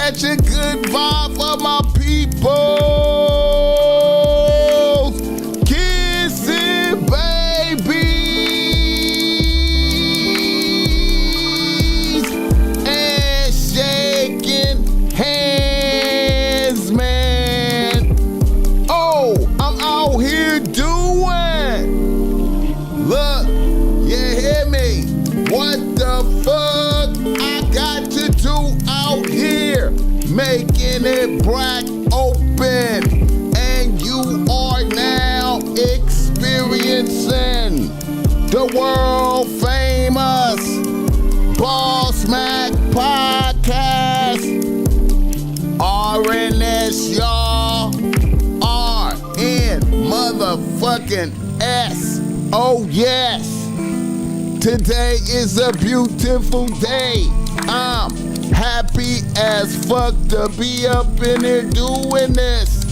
catch a good vibe for my people. Kissing babies and shaking hands, man. Oh, I'm out here doing. Look, you hear me? What the fuck I got to do out here? Making it black open. And you are now experiencing the world famous BossMack podcast. RNS, y'all. RN motherfucking S. Oh, yes. Today is a beautiful day. I'm happy as fuck to be up in here doing this.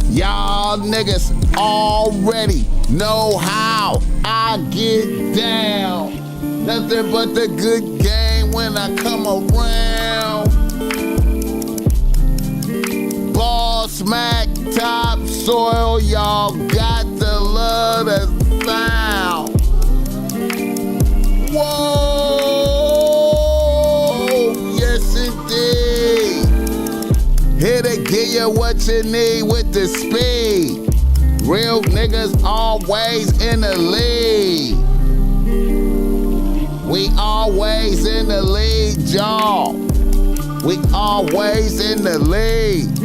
Y'all niggas already know how I get down. Nothing but the good game when I come around. BossMack topsoil, y'all got to love the sound. Whoa, yes indeed. Here to give you what you need with the speed. Real niggas always in the lead. We always in the lead, y'all. We always in the lead.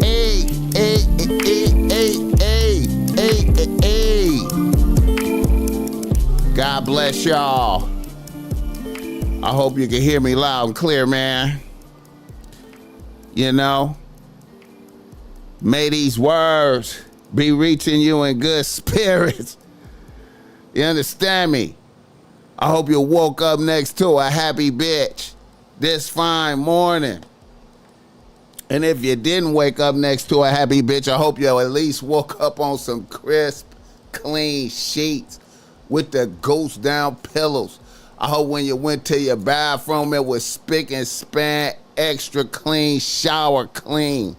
Hey, hey, hey, hey, hey, hey, hey. God bless y'all. I hope you can hear me loud and clear, man. You know, may these words be reaching you in good spirits. You understand me? I hope you woke up next to a happy bitch this fine morning. And if you didn't wake up next to a happy bitch, I hope you at least woke up on some crisp, clean sheets with the ghost down pillows. I hope when you went to your bathroom, it was spick and span, extra clean, shower clean.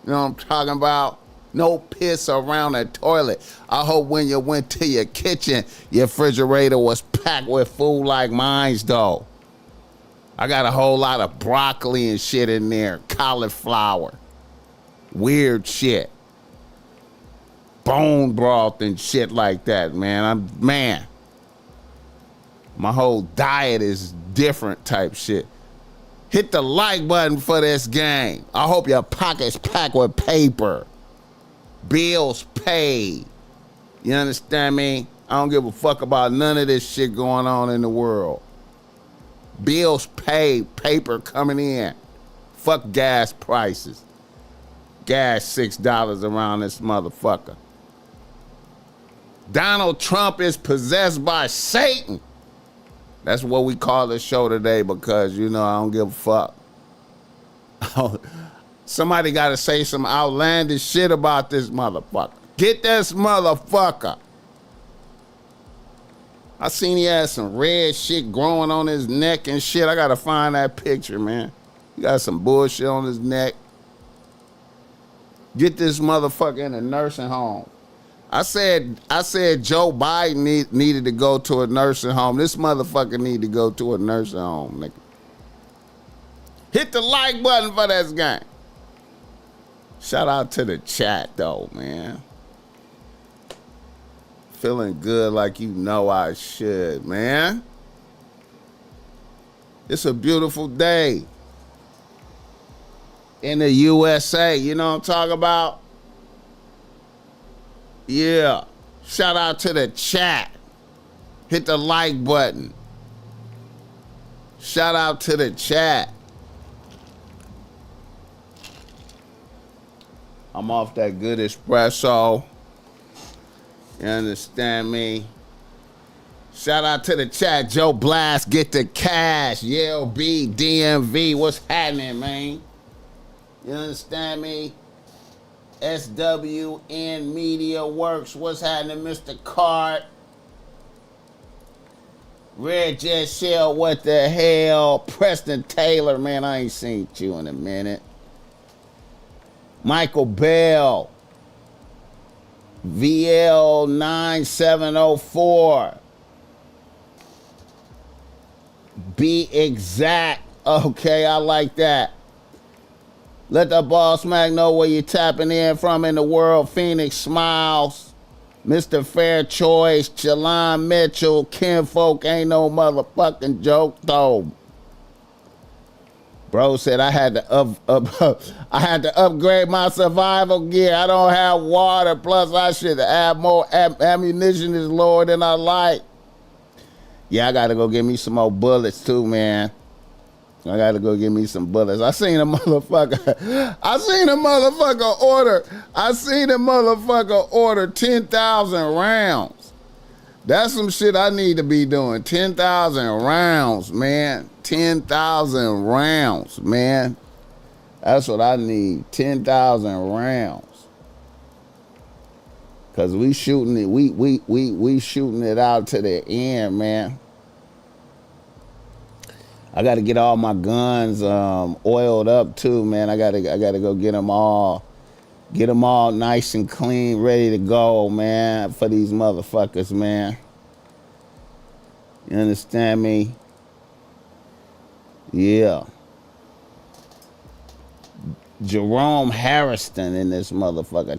You know what I'm talking about? No piss around the toilet. I hope when you went to your kitchen, your refrigerator was packed with food like mine's, though. I got a whole lot of broccoli and shit in there, cauliflower, weird shit, bone broth and shit like that, man. My whole diet is different type shit. Hit the like button for this game. I hope your pocket's packed with paper. Bills paid. You understand me? I don't give a fuck about none of this shit going on in the world. Bills paid, paper coming in. Fuck gas prices. Gas $6 around this motherfucker. Donald Trump is possessed by Satan. That's what we call this show today because, you know, I don't give a fuck. Somebody got to say some outlandish shit about this motherfucker. Get this motherfucker. I seen he had some red shit growing on his neck and shit. I got to find that picture, man. He got some bullshit on his neck. Get this motherfucker in a nursing home. I said Joe Biden needed to go to a nursing home. This motherfucker need to go to a nursing home, nigga. Hit the like button for this game. Shout out to the chat, though, man. Feeling good like you know I should, man. It's a beautiful day in the USA. You know what I'm talking about? Yeah. Shout out to the chat. Hit the like button. Shout out to the chat. I'm off that good espresso. You understand me? Shout out to the chat. Joe Blast, get the cash. Yale B, DMV. What's happening, man? You understand me? SWN Media Works. What's happening, Mr. Card? Red Jet Shell, what the hell? Preston Taylor, man, I ain't seen you in a minute. Michael Bell. VL9704. Be exact. Okay, I like that. Let the BossMack know where you're tapping in from in the world. Phoenix Smiles. Mr. Fair Choice. Jalon Mitchell. Kinfolk ain't no motherfucking joke though. Bro said I had to upgrade my survival gear. I don't have water. Plus I should have more ammunition is lower than I like. Yeah, I gotta go get me some more bullets too, man. I gotta go get me some bullets. I seen a motherfucker order 10,000 rounds. That's some shit I need to be doing. 10,000 rounds, man. 10,000 rounds, man. That's what I need. 10,000 rounds. Cause we shooting it. We shooting it out to the end, man. I got to get all my guns oiled up too, man. I gotta go get them all nice and clean, ready to go, man, for these motherfuckers, man. You understand me? Yeah. Jerome Harrison in this motherfucker.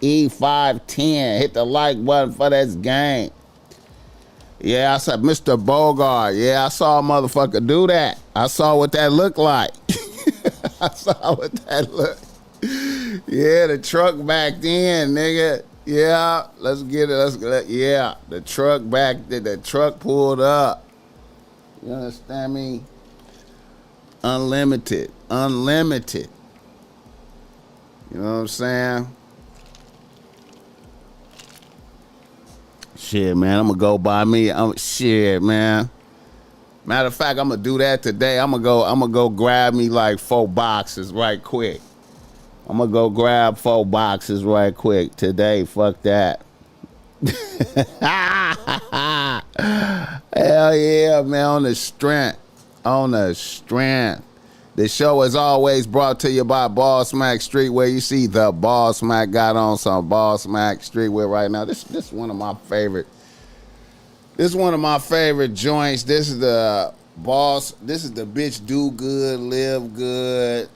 TSE510. Hit the like button for this game. Yeah, I said, Mr. Bogart. Yeah, I saw a motherfucker do that. I saw what that looked like. I saw what that looked. Yeah, the truck backed in, nigga. Yeah, let's get it. Yeah, the truck the truck pulled up. You understand me? Unlimited. You know what I'm saying? Shit, man, I'm gonna go buy me. Shit, man. Matter of fact, I'm gonna do that today. I'm gonna go grab me like 4 boxes right quick. I'm gonna go grab 4 boxes right quick today. Fuck that. Hell yeah, man. On the strength. The show is always brought to you by BossMack Streetwear. You see the BossMack got on some BossMack Streetwear right now. This is one of my favorite. This is one of my favorite joints. This is the bitch do good, live good.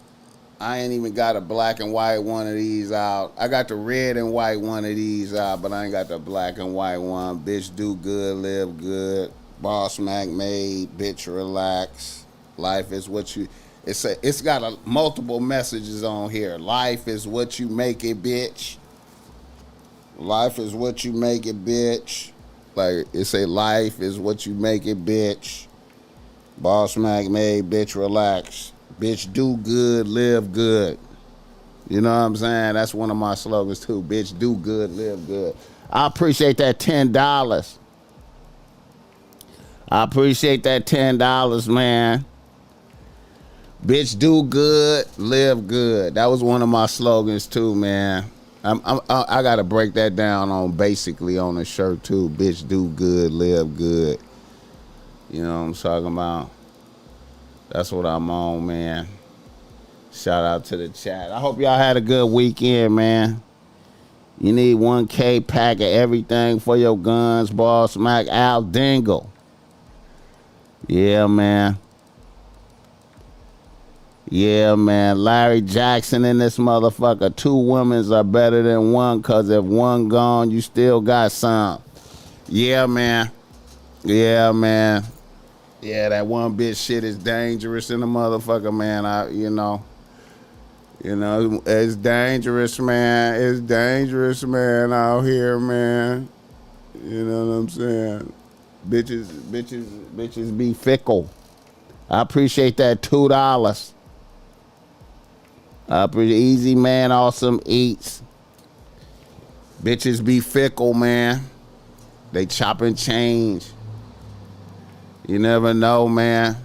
I ain't even got a black and white one of these out. I got the red and white one of these out, but I ain't got the black and white one. Bitch do good, live good. BossMack made, bitch relax. Life is what you... It's got multiple messages on here. Life is what you make it, bitch. Life is what you make it, bitch. Like, it say life is what you make it, bitch. BossMack made, bitch relax. Bitch do good, live good. You know what I'm saying? That's one of my slogans too. Bitch do good, live good. I appreciate that $10. I appreciate that $10, man. Bitch do good, live good. That was one of my slogans too, man. I gotta break that down on basically on the shirt too. Bitch do good, live good. You know what I'm talking about? That's what I'm on, man. Shout out to the chat. I hope y'all had a good weekend, man. You need 1K pack of everything for your guns, BossMack. Al Dingle. Yeah, man. Yeah, man. Larry Jackson in this motherfucker. 2 women's are better than one, because if one gone, you still got some. Yeah, man. Yeah, man. Yeah, that one bitch shit is dangerous in the motherfucker, man. You know, it's dangerous, man. It's dangerous, man, out here, man. You know what I'm saying? Bitches be fickle. I appreciate that $2. Easy man, awesome eats. Bitches be fickle, man. They chop and change. You never know, man.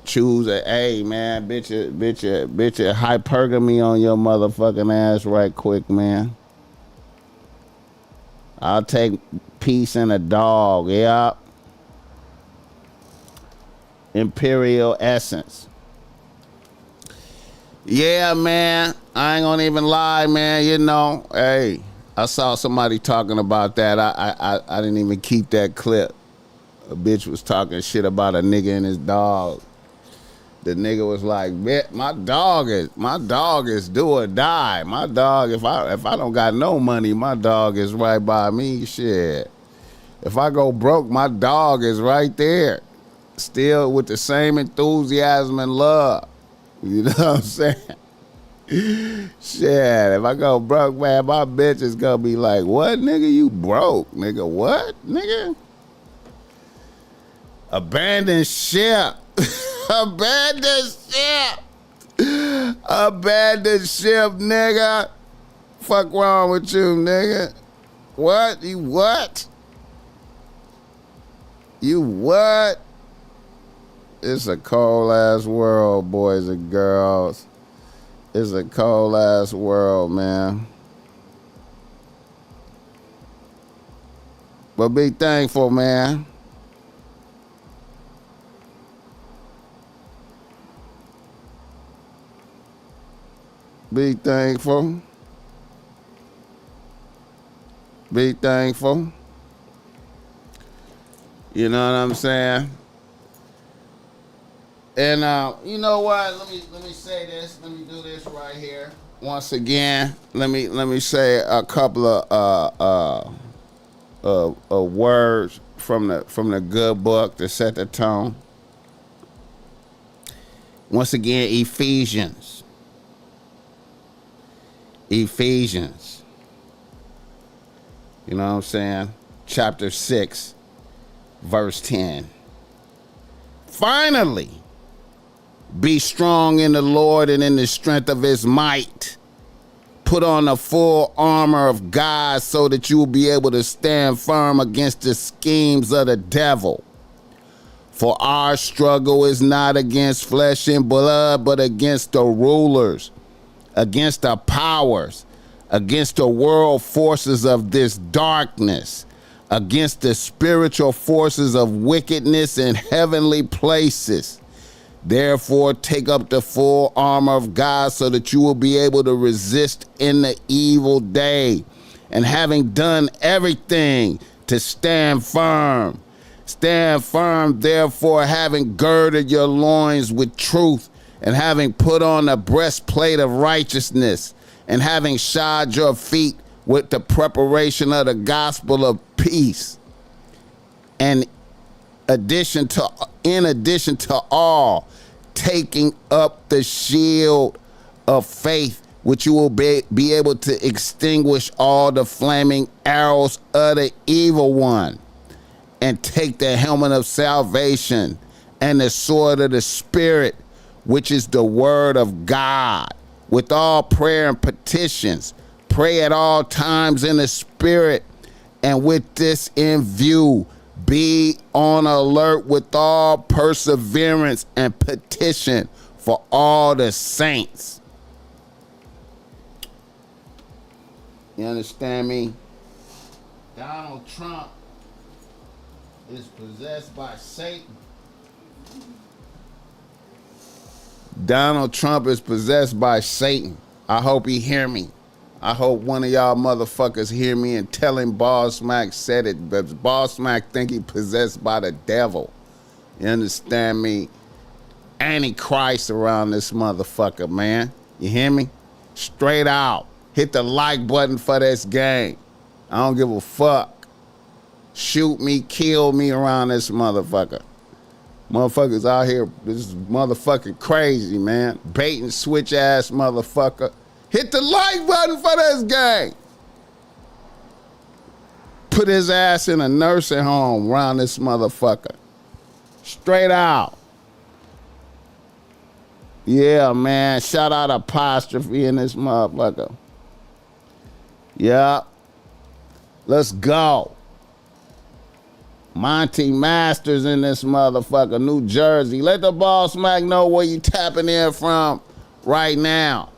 Choose man. Bitch hypergamy on your motherfucking ass right quick, man. I'll take peace and a dog, yeah. Imperial essence. Yeah, man. I ain't gonna even lie, man. You know, hey, I saw somebody talking about that. I didn't even keep that clip. A bitch was talking shit about a nigga and his dog. The nigga was like, my dog is do or die. My dog, if I don't got no money, my dog is right by me. Shit. If I go broke, my dog is right there. Still with the same enthusiasm and love. You know what I'm saying? Shit, if I go broke, man, my bitch is gonna be like, what, nigga, you broke? Nigga, what, nigga? Abandoned ship. Abandoned ship. Abandoned ship, nigga. Fuck wrong with you, nigga? What? You what? You what? It's a cold-ass world, boys and girls. It's a cold-ass world, man. But be thankful, man. Be thankful. Be thankful. You know what I'm saying? And you know what? Let me say this. Let me do this right here. Once again, let me say a couple of words from the good book to set the tone. Once again, Ephesians. Ephesians. You know what I'm saying? Chapter 6, verse 10. Finally, be strong in the Lord and in the strength of his might. Put on the full armor of God so that you will be able to stand firm against the schemes of the devil. For our struggle is not against flesh and blood, but against the rulers, against the powers, against the world forces of this darkness, against the spiritual forces of wickedness in heavenly places. Therefore, take up the full armor of God so that you will be able to resist in the evil day. And having done everything, to stand firm. Stand firm, therefore, having girded your loins with truth, and having put on the breastplate of righteousness, and having shod your feet with the preparation of the gospel of peace. And in addition to all, taking up the shield of faith, which you will be able to extinguish all the flaming arrows of the evil one. And take the helmet of salvation and the sword of the Spirit, which is the word of God. With all prayer and petitions, pray at all times in the Spirit, and with this in view, be on alert with all perseverance and petition for all the saints. You understand me? Donald Trump is possessed by Satan. Donald Trump is possessed by Satan. I hope he hear me. I hope one of y'all motherfuckers hear me and tell him BossMack said it, but BossMack think he possessed by the devil. You understand me? Antichrist around this motherfucker, man. You hear me? Straight out. Hit the like button for this game. I don't give a fuck. Shoot me, kill me around this motherfucker. Motherfuckers out here, this is motherfucking crazy, man. Bait and switch ass motherfucker. Hit the like button for this gang. Put his ass in a nursing home around this motherfucker. Straight out. Yeah, man. Shout out apostrophe in this motherfucker. Yeah. Let's go. Monty Masters in this motherfucker, New Jersey. Let the BossMack know where you tapping in from right now.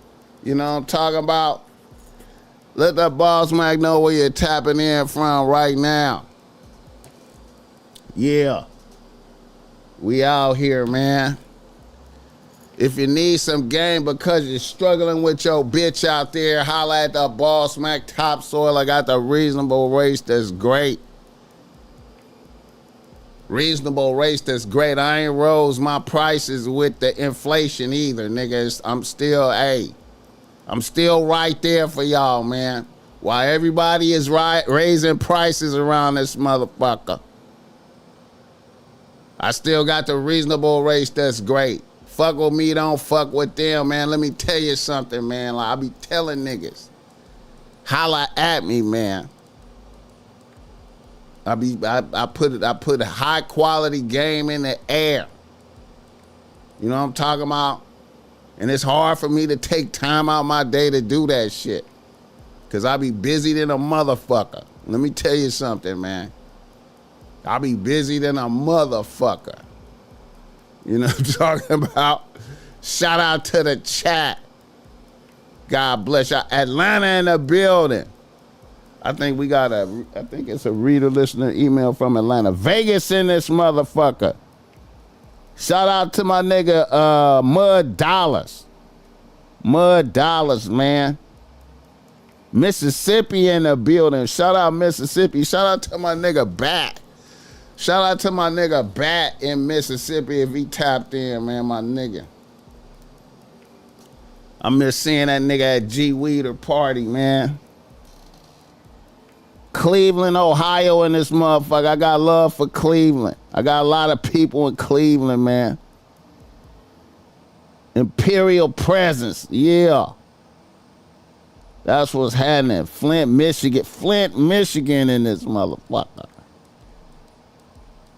You know what I'm talking about? Let the BossMack know where you're tapping in from right now. Yeah. We out here, man. If you need some game because you're struggling with your bitch out there, holla at the BossMack Topsoil. I got the reasonable race that's great. Reasonable race that's great. I ain't rose my prices with the inflation either, niggas. I'm still right there for y'all, man. While everybody is raising prices around this motherfucker, I still got the reasonable race that's great. Fuck with me, don't fuck with them, man. Let me tell you something, man. Like I be telling niggas, holla at me, man. I put a high quality game in the air. You know what I'm talking about? And it's hard for me to take time out my day to do that shit. Cause I be busy than a motherfucker. Let me tell you something, man. I be busy than a motherfucker. You know what I'm talking about? Shout out to the chat. God bless you. Atlanta in the building. I think it's a reader listener email from Atlanta. Vegas in this motherfucker. Shout out to my nigga Mud Dollars. Mud Dollars, man. Mississippi in the building. Shout out Mississippi. Shout out to my nigga Bat. Shout out to my nigga Bat in Mississippi if he tapped in, man, my nigga. I miss seeing that nigga at G Weeder party, man. Cleveland, Ohio in this motherfucker. I got love for Cleveland. I got a lot of people in Cleveland, man. Imperial presence, yeah. That's what's happening. Flint, Michigan in this motherfucker.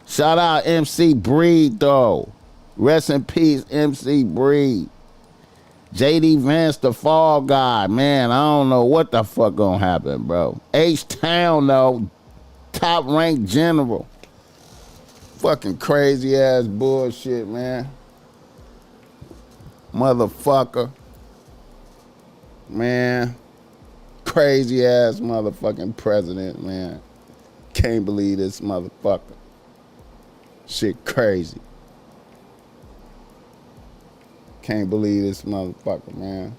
Shout out MC Breed, though. Rest in peace, MC Breed. JD Vance, the fall guy. Man, I don't know what the fuck gonna happen, bro. H-Town, though. Top ranked general. Fucking crazy ass bullshit, man. Motherfucker. Man. Crazy ass motherfucking president, man. Can't believe this motherfucker. Shit crazy. Can't believe this motherfucker, man.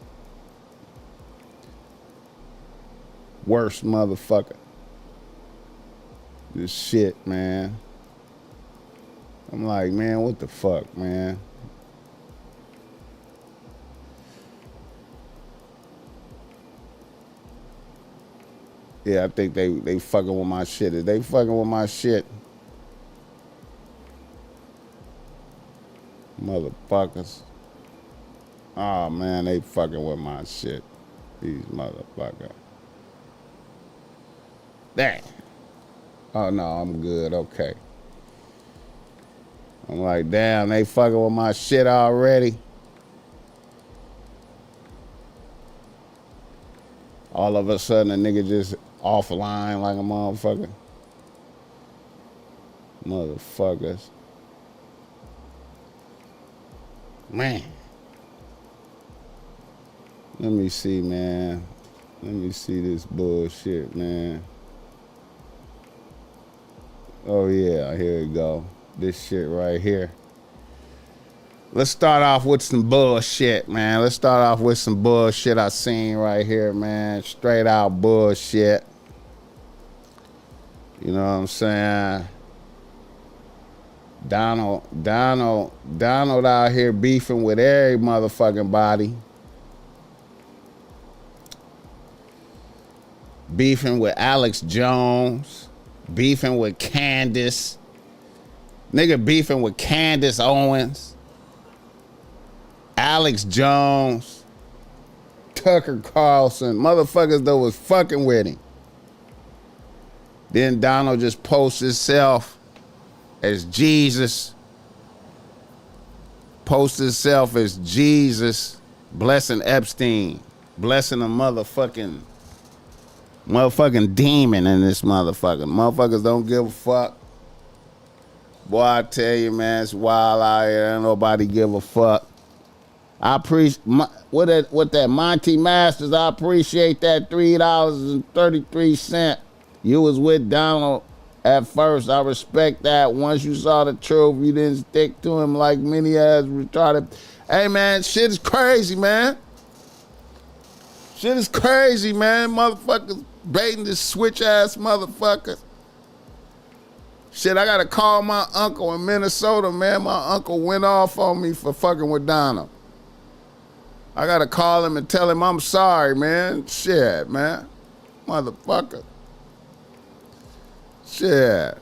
Worst motherfucker. This shit, man. I'm like, man, what the fuck, man? Yeah, I think they fucking with my shit. Is they fucking with my shit? Motherfuckers. Oh, man, they fucking with my shit. These motherfuckers. Dang. Oh, no, I'm good. Okay. I'm like, damn, they fucking with my shit already. All of a sudden, a nigga just offline like a motherfucker. Motherfuckers. Man. Let me see, man. Let me see this bullshit, man. Oh, yeah, here we go. This shit right here. Let's start off with some bullshit, man. Let's start off with some bullshit I seen right here, man. Straight out bullshit. You know what I'm saying? Donald out here beefing with every motherfucking body. Beefing with Alex Jones. Beefing with Candace. Nigga beefing with Candace Owens. Alex Jones. Tucker Carlson. Motherfuckers that was fucking with him. Then Donald just posts himself as Jesus. Posts himself as Jesus. Blessing Epstein. Blessing a motherfucking demon in this motherfucker. Motherfuckers don't give a fuck. Boy, I tell you, man, it's wild out here. Ain't nobody give a fuck. I appreciate what that Monty Masters. I appreciate that $3.33. You was with Donald At first, I respect that. Once you saw the truth, you didn't stick to him like many ass retarded. Hey, man, shit is crazy, man. Shit is crazy, man. Motherfuckers baiting this switch-ass motherfucker. Shit, I got to call my uncle in Minnesota, man. My uncle went off on me for fucking with Donald. I got to call him and tell him I'm sorry, man. Shit, man. Motherfucker. Shit.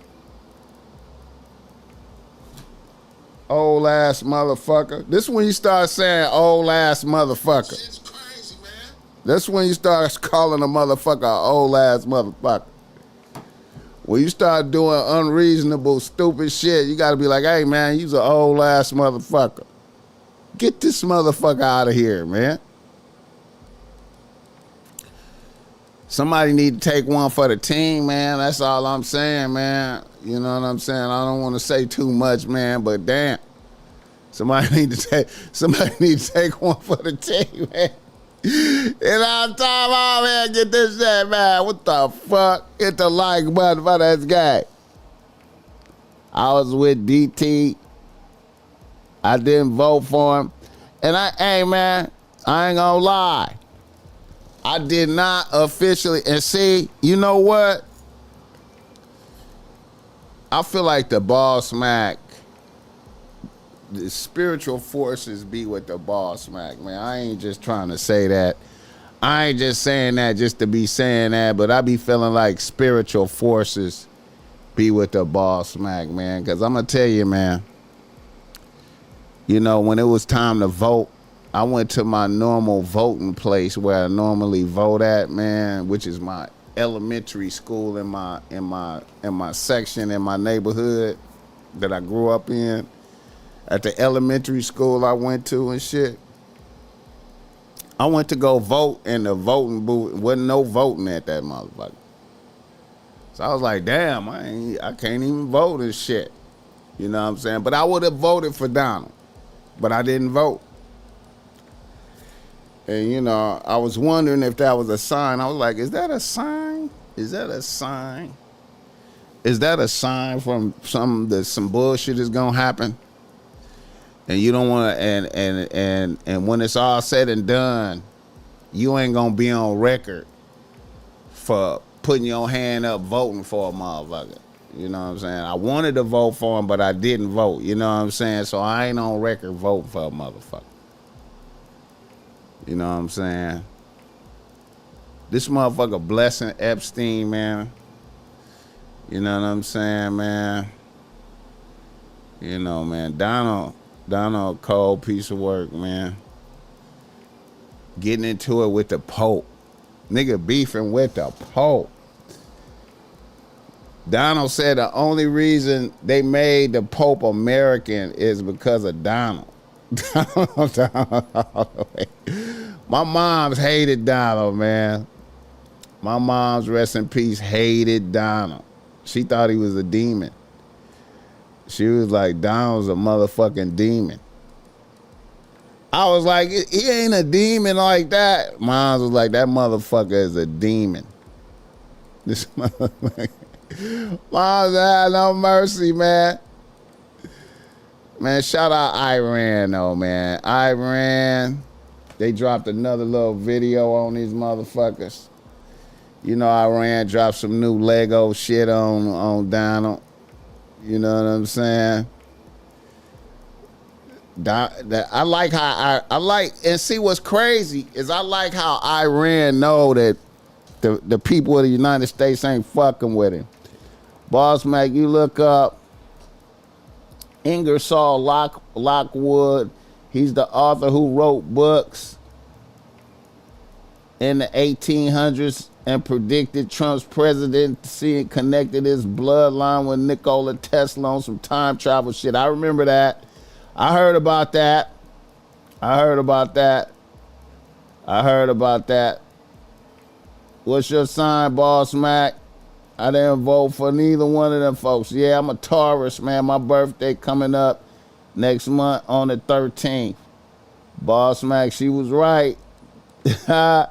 Old ass motherfucker. This is when you start saying old ass motherfucker. Shit's crazy, man. That's when you start calling a motherfucker an old ass motherfucker. When you start doing unreasonable, stupid shit, you gotta be like, hey man, you's an old ass motherfucker. Get this motherfucker out of here, man. Somebody need to take one for the team, man. That's all I'm saying, man. You know what I'm saying? I don't want to say too much, man, but damn. Somebody need to take one for the team, man. And I'm talking about, man, get this shit, man. What the fuck? Hit the like button for this guy. I was with DT. I didn't vote for him. And hey, man, I ain't gonna lie. I did not officially, and see, you know what? I feel like the BossMack, the spiritual forces be with the BossMack, man. I ain't just trying to say that. I ain't just saying that just to be saying that, but I be feeling like spiritual forces be with the BossMack, man. Because I'm going to tell you, man, you know, when it was time to vote, I went to my normal voting place where I normally vote at, man, which is my elementary school in my section in my neighborhood that I grew up in. At the elementary school I went to and shit. I went to go vote in the voting booth. Wasn't no voting at that motherfucker. So I was like, damn, I can't even vote and shit. You know what I'm saying? But I would have voted for Donald. But I didn't vote. And, you know, I was wondering if that was a sign. I was like, is that a sign? Is that a sign? Is that a sign from some bullshit is going to happen? And you don't want to, and when it's all said and done, you ain't going to be on record for putting your hand up voting for a motherfucker. You know what I'm saying? I wanted to vote for him, but I didn't vote. You know what I'm saying? So I ain't on record voting for a motherfucker. You know what I'm saying? This motherfucker blessing Epstein, man. You know what I'm saying, man? You know, man, Donald, a cold piece of work, man. Getting into it with the Pope. Nigga beefing with the Pope. Donald said the only reason they made the Pope American is because of Donald. My mom's hated Donald, man. My mom's, rest in peace, hated Donald. She thought he was a demon. She was like, Donald's a motherfucking demon. I was like, he ain't a demon like that. Mom was like, that motherfucker is a demon. This motherfucker. Mom's had no mercy, man. Man, shout out Iran, though, man. Iran, they dropped another little video on these motherfuckers. You know, Iran dropped some new Lego shit on Donald. You know what I'm saying? I like how I like, and see what's crazy is I like how Iran know that the people of the United States ain't fucking with him. BossMack, you look up Ingersoll Lockwood. He's the author who wrote books in the 1800s and predicted Trump's presidency and connected his bloodline with Nikola Tesla on some time travel shit. I remember that. I heard about that. What's your sign, BossMack? I didn't vote for neither one of them folks. Yeah, I'm a Taurus, man. My birthday coming up next month on the 13th. BossMack, she was right. I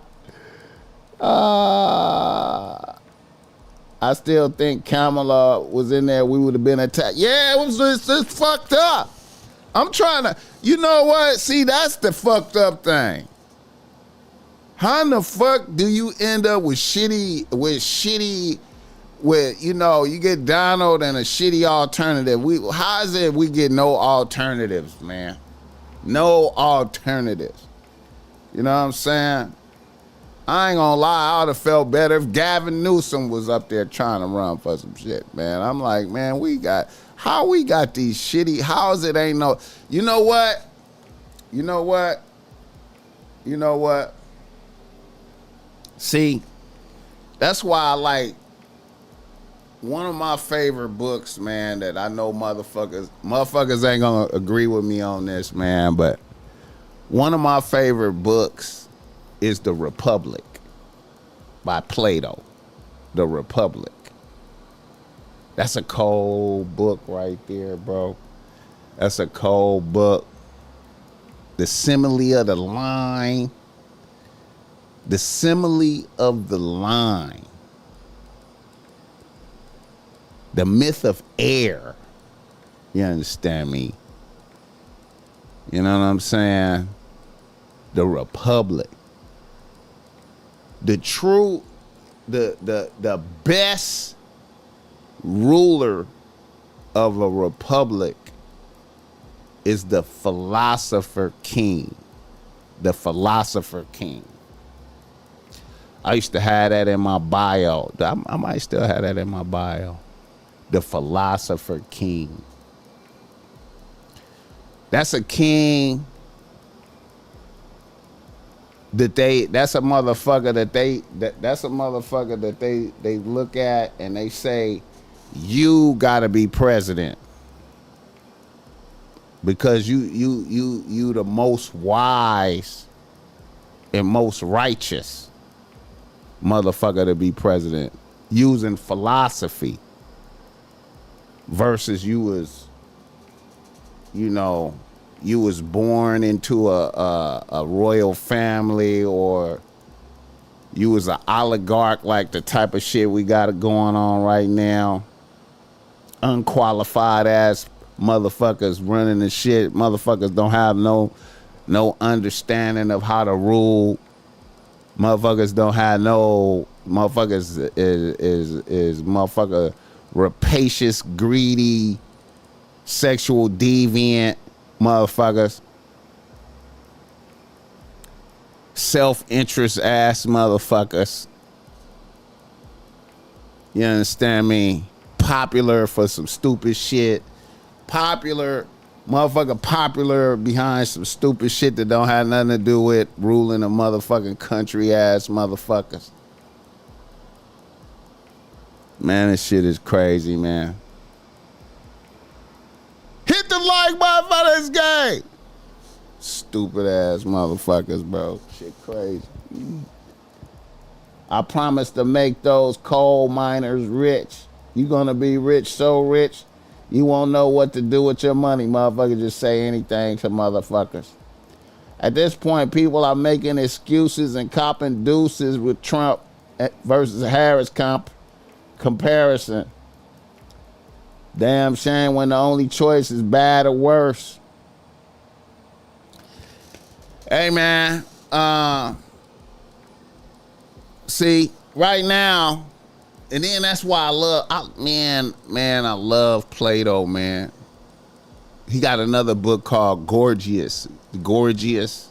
I still think Kamala was in there. We would have been attacked. Yeah, it was just fucked up. I'm trying to, you know what? See, that's the fucked up thing. How in the fuck do you end up with shitty, you know, you get Donald and a shitty alternative? How is it we get no alternatives, man? No alternatives. You know what I'm saying? I ain't gonna lie, I would have felt better if Gavin Newsom was up there trying to run for some shit, man. I'm like, man, how we got these shitty, how is it ain't no, you know what? See, that's why I like, one of my favorite books, man, that I know motherfuckers ain't gonna agree with me on this, man, but one of my favorite books is The Republic by Plato. The Republic. That's a cold book right there, bro. That's a cold book. The simile of the line. The simile of the line. The myth of air. You understand me? You know what I'm saying? The Republic. The best ruler of a republic is the philosopher king. The philosopher king. I used to have that in my bio. I might still have that in my bio. The philosopher king. That's a king that's a motherfucker that they look at and they say, you gotta be president because you the most wise and most righteous motherfucker to be president, using philosophy versus you was born into a royal family, or you was an oligarch like the type of shit we got going on right now. Unqualified ass motherfuckers running the shit. Motherfuckers don't have no understanding of how to rule. Motherfuckers don't have motherfuckers is motherfucker rapacious, greedy, sexual deviant motherfuckers, self-interest ass motherfuckers. You understand me? Popular for some stupid shit. Popular behind some stupid shit that don't have nothing to do with ruling a motherfucking country ass motherfuckers. Man, this shit is crazy, man. Hit the like button for this game. Stupid ass motherfuckers, bro. Shit crazy. I promise to make those coal miners rich. You gonna be rich, so rich, you won't know what to do with your money. Motherfuckers just say anything to motherfuckers. At this point, people are making excuses and copping deuces with Trump versus Harris comparison. Damn shame when the only choice is bad or worse. Hey, man. See, right now, and then that's why I love Plato, man. He got another book called Gorgias. And Gorgias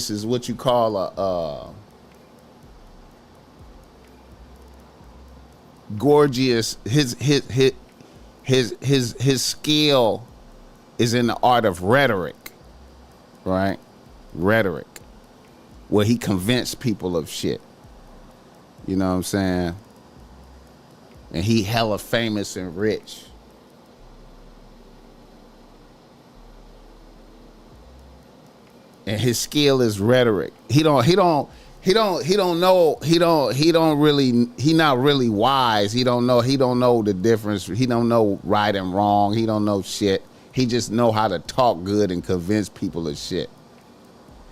is what you call Gorgias, his skill is in the art of rhetoric, right? Rhetoric, where he convinced people of shit. You know what I'm saying? And he hella famous and rich. And his skill is rhetoric. He not really wise. He don't know the difference. He don't know right and wrong. He don't know shit. He just know how to talk good and convince people of shit.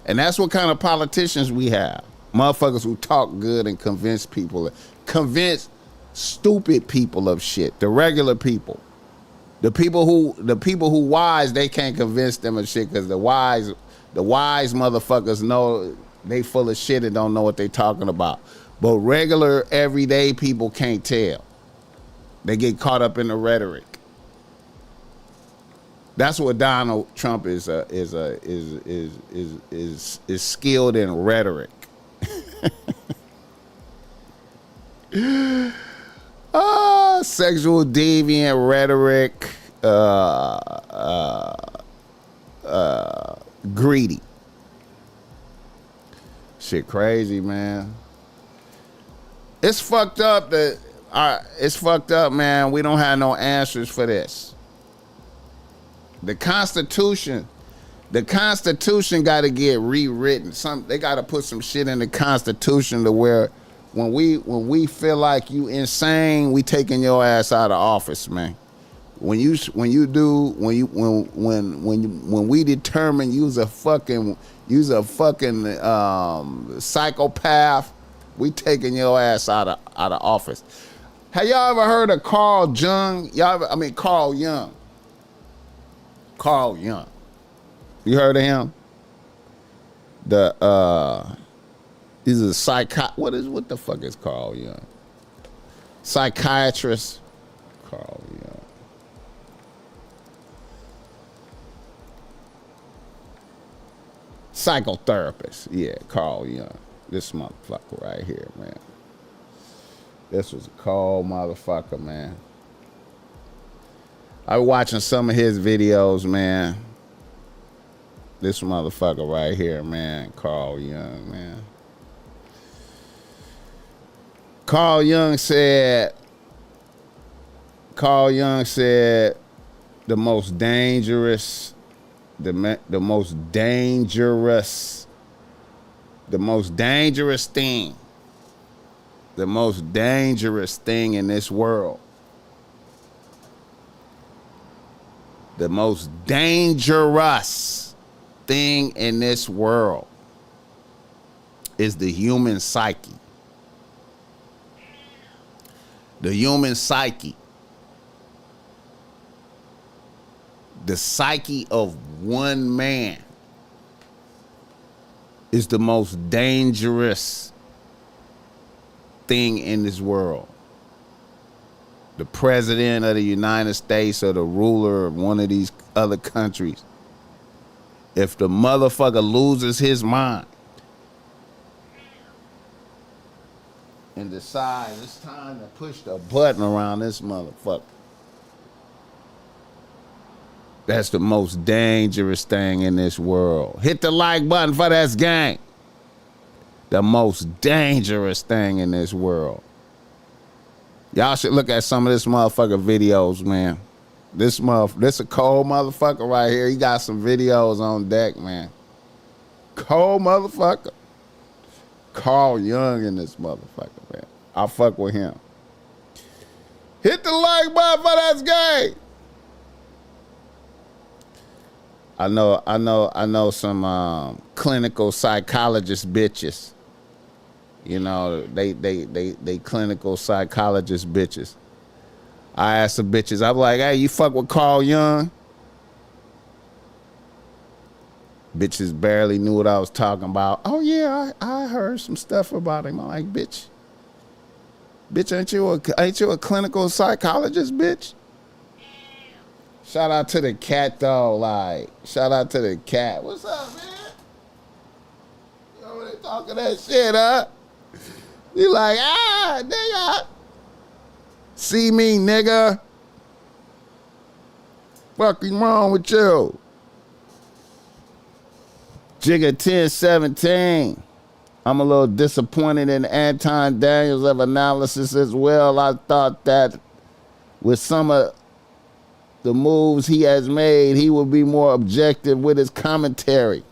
And that's what kind of politicians we have. Motherfuckers who talk good and convince stupid people of shit. The regular people. The people who wise, they can't convince them of shit because the wise motherfuckers know they full of shit and don't know what they talking about. But regular everyday people can't tell. They get caught up in the rhetoric. That's what Donald Trump is skilled in rhetoric. Sexual deviant rhetoric, greedy. Shit crazy, man. It's fucked up man. We don't have no answers for this. The Constitution got to get rewritten. They got to put some shit in the Constitution to where when we feel like you insane, we taking your ass out of office, man. When we determine you's a fucking psychopath, we taking your ass out of office. Have y'all ever heard of Carl Jung? Carl Jung. Carl Jung. You heard of him? He's a what the fuck is Carl Jung? Psychiatrist. Carl Jung. Psychotherapist. Yeah, Carl Jung. This motherfucker right here, man. This was a cold motherfucker, man. I was watching some of his videos, man. This motherfucker right here, man. Carl Jung, man. Carl Jung said the most dangerous thing in this world. The most dangerous thing in this world is the human psyche. The human psyche. The psyche of one man is the most dangerous thing in this world. The president of the United States or the ruler of one of these other countries, if the motherfucker loses his mind and decides it's time to push the button around this motherfucker, that's the most dangerous thing in this world. Hit the like button for this gang. The most dangerous thing in this world. Y'all should look at some of this motherfucker videos, man. This a cold motherfucker right here. He got some videos on deck, man. Cold motherfucker. Carl Jung in this motherfucker, man. I fuck with him. Hit the like button for that gang. I know some clinical psychologist bitches. You know, they clinical psychologist bitches. I asked the bitches, I'm like, hey, you fuck with Carl Jung? Bitches barely knew what I was talking about. Oh yeah, I heard some stuff about him. I'm like, bitch, ain't you a clinical psychologist, bitch? Shout out to the cat though, like, shout out to the cat. What's up, man? You over there talking that shit, huh? You like, nigga. See me, nigga. Fucking wrong with you? Jigga 1017. I'm a little disappointed in Anton Daniels' of analysis as well. I thought that with some of the moves he has made, he would be more objective with his commentary.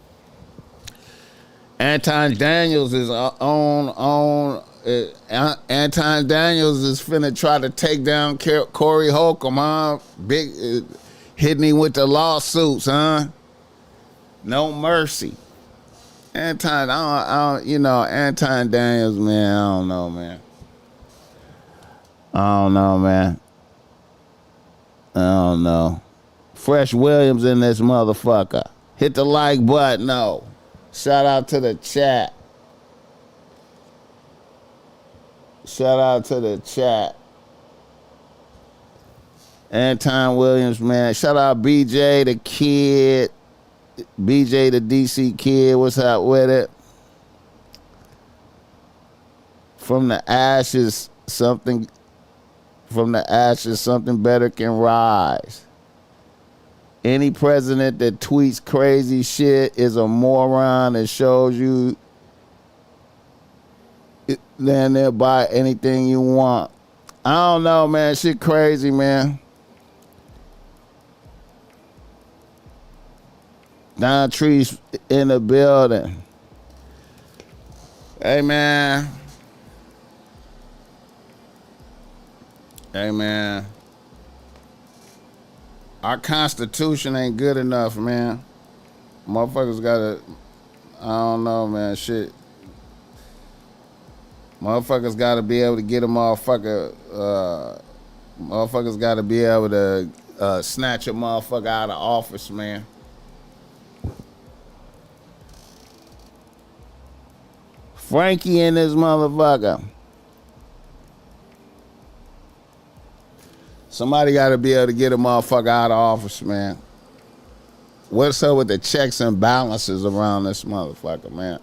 Anton Daniels is Anton Daniels is finna try to take down Corey Holcomb, huh? Hitting him with the lawsuits, huh? No mercy. Anton Daniels, man. I don't know, man. I don't know, man. I don't know. Fresh Williams in this motherfucker. Hit the like button, no. Shout out to the chat. Shout out to the chat. Anton Williams, man. Shout out BJ the kid. BJ the DC kid. What's up with it? From the ashes, something better can rise. Any president that tweets crazy shit is a moron and shows you then they'll buy anything you want. I don't know, man. Shit crazy, man. Don Trees in the building. Hey, man. Hey, man. Our Constitution ain't good enough, man. Motherfuckers gotta, I don't know, man, shit. Motherfuckers gotta be able to get a motherfucker, motherfuckers gotta be able to snatch a motherfucker out of office, man. Frankie in this motherfucker. Somebody got to be able to get a motherfucker out of office, man. What's up with the checks and balances around this motherfucker, man?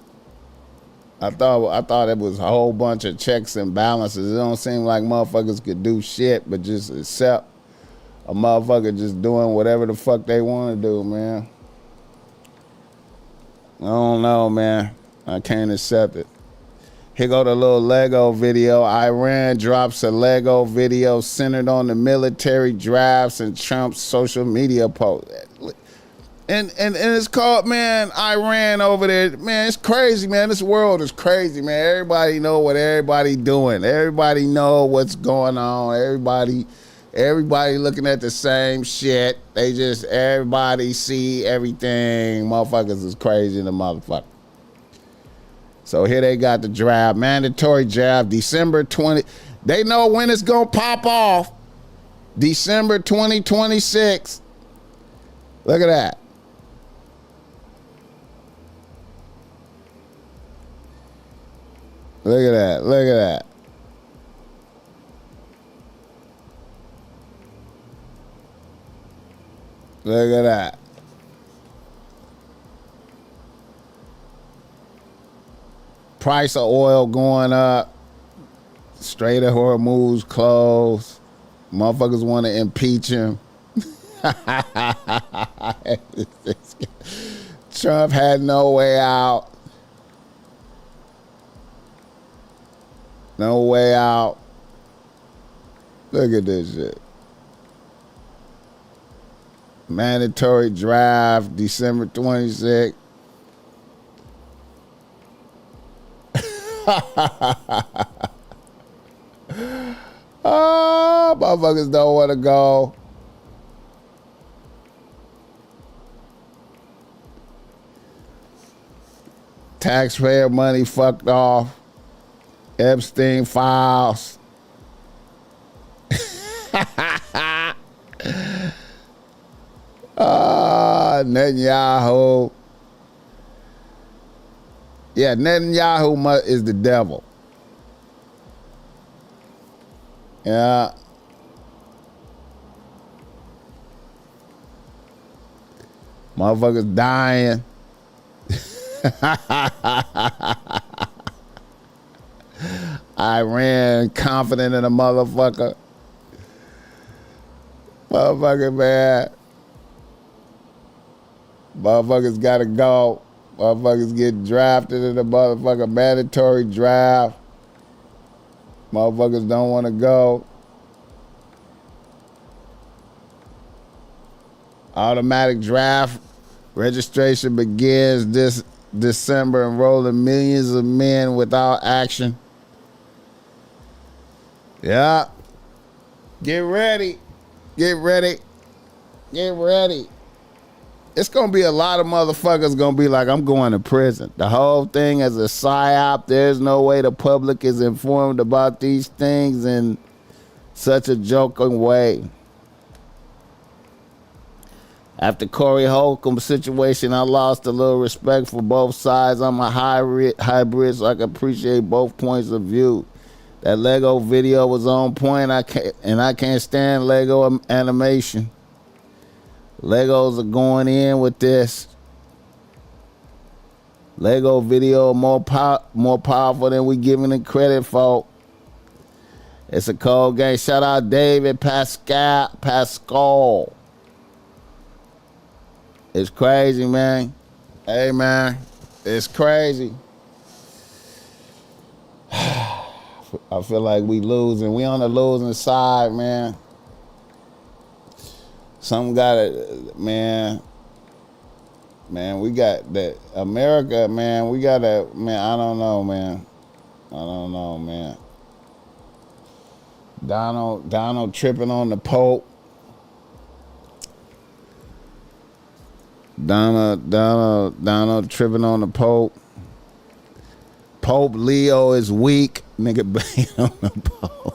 I thought it was a whole bunch of checks and balances. It don't seem like motherfuckers could do shit, but just accept a motherfucker just doing whatever the fuck they want to do, man. I don't know, man. I can't accept it. Here go the little Lego video. Iran drops a Lego video centered on the military drafts and Trump's social media post. And it's called, man, Iran over there. Man, it's crazy, man. This world is crazy, man. Everybody know what everybody doing. Everybody know what's going on. Everybody looking at the same shit. Everybody see everything. Motherfuckers is crazy in the motherfucker. So here they got the draft, mandatory draft, December 20. They know when it's going to pop off. December 2026. Look at that. Look at that. Look at that. Look at that. Price of oil going up. Strait of Hormuz closed. Motherfuckers want to impeach him. Trump had no way out. No way out. Look at this shit. Mandatory draft, December 26th. Oh, motherfuckers don't want to go. Taxpayer money fucked off. Epstein files. Netanyahu. Yeah, Netanyahu is the devil. Yeah. Motherfuckers dying. Iran confident in a motherfucker. Motherfucker, man. Motherfuckers gotta go. Motherfuckers get drafted in the motherfucker mandatory draft. Motherfuckers don't want to go. Automatic draft registration begins this December, enrolling millions of men without action. Yeah. Get ready. Get ready. Get ready. it's gonna be a lot of motherfuckers gonna be like, I'm going to prison. The whole thing is a psyop. There's no way the public is informed about these things in such a joking way. After Corey Holcomb situation, I lost a little respect for both sides. I'm a hybrid, so I can appreciate both points of view. That Lego video was on point. I can't stand Lego animation. Legos are going in with this. Lego video more powerful than we giving it credit for. It's a cold game. Shout out David Pascal. It's crazy, man. Hey, man. It's crazy. I feel like we losing. We on the losing side, man. Some got it, man. Man, we got that America, man. We got to, man. I don't know, man. Donald tripping on the Pope. Donald tripping on the Pope. Pope Leo is weak. Nigga bang on the Pope.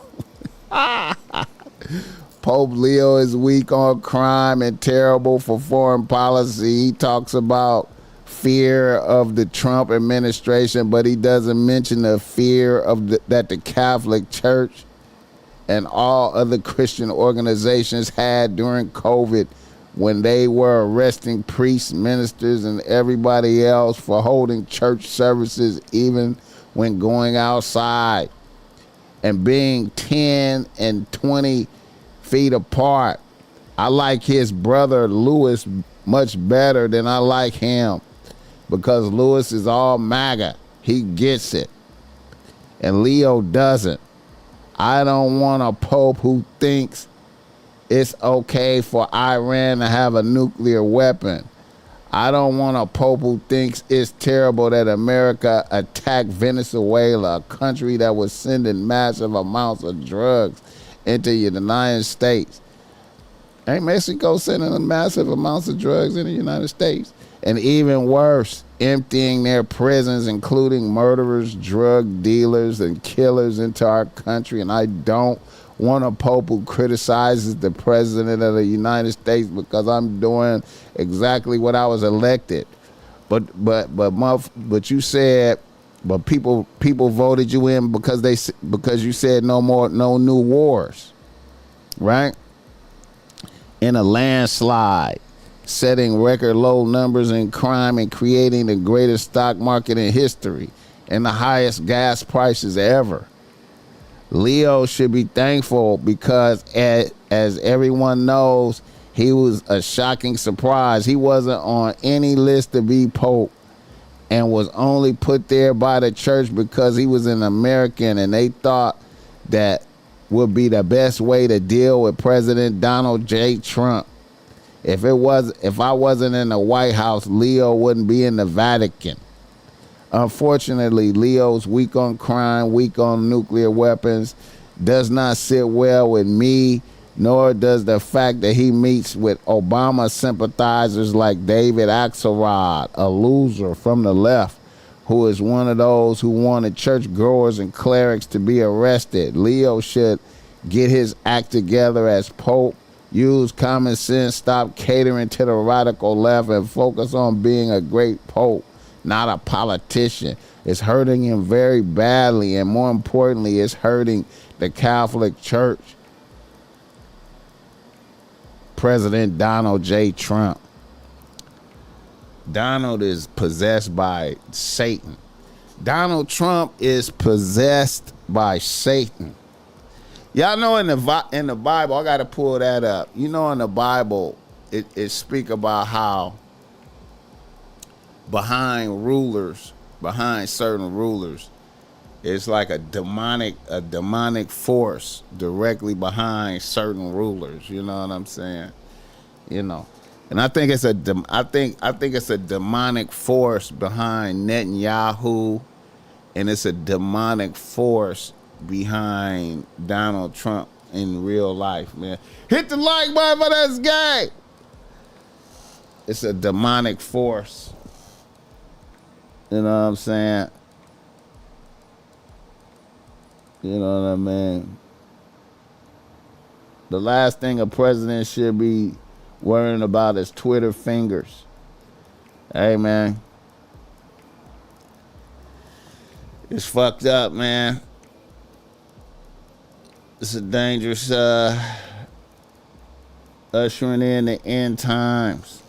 Pope Leo is weak on crime and terrible for foreign policy. He talks about fear of the Trump administration, but he doesn't mention the fear of that the Catholic Church and all other Christian organizations had during COVID, when they were arresting priests, ministers, and everybody else for holding church services even when going outside, and being 10 and 20 feet apart. I like his brother Lewis much better than I like him, because Lewis is all MAGA. He gets it. And Leo doesn't. I don't want a pope who thinks it's okay for Iran to have a nuclear weapon. I don't want a pope who thinks it's terrible that America attacked Venezuela, a country that was sending massive amounts of drugs into the United States. Ain't Mexico sending massive amounts of drugs into the United States? And even worse, emptying their prisons, including murderers, drug dealers, and killers into our country. And I don't want a pope who criticizes the president of the United States because I'm doing exactly what I was elected. But you said, but people voted you in because you said no new wars, right? In a landslide, setting record low numbers in crime and creating the greatest stock market in history and the highest gas prices ever. Leo should be thankful because, as everyone knows, he was a shocking surprise. He wasn't on any list to be pope and was only put there by the church because he was an American, and they thought that would be the best way to deal with President Donald J. Trump. If I wasn't in the White House, Leo wouldn't be in the Vatican. Unfortunately, Leo's weak on crime, weak on nuclear weapons, does not sit well with me, nor does the fact that he meets with Obama sympathizers like David Axelrod, a loser from the left, who is one of those who wanted churchgoers and clerics to be arrested. Leo should get his act together as Pope, use common sense, stop catering to the radical left, and focus on being a great Pope, not a politician. It's hurting him very badly, and more importantly, it's hurting the Catholic Church. President Donald J. Trump. Donald is possessed by Satan. Donald Trump is possessed by Satan. Y'all know in the Bible, I got to pull that up. You know, in the Bible, it speak about how behind certain rulers, it's like a demonic force directly behind certain rulers. You know what I'm saying? You know, and I think it's a demonic force behind Netanyahu, and it's a demonic force behind Donald Trump in real life, man. Hit the like button for this guy. it's a demonic force. You know what I'm saying? You know what I mean? The last thing a president should be worrying about is Twitter fingers. Hey, man. It's fucked up, man. It's a dangerous ushering in the end times.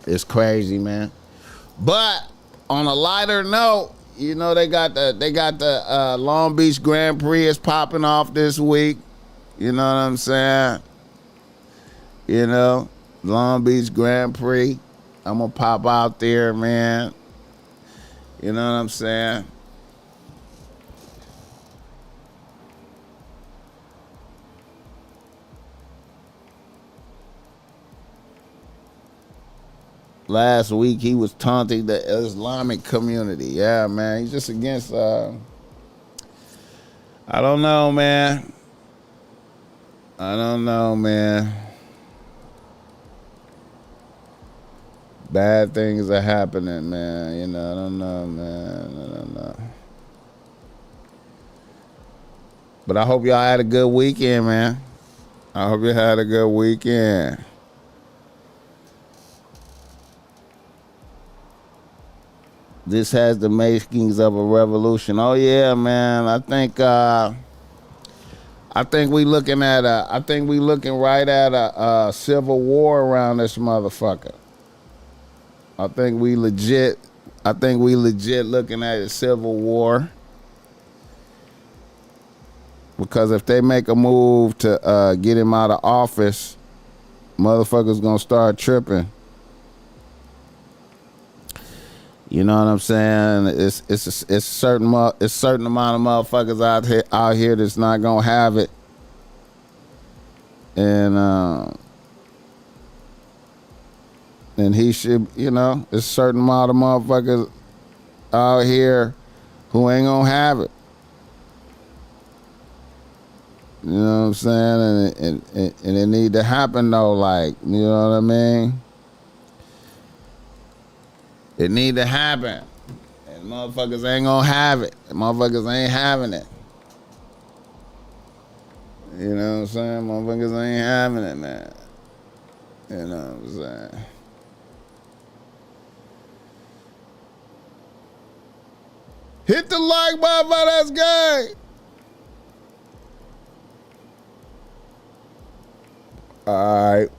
It's crazy, man. But on a lighter note, you know they got the Long Beach Grand Prix is popping off this week. You know what I'm saying? You know, Long Beach Grand Prix. I'm gonna pop out there, man. You know what I'm saying? Last week he was taunting the Islamic community. Yeah, man. He's just against I don't know, man. I don't know, man. Bad things are happening, man. You know, I don't know, man. I don't know. But I hope y'all had a good weekend, man. I hope you had a good weekend. This has the makings of a revolution. Oh yeah, man. I think we looking right at a civil war around this motherfucker. I think we legit looking at a civil war. Because if they make a move to get him out of office, motherfuckers gonna start tripping. You know what I'm saying? It's a certain amount of motherfuckers out here that's not gonna have it, and he should, you know, it's a certain amount of motherfuckers out here who ain't gonna have it. You know what I'm saying? And it need to happen though, like, you know what I mean? It need to happen. And motherfuckers ain't gonna have it. Motherfuckers ain't having it. You know what I'm saying? Motherfuckers ain't having it, man. You know what I'm saying? Hit the like button, that's gay. Alright,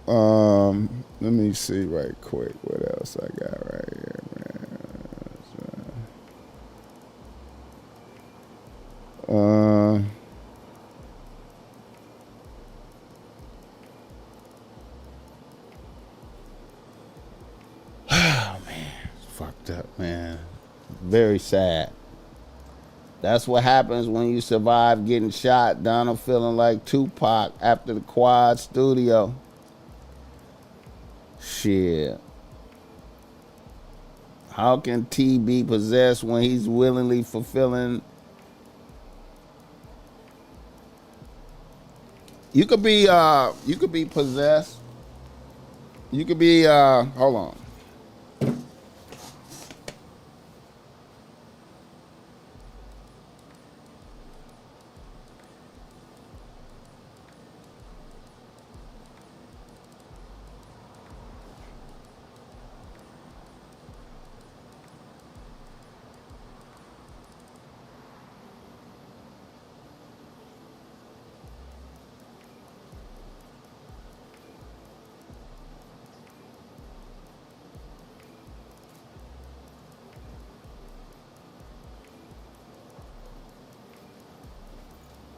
let me see right quick what else I got right here, man. Oh man, it's fucked up, man. Very sad. That's what happens when you survive getting shot. Donald feeling like Tupac after the Quad Studio. Shit. How can T be possessed when he's willingly fulfilling? You could be possessed. You could be hold on.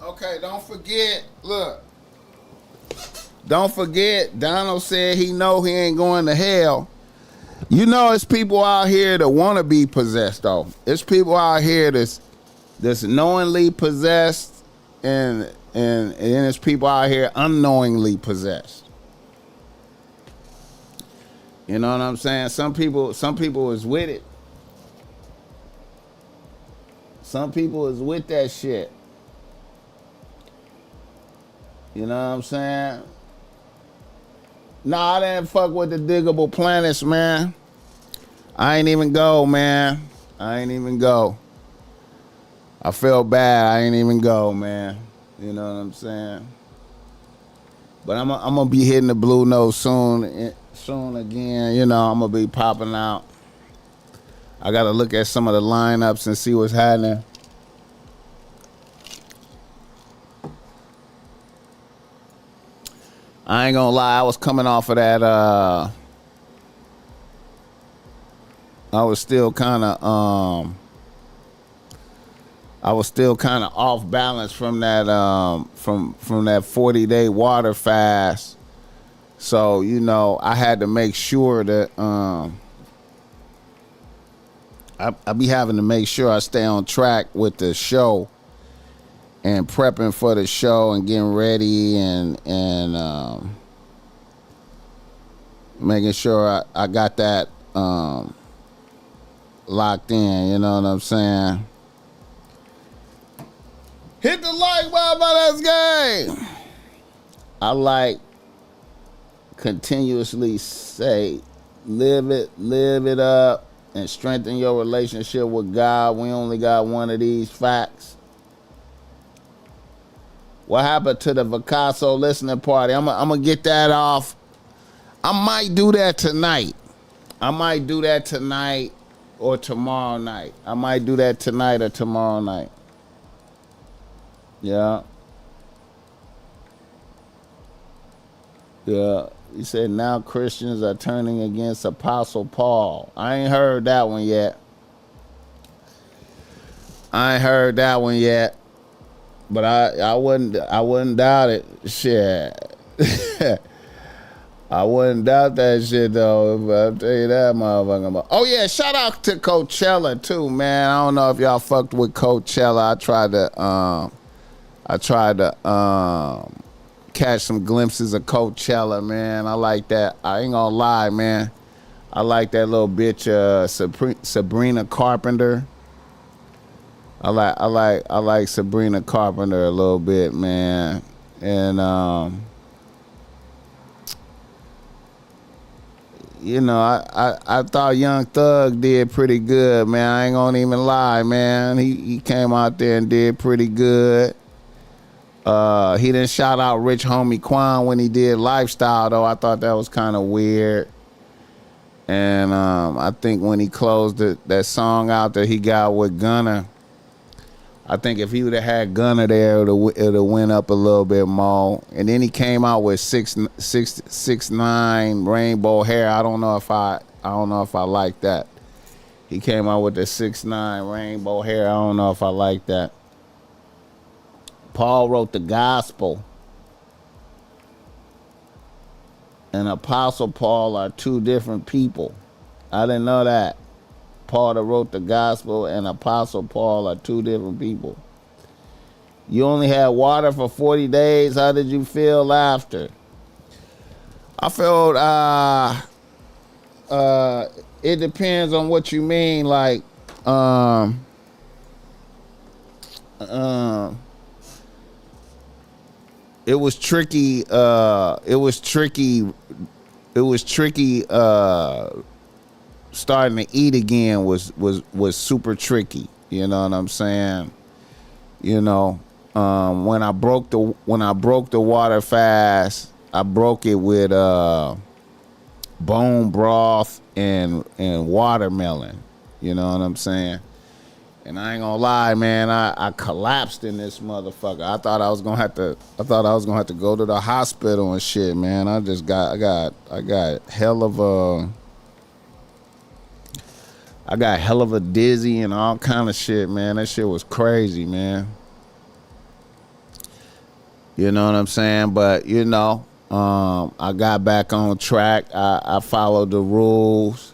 Okay, don't forget, look. Don't forget, Donald said he know he ain't going to hell. You know, it's people out here that want to be possessed, though. It's people out here that's knowingly possessed, and it's people out here unknowingly possessed. You know what I'm saying? Some people is with it. Some people is with that shit. You know what I'm saying? Nah, I didn't fuck with the diggable planets, man. I ain't even go, man. I ain't even go. I felt bad. I ain't even go, man. You know what I'm saying? But I'm gonna be hitting the Blue Note soon again. You know, I'm gonna be popping out. I gotta look at some of the lineups and see what's happening. I ain't gonna lie, I was coming off of that. I was still kind of off balance from that from that 40-day water fast. So, you know, I had to make sure that I be having to make sure I stay on track with the show and prepping for the show and getting ready and making sure I got that locked in, you know what I'm saying? Hit the like button, that's game. I like continuously say, live it up, and strengthen your relationship with God. We only got one of these facts. What happened to the Picasso listening party? I'm gonna get that off. I might do that tonight. Or tomorrow night. I might do that tonight or tomorrow night. Yeah. Yeah. He said now Christians are turning against Apostle Paul. I ain't heard that one yet. But I wouldn't doubt it. Shit. I wouldn't doubt that shit though. I'll tell you that, motherfucker. Oh yeah, shout out to Coachella too, man. I don't know if y'all fucked with Coachella. I tried to catch some glimpses of Coachella, man. I like that. I ain't gonna lie, man. I like that little bitch, Sabrina Carpenter. I like Sabrina Carpenter a little bit, man. And you know, I thought Young Thug did pretty good, man. I ain't gonna even lie, man. He came out there and did pretty good. He didn't shout out Rich Homie Quan when he did Lifestyle, though. I thought that was kind of weird. And I think when he closed that song out that he got with Gunna, I think if he would have had Gunna there, it would have went up a little bit more. And then he came out with 6ix9ine Rainbow Hair. I don't know if I like that. He came out with the 6ix9ine Rainbow Hair. I don't know if I like that. Paul wrote the gospel. And Apostle Paul are two different people. I didn't know that. Paul that wrote the gospel and Apostle Paul are two different people. You only had water for 40 days. How did you feel after? I felt it depends on what you mean. Like it was tricky. Starting to eat again was super tricky. You know what I'm saying? You know, when I broke the water fast, I broke it with bone broth and watermelon. You know what I'm saying? And I ain't gonna lie, man, I collapsed in this motherfucker. I thought I was gonna have to go to the hospital and shit, man. I got hell of a dizzy and all kind of shit, man. That shit was crazy, man. You know what I'm saying? But, you know, I got back on track. I followed the rules.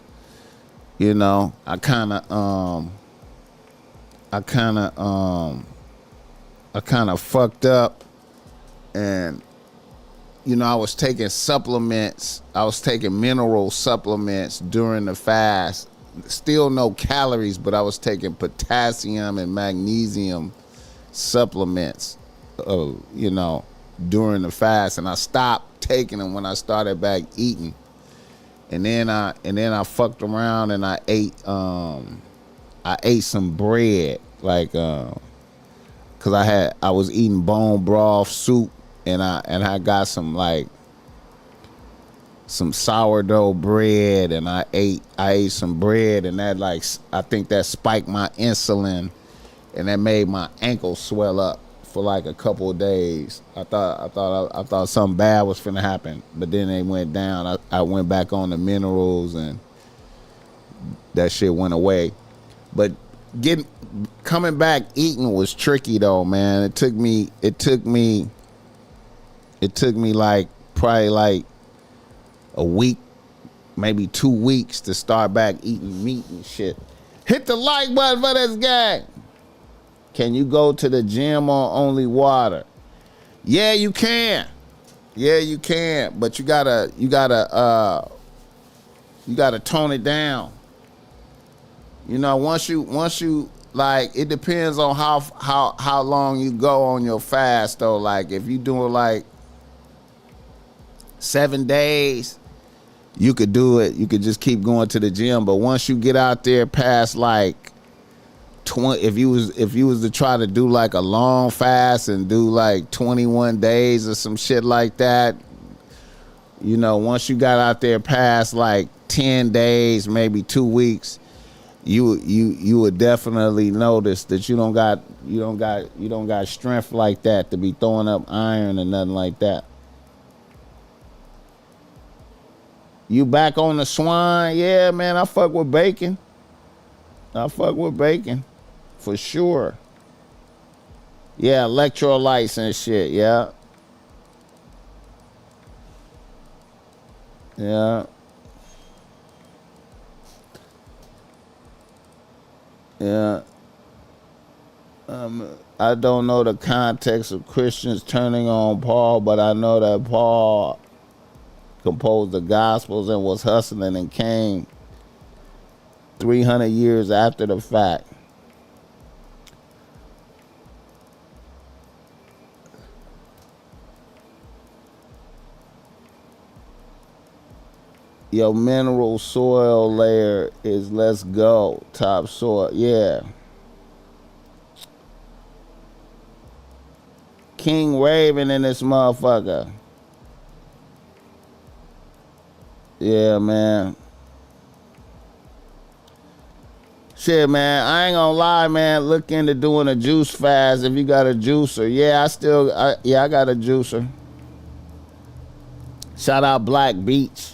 You know, I kind of fucked up, and you know, I was taking supplements. I was taking mineral supplements during the fast. Still no calories, but I was taking potassium and magnesium supplements, you know, during the fast. And I stopped taking them when I started back eating. And then I fucked around and I ate some bread, like cause I was eating bone broth soup, and I got some sourdough bread, and I ate some bread, and that I think that spiked my insulin, and that made my ankles swell up for like a couple of days. I thought something bad was finna happen, but then they went down. I went back on the minerals, and that shit went away. But coming back eating was tricky though, man. It took me like probably like a week, maybe 2 weeks to start back eating meat and shit. Hit the like button for this guy. Can you go to the gym on only water? Yeah, you can. Yeah, you can. But you gotta tone it down. You know, once you like, it depends on how long you go on your fast though. Like if you doing like 7 days, you could do it. You could just keep going to the gym. But once you get out there past like 20, if you was to try to do like a long fast and do like 21 days or some shit like that, you know, once you got out there past like 10 days, maybe 2 weeks, you would definitely notice that you don't got strength like that to be throwing up iron or nothing like that. You back on the swine? Yeah, man, I fuck with bacon. For sure. Yeah, electrolytes and shit, yeah. Yeah. Yeah. I don't know the context of Christians turning on Paul, but I know that Paul composed the Gospels and was hustling and came 300 years after the fact. Your mineral soil layer is let's go. Topsoil. Yeah. King Raven in this motherfucker. Yeah, man. Shit, man. I ain't gonna lie, man. Look into doing a juice fast if you got a juicer. Yeah, I got a juicer. Shout out Black Beach.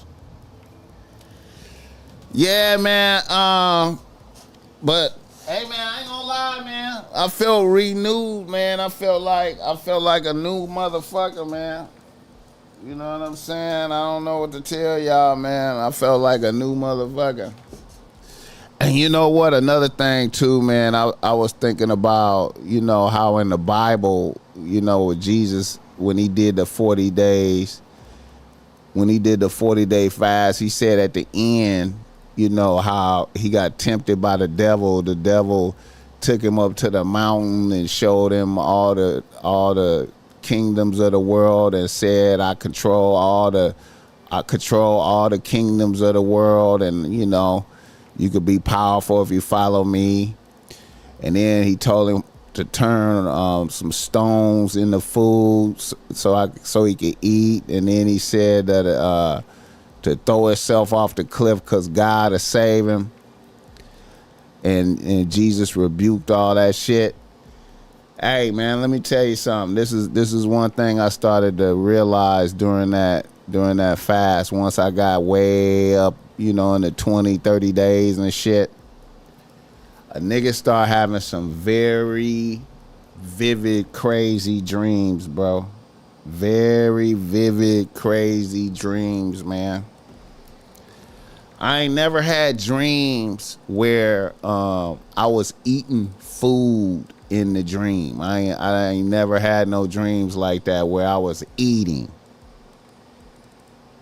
Yeah, man. But hey, man, I ain't gonna lie, man. I feel renewed, man. I felt like a new motherfucker, man. You know what I'm saying? I don't know what to tell y'all, man. I felt like a new motherfucker. And you know what? Another thing too, man. I was thinking about, you know, how in the Bible, you know, with Jesus when he did the 40 days, when he did the 40-day fast, he said at the end, you know, how he got tempted by the devil. The devil took him up to the mountain and showed him all the kingdoms of the world and said, I control all the kingdoms of the world, and you know, you could be powerful if you follow me. And then he told him to turn some stones into food so he could eat. And then he said that to throw himself off the cliff because God will save him. And Jesus rebuked all that shit. Hey, man, let me tell you something. This is one thing I started to realize during that fast. Once I got way up, you know, in the 20, 30 days and shit, a nigga start having some very vivid, crazy dreams, bro. Very vivid, crazy dreams, man. I ain't never had dreams where I was eating food in the dream. I ain't never had no dreams like that where I was eating.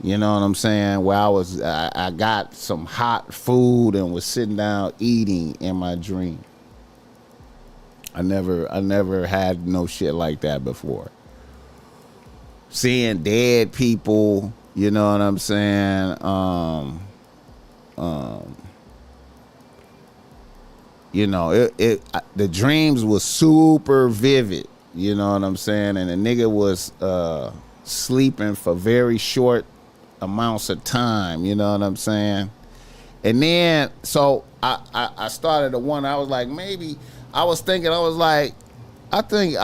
You know what I'm saying? Where I got some hot food and was sitting down eating in my dream. I never had no shit like that before. seeing dead people, you know what I'm saying? You know, the dreams was super vivid, you know what I'm saying? And the nigga was sleeping for very short amounts of time, you know what I'm saying? And then, so I started to wonder, I was like, maybe, I was like, I think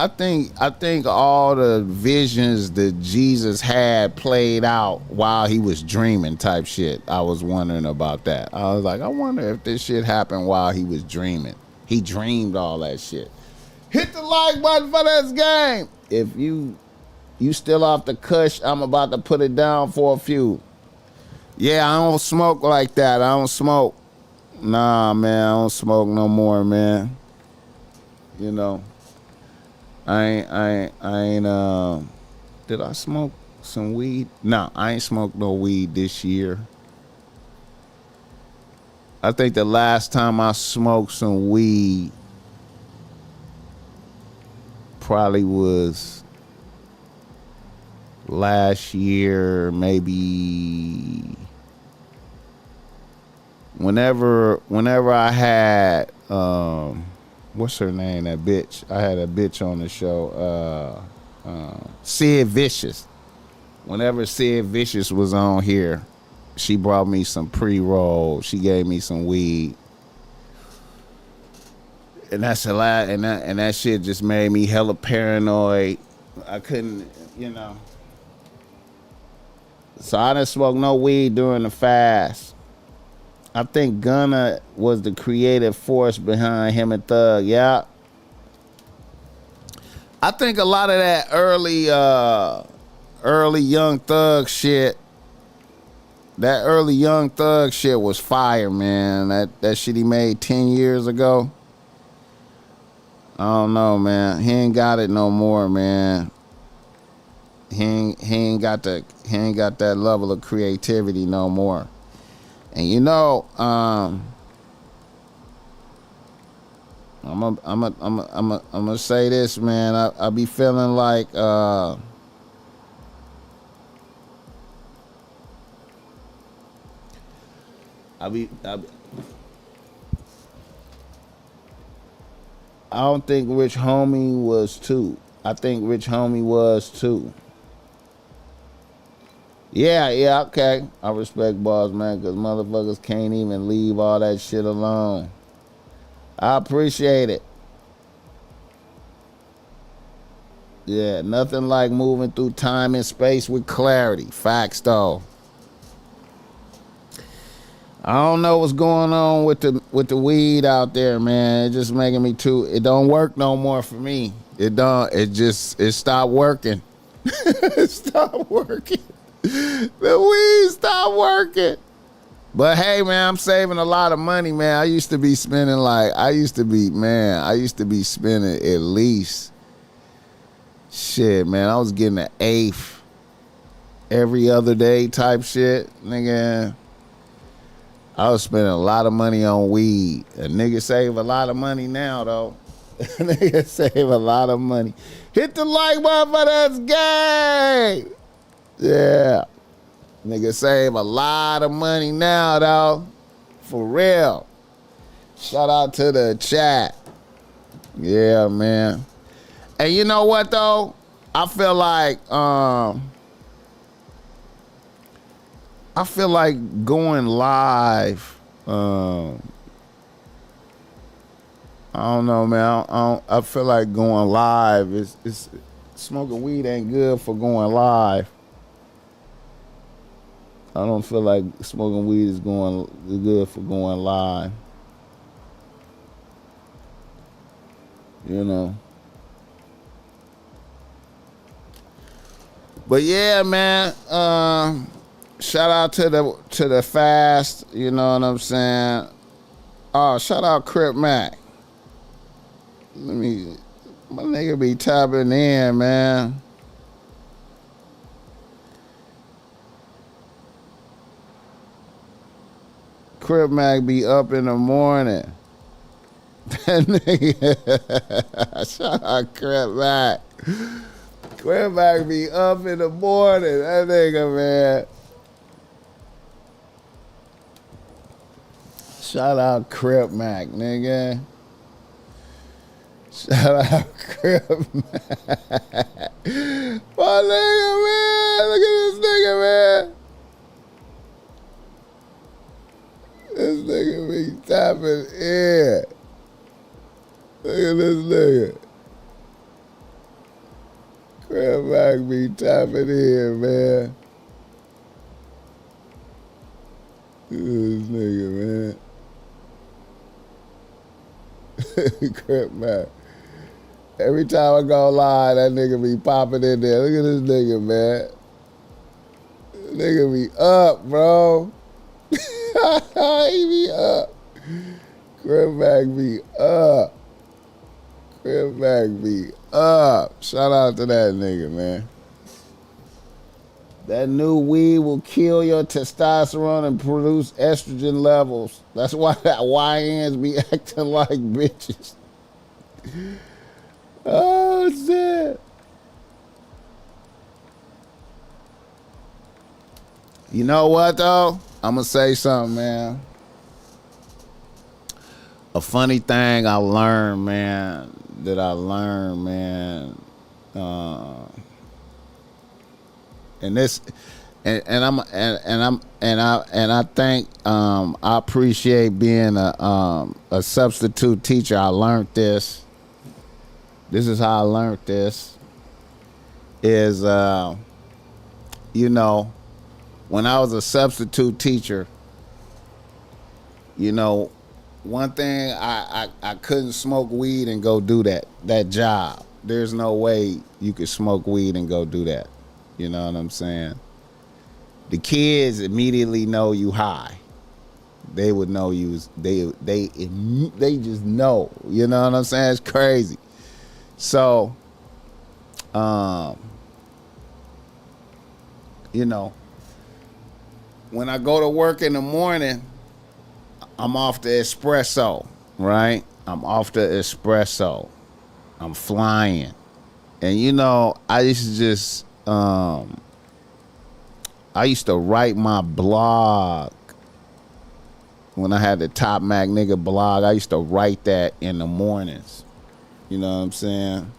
all the visions that Jesus had played out while he was dreaming type shit. I was wondering about that. I was like, I wonder if this shit happened while he was dreaming. He dreamed all that shit. Hit the like button for this game. If you still off the cush, I'm about to put it down for a few. Yeah, I don't smoke like that. I don't smoke. Nah, man, I don't smoke no more, man. You know. I ain't did I smoke some weed? No, I ain't smoked no weed this year. I think the last time I smoked some weed probably was last year, maybe whenever I had what's her name, that bitch? I had a bitch on the show, Sid Vicious. Whenever Sid Vicious was on here, she brought me some pre-roll. She gave me some weed. And that's a lot, and that shit just made me hella paranoid. I couldn't, you know. So I didn't smoke no weed during the fast. I think Gunna was the creative force behind him and Thug. Yeah. I think a lot of that early Young Thug shit, that early Young Thug shit was fire, man. That shit he made 10 years ago. I don't know, man. He ain't got it no more, man. He ain't got that level of creativity no more. And you know, I'm gonna say this, man. I be feeling like I don't think Rich Homie was too. I think Rich Homie was too. Yeah, okay. I respect BossMack because motherfuckers can't even leave all that shit alone. I appreciate it. Yeah, nothing like moving through time and space with clarity. Facts, though. I don't know what's going on with the weed out there, man. It's just making me it don't work no more for me. It stopped working. It stopped working. The weed stopped working. But hey, man, I'm saving a lot of money, man. I used to be spending at least, shit, man. I was getting an eighth every other day type shit, nigga. I was spending a lot of money on weed. A nigga save a lot of money now, though. Nigga save a lot of money. Hit the like button for this game. Yeah. Nigga save a lot of money now, though. For real. Shout out to the chat. Yeah, man. And you know what, though? I feel like going live. I don't know, man. I feel like going live. It's smoking weed ain't good for going live. I don't feel like smoking weed is good for going live. You know. But yeah, man. Shout out to the fast. You know what I'm saying? Oh, shout out Crip Mac. My nigga be tapping in, man. Crip Mac be up in the morning. That nigga. Shout out Crip Mac. Crip be up in the morning. That nigga, man. Shout out Crip Mac, nigga. Shout out Crip Mac. My nigga, man. Look at this nigga, man. This nigga be tapping in. Look at this nigga. Crip Mac be tapping in, man. Look at this nigga, man. Crip Mac. Every time I go live, that nigga be popping in there. Look at this nigga, man. This nigga be up, bro. He be up. Crip Mac be up. Crip Mac be up. Shout out to that nigga, man. That new weed will kill your testosterone and produce estrogen levels. That's why that YNs be acting like bitches. Oh, shit. You know what, though? I'm going to say something, man. A funny thing I learned, man, and this, and I think I appreciate being a substitute teacher. I learned this. This is how I learned this. Is you know, when I was a substitute teacher, you know, one thing I couldn't smoke weed and go do that job. There's no way you could smoke weed and go do that. You know what I'm saying? The kids immediately know you high. They would know you. They just know. You know what I'm saying? It's crazy. So, you know, when I go to work in the morning, I'm off the espresso, right? I'm off the espresso. I'm flying. And, you know, I used to just, I used to write my blog. When I had the Top Mac Nigga blog, I used to write that in the mornings. You know what I'm saying?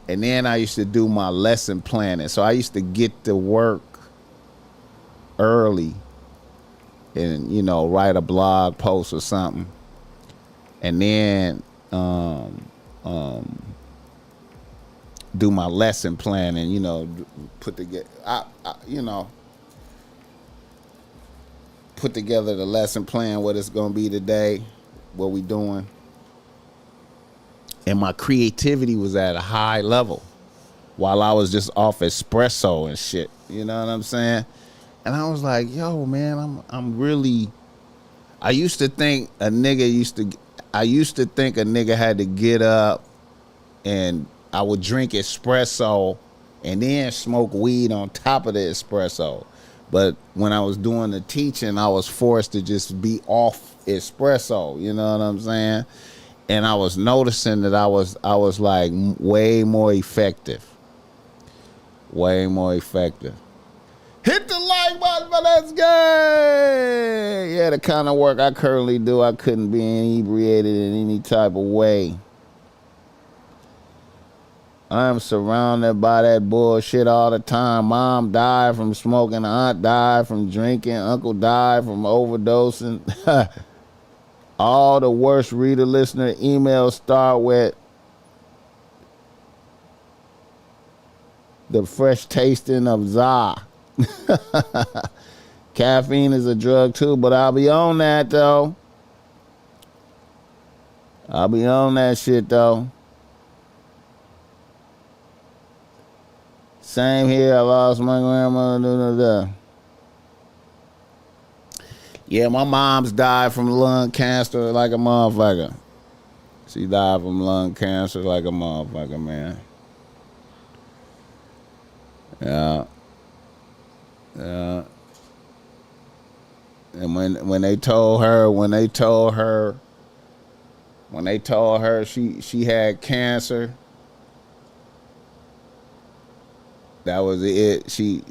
And then I used to do my lesson planning. So I used to get to work early and, you know, write a blog post or something. And then do my lesson planning, you know, put together, put together the lesson plan, what it's going to be today, what we doing. And my creativity was at a high level while I was just off espresso and shit. You know what I'm saying? And I was like, yo, man, I'm really, I used to think a nigga had to get up and I would drink espresso and then smoke weed on top of the espresso. But when I was doing the teaching, I was forced to just be off espresso. You know what I'm saying? And I was noticing that I was like way more effective. Way more effective. Hit the like button for this game. Yeah, the kind of work I currently do, I couldn't be inebriated in any type of way. I'm surrounded by that bullshit all the time. Mom died from smoking. Aunt died from drinking. Uncle died from overdosing. All the worst reader listener emails start with the fresh tasting of za. Caffeine is a drug too, but I'll be on that though. I'll be on that shit though. Same here. I lost my grandmother. Yeah, my mom's died from lung cancer like a motherfucker. She died from lung cancer like a motherfucker, man. Yeah. Yeah. And when they told her she had cancer, That was it. She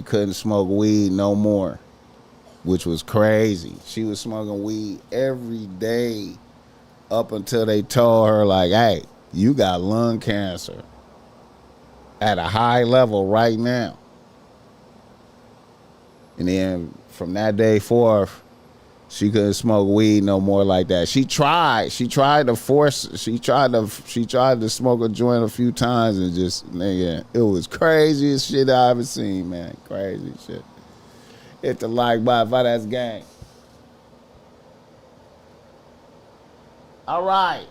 couldn't smoke weed no more, which was crazy. She was smoking weed every day up until they told her, like, hey, you got lung cancer at a high level right now. And then from that day forth, she couldn't smoke weed no more like that. She tried to force. She tried to smoke a joint a few times and just, nigga, it was craziest shit I ever seen, man. Crazy shit. Hit the like button for that's gang. All right.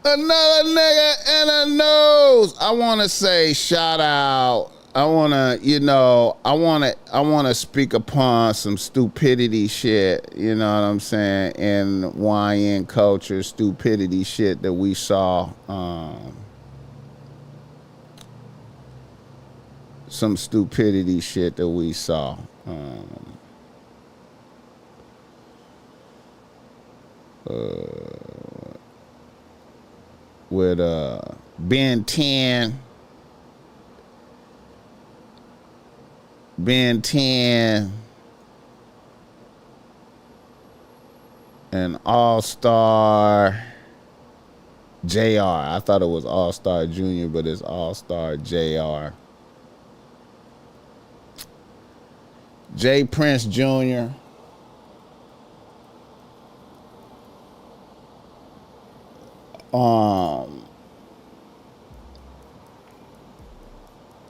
Another nigga in the news. I want to say shout out. I want to speak upon some stupidity shit, you know what I'm saying, in YN culture, stupidity shit that we saw. Some stupidity shit that we saw. With Ben 10 and All-Star JR. I thought it was All-Star Junior, but it's All-Star JR. J Prince Jr.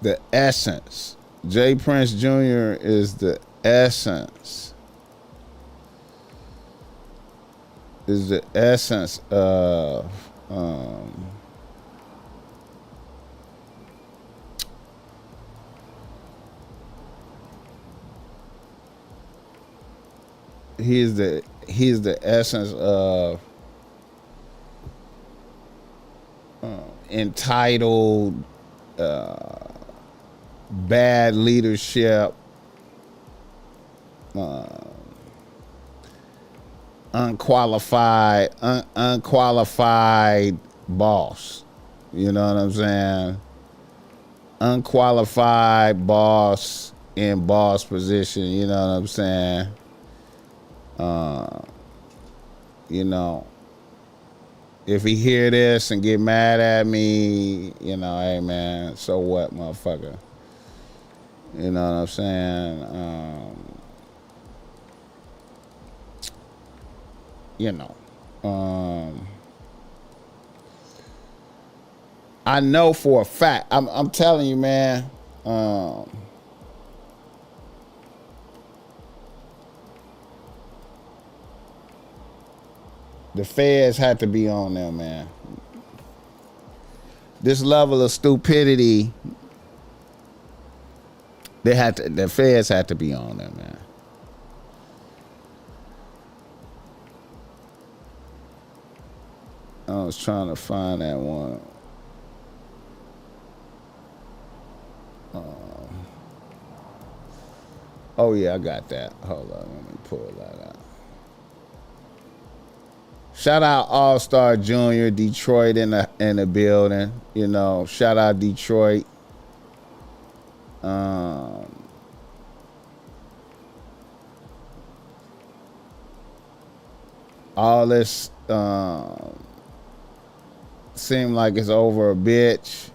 The essence. J Prince Jr. is the essence. Is the essence of he's the essence of entitled, bad leadership, unqualified boss. You know what I'm saying? Unqualified boss in boss position. You know what I'm saying? You know, if he hear this and get mad at me, you know, hey man, so what, motherfucker? You know what I'm saying? You know, I know for a fact. I'm telling you, man. The feds had to be on there, man. This level of stupidity, the feds had to be on there, man. I was trying to find that one. Oh yeah, I got that. Hold on, let me pull that out. Shout out All-Star Junior, Detroit in the building. You know, shout out Detroit. All this seem like it's over a bitch.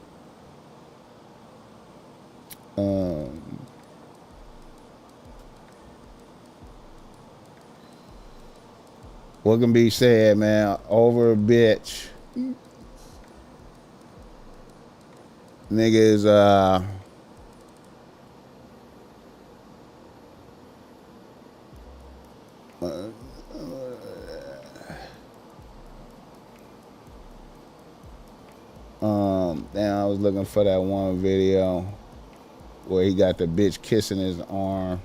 What can be said, man? Over a bitch. Niggas, damn, I was looking for that one video where he got the bitch kissing his arm.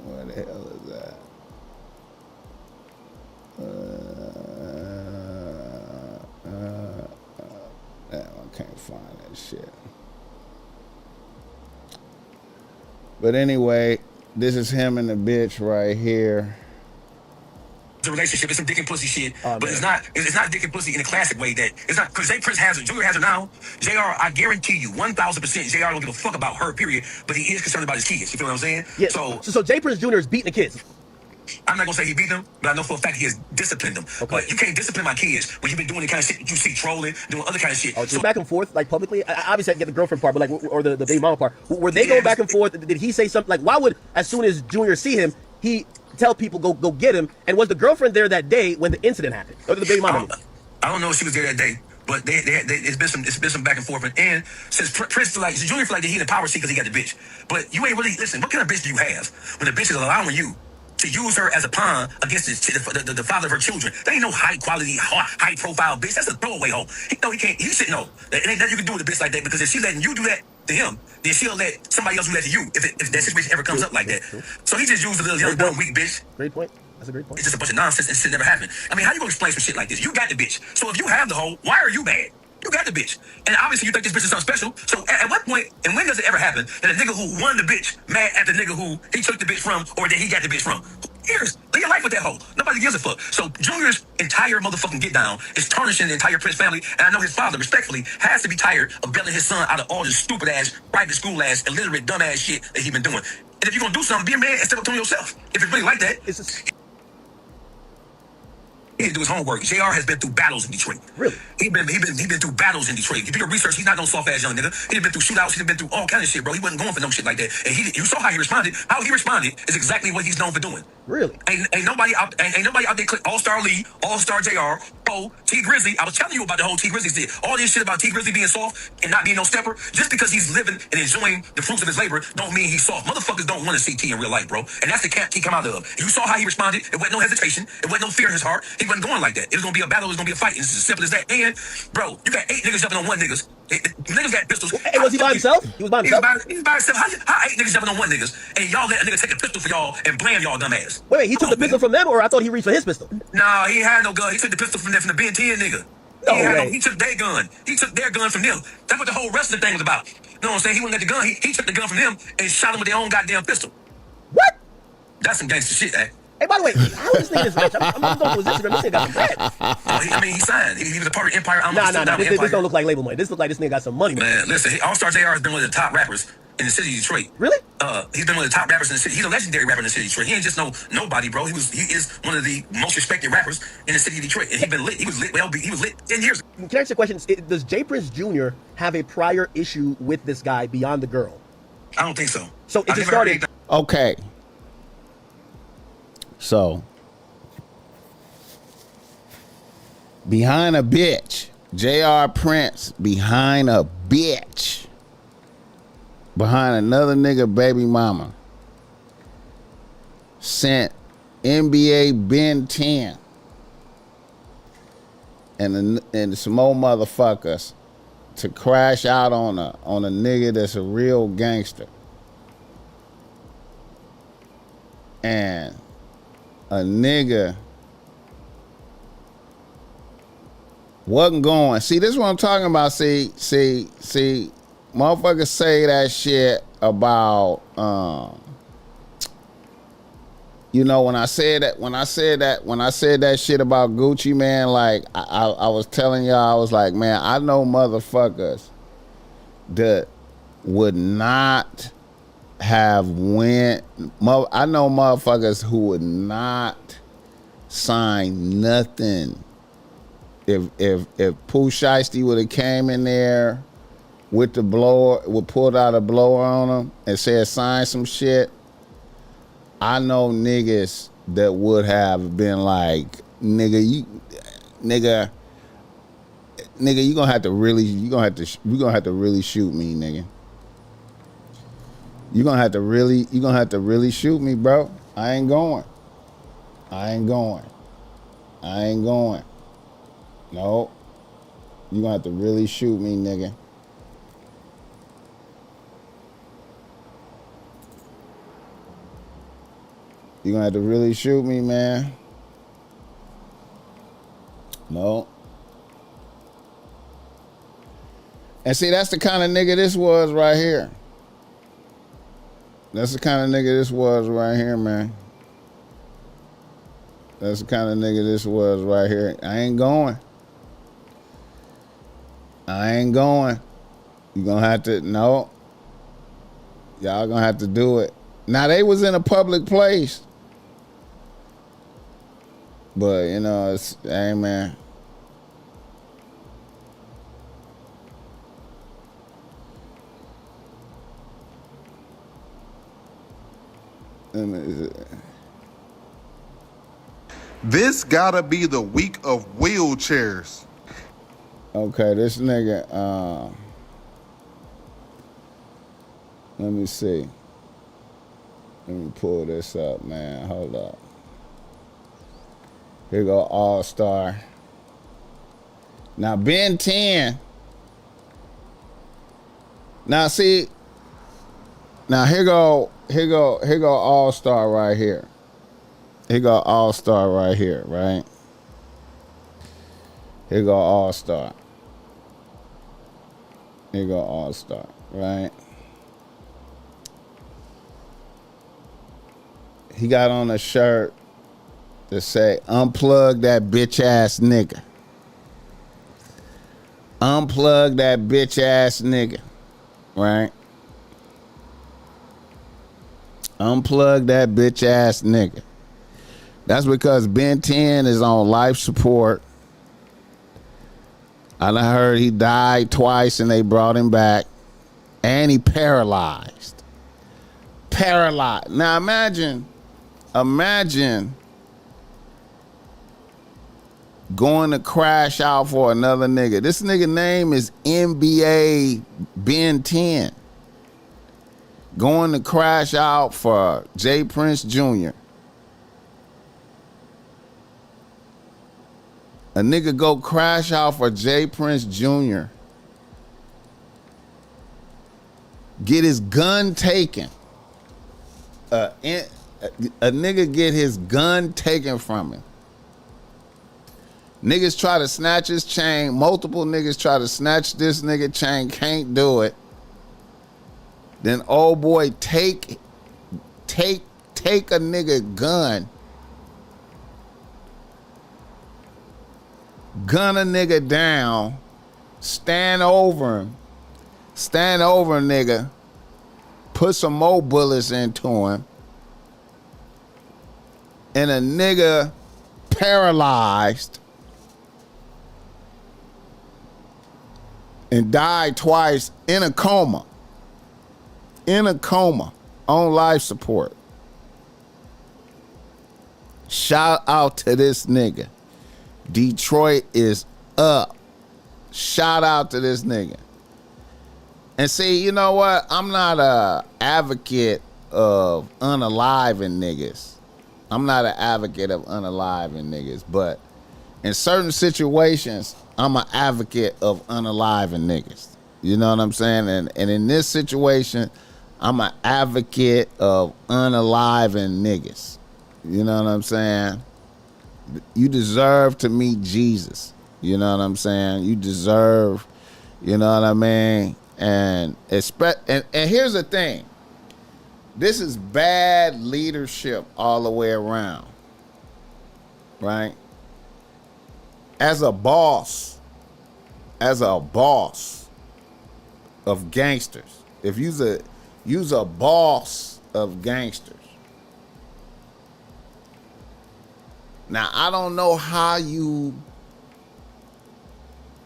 Where the hell is that? Damn, I can't find that shit. But anyway, This is him and the bitch right here. The relationship, it's some dick and pussy shit, but it's not dick and pussy in a classic way. That it's not because Prince has her, Junior has her now. Jr. I guarantee you, 1,000%, Jr. don't give a fuck about her. Period. But he is concerned about his kids. You feel what I'm saying? Yeah. So J Prince Jr. is beating the kids. I'm not gonna say he beat them, but I know for a fact he has disciplined them. Okay. But you can't discipline my kids when you've been doing the kind of shit that you see trolling, doing other kind of shit. Oh, so back and forth, like publicly. Obviously, I get the girlfriend part, but like, or the baby mama part. Were they going back and forth? Did he say something? Like, why would as soon as Junior see him, he tell people go get him? And was the girlfriend there that day when the incident happened, or the baby mama? I don't know if she was there that day. But it's been some back and forth, and since Prince feel like Junior feel like he in the power seat because he got the bitch. But you ain't really listen. What kind of bitch do you have when the bitch is allowing you to use her as a pawn against the father of her children? That ain't no high quality, high profile bitch. That's a throwaway hoe. He know he can't. He should know. It ain't nothing you can do with a bitch like that, because if she letting you do that to him, then she'll let somebody else do that to you if that situation ever comes up like that. So he just used a little young dumb weak bitch. Great point. That's a great point. It's just a bunch of nonsense and shit never happened. I mean, how you gonna explain some shit like this? You got the bitch. So if you have the hoe, why are you mad? You got the bitch. And obviously you think this bitch is something special. So at what point, and when does it ever happen that a nigga who won the bitch mad at the nigga who he took the bitch from or that he got the bitch from? Who cares? Live your life with that hoe. Nobody gives a fuck. So Junior's entire motherfucking get down is tarnishing the entire Prince family. And I know his father, respectfully, has to be tired of bailing his son out of all this stupid ass, private school ass, illiterate, dumb ass shit that he been doing. And if you're gonna do something, be a man and step up to yourself. If it's really like that. He didn't do his homework. JR has been through battles in Detroit. Really? He been through battles in Detroit. If you do your research, he's not no soft ass young nigga. He been through shootouts. He's been through all kind of shit, bro. He wasn't going for no shit like that. And you saw how he responded. How he responded is exactly what he's known for doing. Really? Ain't nobody out there click All-Star Lee, All-Star JR, T Grizzly. I was telling you about the whole T Grizzly shit. All this shit about T Grizzly being soft and not being no stepper. Just because he's living and enjoying the fruits of his labor don't mean he's soft. Motherfuckers don't want to see T in real life, bro. And that's the camp he come out of. You saw how he responded. It wasn't no hesitation. It wasn't no fear in his heart. He wasn't going like that. It was gonna be a battle. It was gonna be a fight. It's as simple as that. And bro, you got 8 niggas jumping on 1 niggas. Niggas got pistols. Hey, was he by himself? He was by himself. He was by himself. How 8 niggas jumping on 1 niggas and y'all let a nigga take a pistol for y'all and blame y'all dumb ass? Wait, he took the pistol from them, or I thought he reached for his pistol? Nah, he had no gun. He took the pistol from the Ben 10 nigga. He took their gun. He took their gun from them. That's what the whole rest of the thing was about. You know what I'm saying? He wouldn't let the gun. He took the gun from them and shot them with their own goddamn pistol. What? That's some gangster shit, eh? Hey, by the way, how is this nigga this rich? I'm going through his Instagram. This nigga got some bread. I mean, he signed. He was a part of Empire. Nah. This don't look like label money. This look like this nigga got some money. Man, listen, All-Star JR has been one of the top rappers in the city of Detroit. Really? He's been one of the top rappers in the city. He's a legendary rapper in the city of Detroit. He ain't just nobody, bro. He is one of the most respected rappers in the city of Detroit. And he been lit. He was lit. He was lit 10 years ago. Can I ask you a question? Does J Prince Jr. have a prior issue with this guy beyond the girl? I don't think so. So it just started. Okay. So behind a bitch, JR Prince behind a bitch, behind another nigga baby mama, sent NBA Ben 10 and some more motherfuckers to crash out on a nigga that's a real gangster. And a nigga wasn't going. See, this is what I'm talking about. See, motherfuckers say that shit about, you know, when I said that shit about Gucci, man, like I was telling y'all, I was like, man, I know motherfuckers that would not have I know motherfuckers who would not sign nothing if Pooh Shiesty would have came in there with the blower, would pulled out a blower on him and said sign some shit. I know niggas that would have been like, nigga, you gonna have to really shoot me, nigga. You're gonna have to really shoot me, bro. I ain't going. No. You're gonna have to really shoot me, nigga. You're gonna have to really shoot me, man. No. And see, that's the kind of nigga this was right here. That's the kind of nigga this was right here, man. That's the kind of nigga this was right here. I ain't going. You gonna have to, no. Y'all gonna have to do it. Now, they was in a public place. But, you know, it's, hey, man. This gotta be the week of wheelchairs. Okay, this nigga, let me see. Let me pull this up, man. Hold up. Here go All-Star. Now, Ben 10. Now, see. Now, here go All-Star right here. Here go All-Star right here, right? Here go All-Star. Here go All-Star, right? He got on a shirt that say, unplug that bitch ass nigga. Unplug that bitch ass nigga, right? Unplug that bitch ass nigga. That's because Ben 10 is on life support. I done heard he died twice and they brought him back. And he paralyzed. Paralyzed. Now imagine going to crash out for another nigga. This nigga name is NBA Ben 10. Going to crash out for J. Prince Jr. A nigga go crash out for J. Prince Jr. Get his gun taken. A nigga get his gun taken from him. Niggas try to snatch his chain. Multiple niggas try to snatch this nigga chain. Can't do it. Then old boy take a nigga gun. Gun a nigga down. Stand over him. Stand over a nigga. Put some more bullets into him. And a nigga paralyzed. And died twice in a coma. In a coma. On life support. Shout out to this nigga. Detroit is up. Shout out to this nigga. And see, you know what? I'm not a advocate of unaliving niggas. I'm not an advocate of unaliving niggas, but in certain situations, I'm an advocate of unaliving niggas. You know what I'm saying? And in this situation, I'm an advocate of unaliving niggas. You know what I'm saying? You deserve to meet Jesus. You know what I'm saying? You deserve, you know what I mean? And here's the thing. This is bad leadership all the way around. Right? As a boss of gangsters, if you's a boss of gangsters. Now, I don't know how you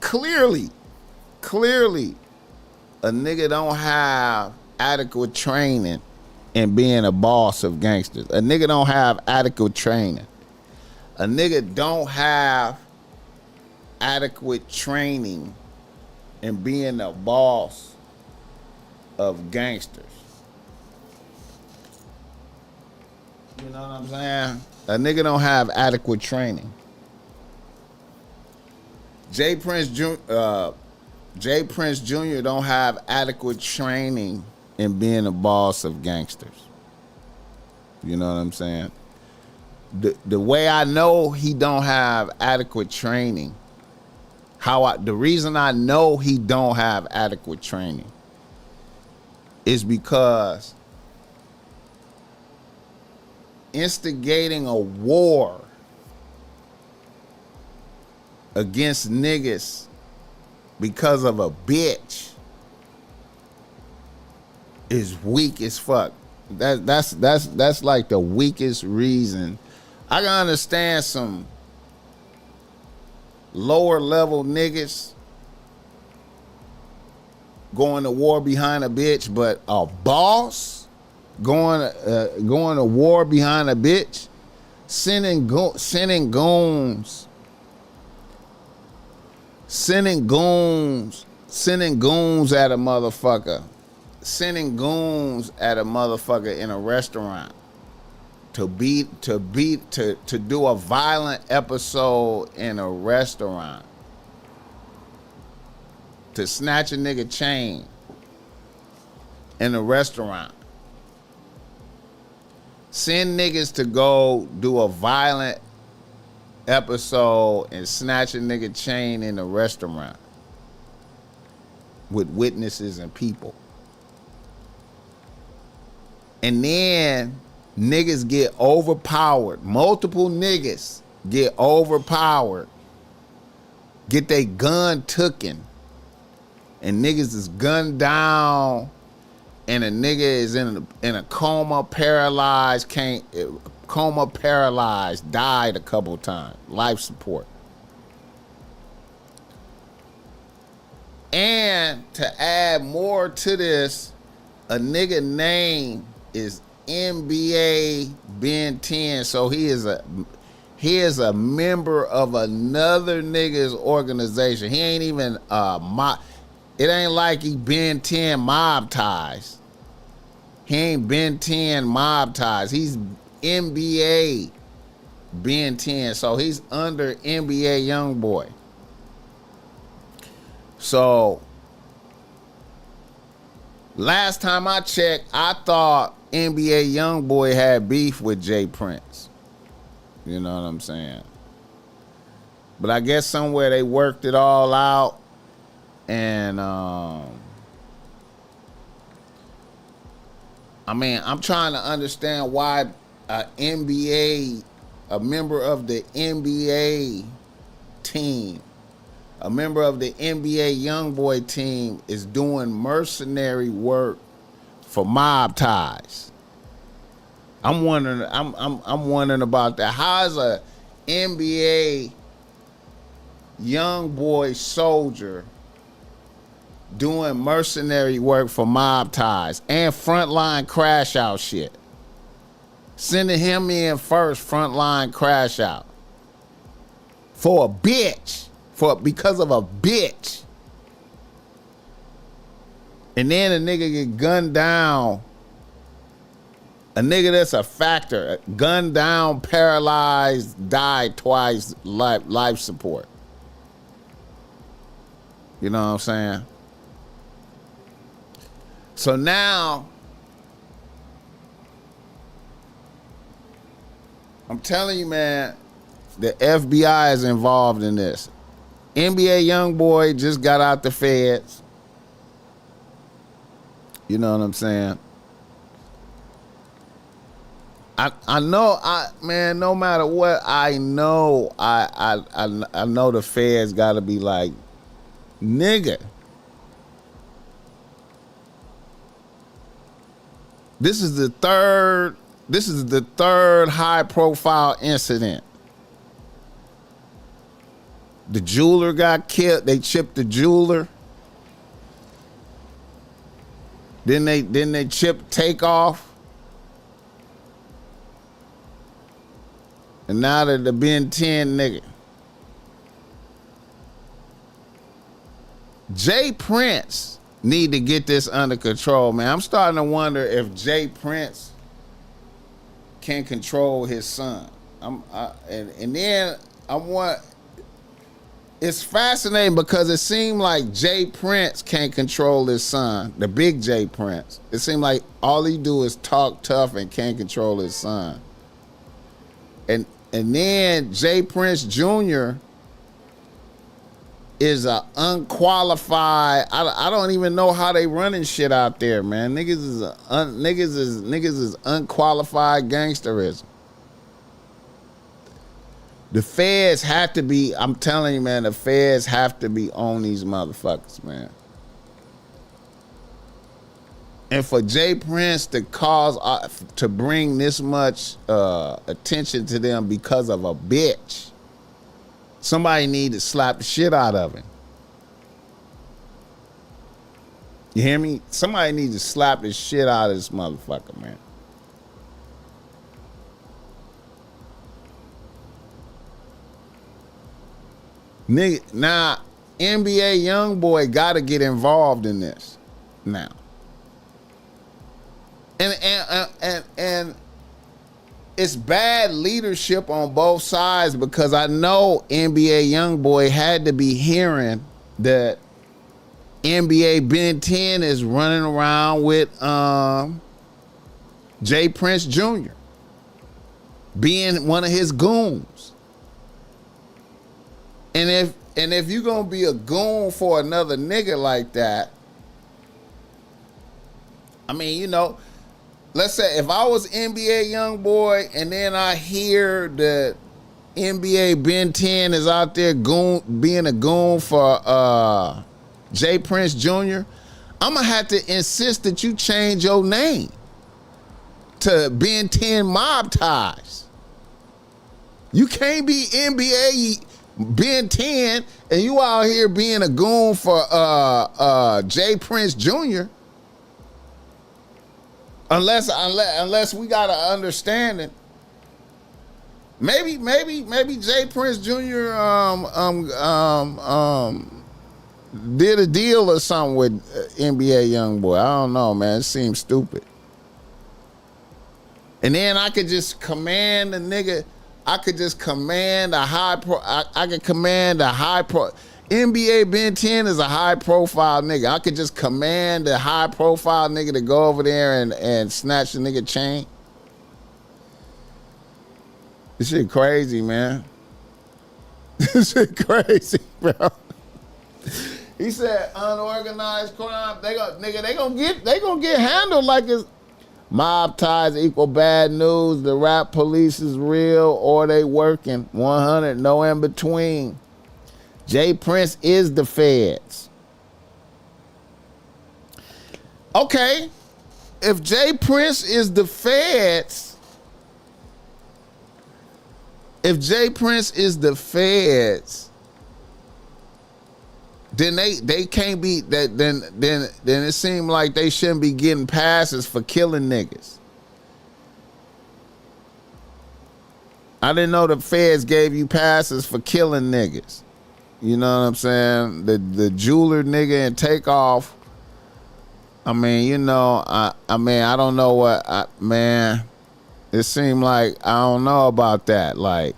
clearly, a nigga don't have adequate training in being a boss of gangsters. A nigga don't have adequate training. A nigga don't have adequate training in being a boss of gangsters. You know what I'm saying? A nigga don't have adequate training. J. Prince Jr. don't have adequate training in being a boss of gangsters. You know what I'm saying? The way I know he don't have adequate training, the reason I know he don't have adequate training is because instigating a war against niggas because of a bitch is weak as fuck. That's like the weakest reason. I can understand some lower level niggas going to war behind a bitch, but a boss going to war behind a bitch, sending goons at a motherfucker. Sending goons at a motherfucker in a restaurant to do a violent episode in a restaurant, to snatch a nigga chain in a restaurant. Send niggas to go do a violent episode and snatch a nigga chain in a restaurant with witnesses and people. And then niggas get overpowered. Multiple niggas get overpowered. Get they gun tooken. And niggas is gunned down. And a nigga is in a coma, paralyzed, died a couple times. Life support. And to add more to this, a nigga name is NBA Ben 10, so he is a member of another nigga's organization. He ain't even it ain't like he Ben 10 mob ties. He ain't Ben 10 mob ties. He's NBA Ben 10, so he's under NBA Youngboy. So last time I checked, I thought NBA Youngboy had beef with Jay Prince. You know what I'm saying? But I guess somewhere they worked it all out. And I mean, I'm trying to understand why a member of the NBA team, a member of the NBA Youngboy team is doing mercenary work for mob ties. I'm wondering about that. How is a NBA Youngboy soldier doing mercenary work for mob ties and frontline crash out shit? Sending him in first, frontline crash out for a bitch, because of a bitch. And then a nigga get gunned down. A nigga that's a factor, gunned down, paralyzed, died twice, life support. You know what I'm saying? So now, I'm telling you, man, the FBI is involved in this. NBA Youngboy just got out the feds. You know what I'm saying? I know, man, no matter what, I know the feds gotta be like, nigga, this is the third high profile incident. The jeweler got killed. They chipped the jeweler. Then they chipped Takeoff. And now they're the Ben 10 nigga. Jay Prince need to get this under control, man. I'm starting to wonder if Jay Prince can control his son. It's fascinating because it seemed like Jay Prince can't control his son, the big Jay Prince. It seemed like all he do is talk tough and can't control his son. And then Jay Prince Jr. is a unqualified. I don't even know how they running shit out there, man. Niggas is unqualified gangsterism. The feds have to be, I'm telling you, man, the feds have to be on these motherfuckers, man. And for Jay Prince to to bring this much attention to them because of a bitch, somebody need to slap the shit out of him. You hear me? Somebody needs to slap the shit out of this motherfucker, man. Nigga, now NBA YoungBoy got to get involved in this now. And it's bad leadership on both sides, because I know NBA YoungBoy had to be hearing that NBA Ben 10 is running around with Jay Prince Jr. being one of his goons. And if you're gonna be a goon for another nigga like that, I mean, you know, let's say if I was NBA YoungBoy and then I hear that NBA Ben 10 is out there being a goon for Jay Prince Jr., I'm gonna have to insist that you change your name to Ben 10 Mob Ties. You can't be NBA Ben 10 and you out here being a goon for Jay Prince Jr. Unless we got an understanding. Maybe Jay Prince Jr. Did a deal or something with NBA YoungBoy. I don't know, man. It seems stupid. And then I could just command the nigga. I could just command a high pro. I could command a high pro. NBA Ben 10 is a high profile nigga. I could just command a high profile nigga to go over there and snatch the nigga chain. This shit crazy, man. This shit crazy, bro. He said unorganized crime. They gonna get handled like it's mob ties equal bad news. The rap police is real or they working 100, no in between. Jay Prince is the feds. Okay, if Jay Prince is the feds, then they can't be that. Then it seemed like they shouldn't be getting passes for killing niggas. I didn't know the feds gave you passes for killing niggas. You know what I'm saying? The jeweler nigga and Takeoff. I mean, you know, I mean, I don't know what, man. It seemed like I don't know about that. Like,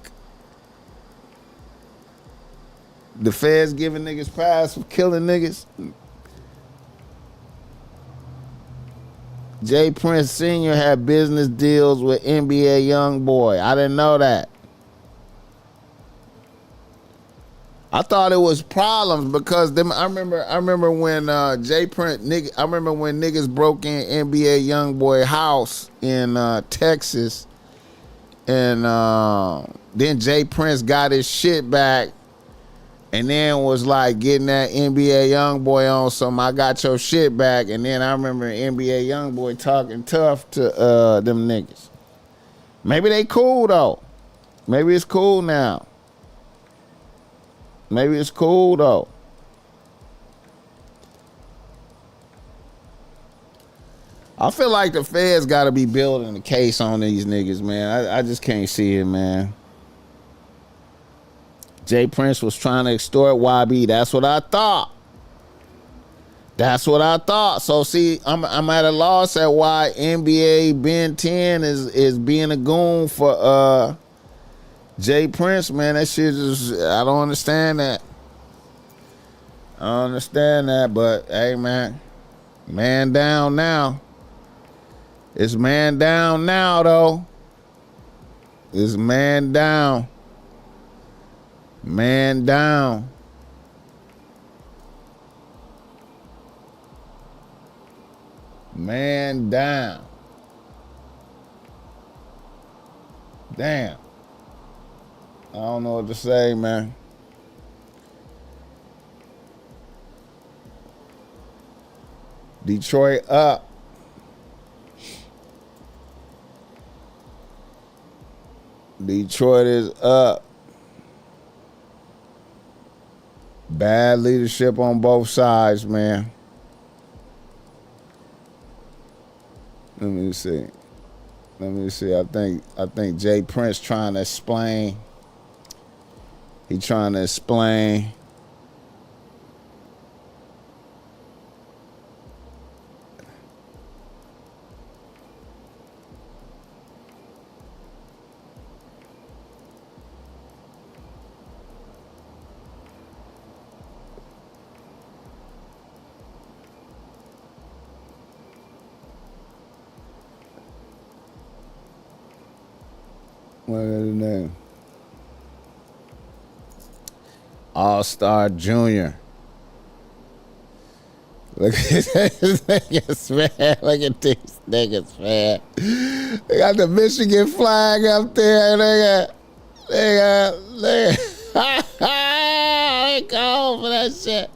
the feds giving niggas pass for killing niggas. Jay Prince Sr. had business deals with NBA YoungBoy. I didn't know that. I thought it was problems because I remember when Jay Prince nigga. I remember when niggas broke in NBA YoungBoy house in Texas, and then Jay Prince got his shit back. And then was like getting that NBA YoungBoy on some I got your shit back. And then I remember NBA YoungBoy talking tough to them niggas. Maybe they cool though. Maybe it's cool now. Maybe it's cool though. I feel like the feds got to be building a case on these niggas, man. I just can't see it, man. Jay Prince was trying to extort YB. That's what I thought. So see, I'm at a loss at why NBA Ben 10 is being a goon for Jay Prince, man. That shit just, I don't understand that. But hey, man, man down now. It's man down now, though. It's man down. Man down. Man down. Damn. don't know what to say, man. Detroit up. Detroit is up. Bad leadership on both sides, man. Let me see. I think Jay Prince trying to explain. He trying to explain. What is his name? All-Star Junior. Look at these niggas, man. Look at these niggas, man. They got the Michigan flag up there. They call for that shit.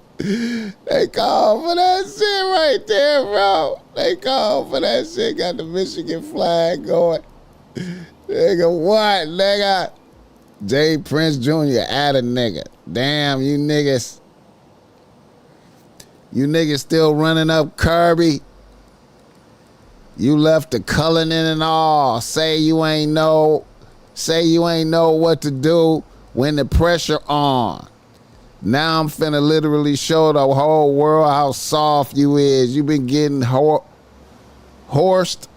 They call for that shit right there, bro. They call for that shit. Got the Michigan flag going. Nigga, what, nigga? Jay Prince Jr. at a nigga. Damn, you niggas. You niggas still running up Kirby. You left the Cullinan and all. Say you ain't know what to do when the pressure on. Now I'm finna literally show the whole world how soft you is. You been getting horsed.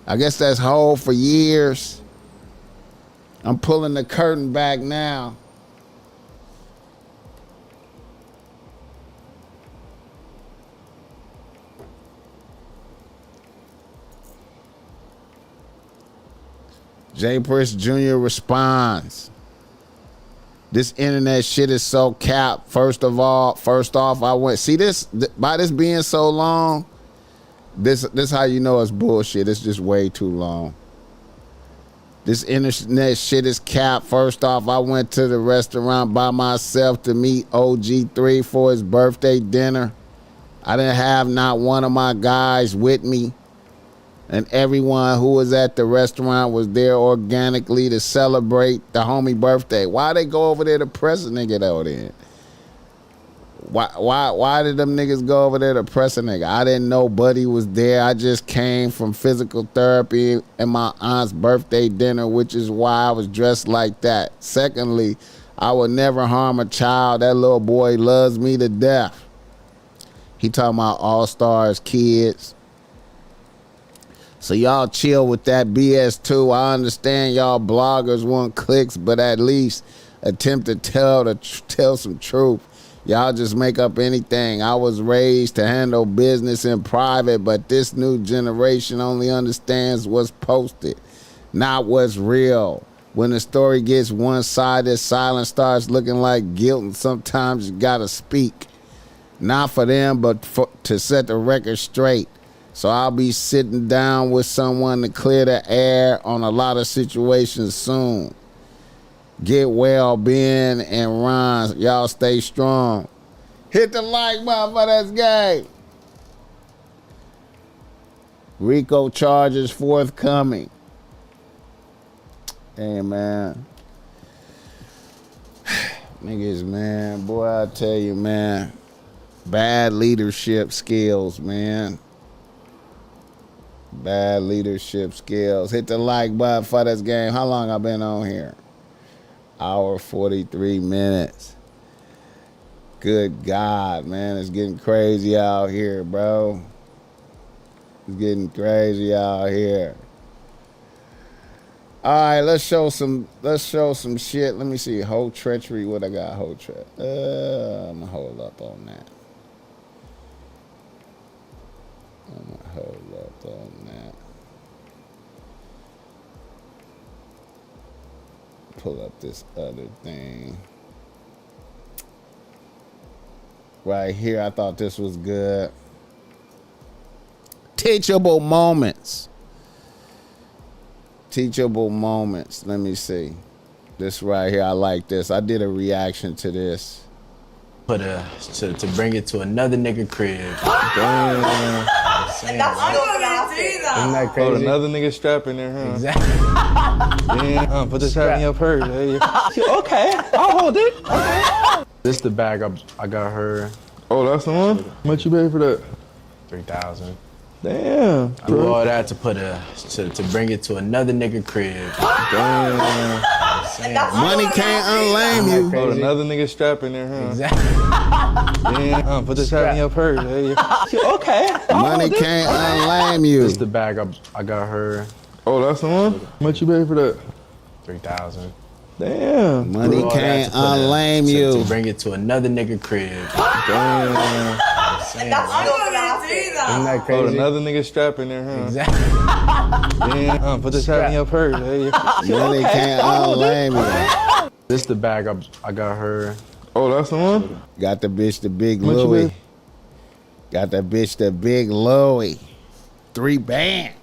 I guess that's whole for years. I'm pulling the curtain back now. Jay Prince Jr. responds. This internet shit is so capped. First off, I went, see this, by this being so long, this how you know it's bullshit. It's just way too long. This internet shit is capped. First off, I went to the restaurant by myself to meet OG3 for his birthday dinner. I didn't have not one of my guys with me. And everyone who was at the restaurant was there organically to celebrate the homie birthday. Why they go over there to press a nigga though then? Why did them niggas go over there to press a nigga? I didn't know Buddy was there. I just came from physical therapy and my aunt's birthday dinner, which is why I was dressed like that. Secondly, I would never harm a child. That little boy loves me to death. He talking about All-Stars kids. So y'all chill with that BS too. I understand y'all bloggers want clicks, but at least attempt to tell some truth. Y'all just make up anything. I was raised to handle business in private, but this new generation only understands what's posted, not what's real. When the story gets one-sided, silence starts looking like guilt, and sometimes you gotta speak. Not for them, but to set the record straight. So I'll be sitting down with someone to clear the air on a lot of situations soon. Get well, Ben and Ron. Y'all stay strong. Hit the like button for this game. Rico charges forthcoming. Hey, man. Niggas, man. Boy, I tell you, man. Bad leadership skills, man. Bad leadership skills. Hit the like button for this game. How long I been on here? Hour 43 minutes. Good God, man. It's getting crazy out here, bro. It's getting crazy out here. All right, let's show some shit. Let me see. Whole treachery. What I got? Whole treachery. I'm gonna hold up on that. Pull up this other thing. Right here, I thought this was good. Teachable moments. Teachable moments. Let me see. This right here, I like this. I did a reaction to this. To bring it to another nigga crib. Damn. That's Isn't that crazy? Oh, another nigga strap in there, huh? Exactly. Damn, put this hat in your purse. Hey. Okay, I'll hold it. Okay. This the bag I got her. Oh, that's the one? How much you pay for that? 3,000. Damn. I do all that to bring it to another nigga crib. Damn. Money can't unlame you. Oh, another nigga strap in there, huh? Exactly. Damn, put this hat in your purse. Hey. Okay, I'll Money hold it. can't unlame you. This the bag I got her. Oh, that's the one? How much you pay for that? 3,000. Damn. Money Do all that can't to put unlame to you. bring it to another nigga crib. Damn. Isn't that Oh, crazy? another nigga strap in there, huh? Exactly. Damn, put this hat in your purse. Hey. Money can't unlame you. This the bag I got her. Oh, that's the one? Got the bitch the big What you Louis. with? Got the bitch the big Louis. 3 bands.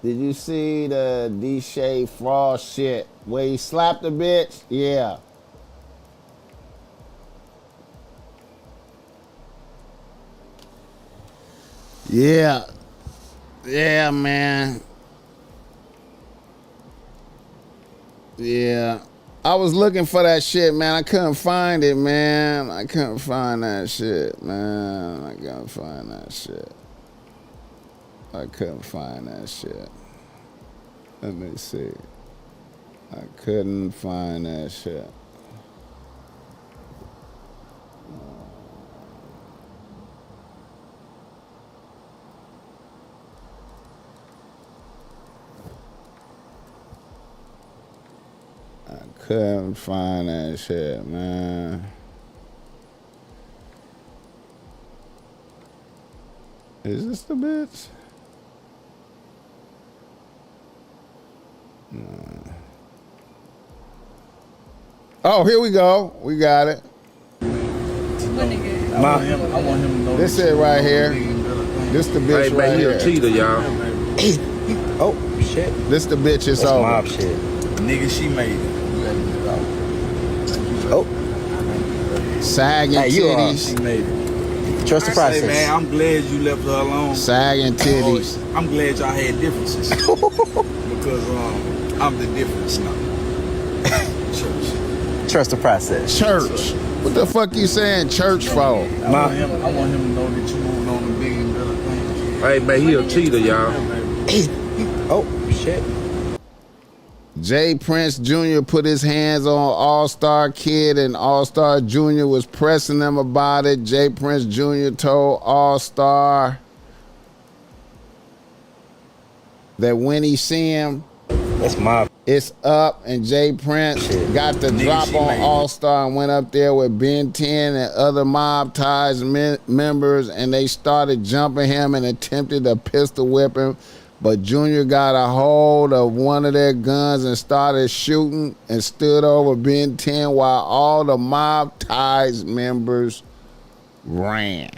Did you see the D-Shay Frost shit where he slapped the bitch? Yeah. Yeah. Yeah, man. Yeah. I was looking for that shit, man. I couldn't find it, man. I couldn't find that shit, man. I couldn't find that shit. I couldn't find that shit. Let me see. I couldn't find that shit. I couldn't find that shit, man. Is this the bitch? No. Oh, here we go. We got it. I want him to know. This it right here. This the bitch Hey, right man, he a here. cheater, y'all. Oh shit. This the bitch is That's over. mob shit. Nigga, she made it. Oh, Sagging Hey, you are- titties. She made it. trust the Hey, process. man, I'm glad you left her alone. Sagging titties. I'm glad y'all had differences. Because I'm the difference now. Church. Trust the process. Church. What the fuck you saying church for? I want him to know that you moved on to bigger and better things. Hey, man, he a cheater, y'all. Oh shit. Jay Prince Jr. put his hands on All-Star Kid, and All-Star Jr. was pressing them about it. Jay Prince Jr. told All-Star that when he see him, That's mob. it's up, and Jay Prince got the Nigga, drop she on made it. All-Star and went up there with Ben 10 and other Mob Ties members, and they started jumping him and attempted to pistol whip him. But Junior got a hold of one of their guns and started shooting and stood over Ben 10 while all the Mob Ties members ran.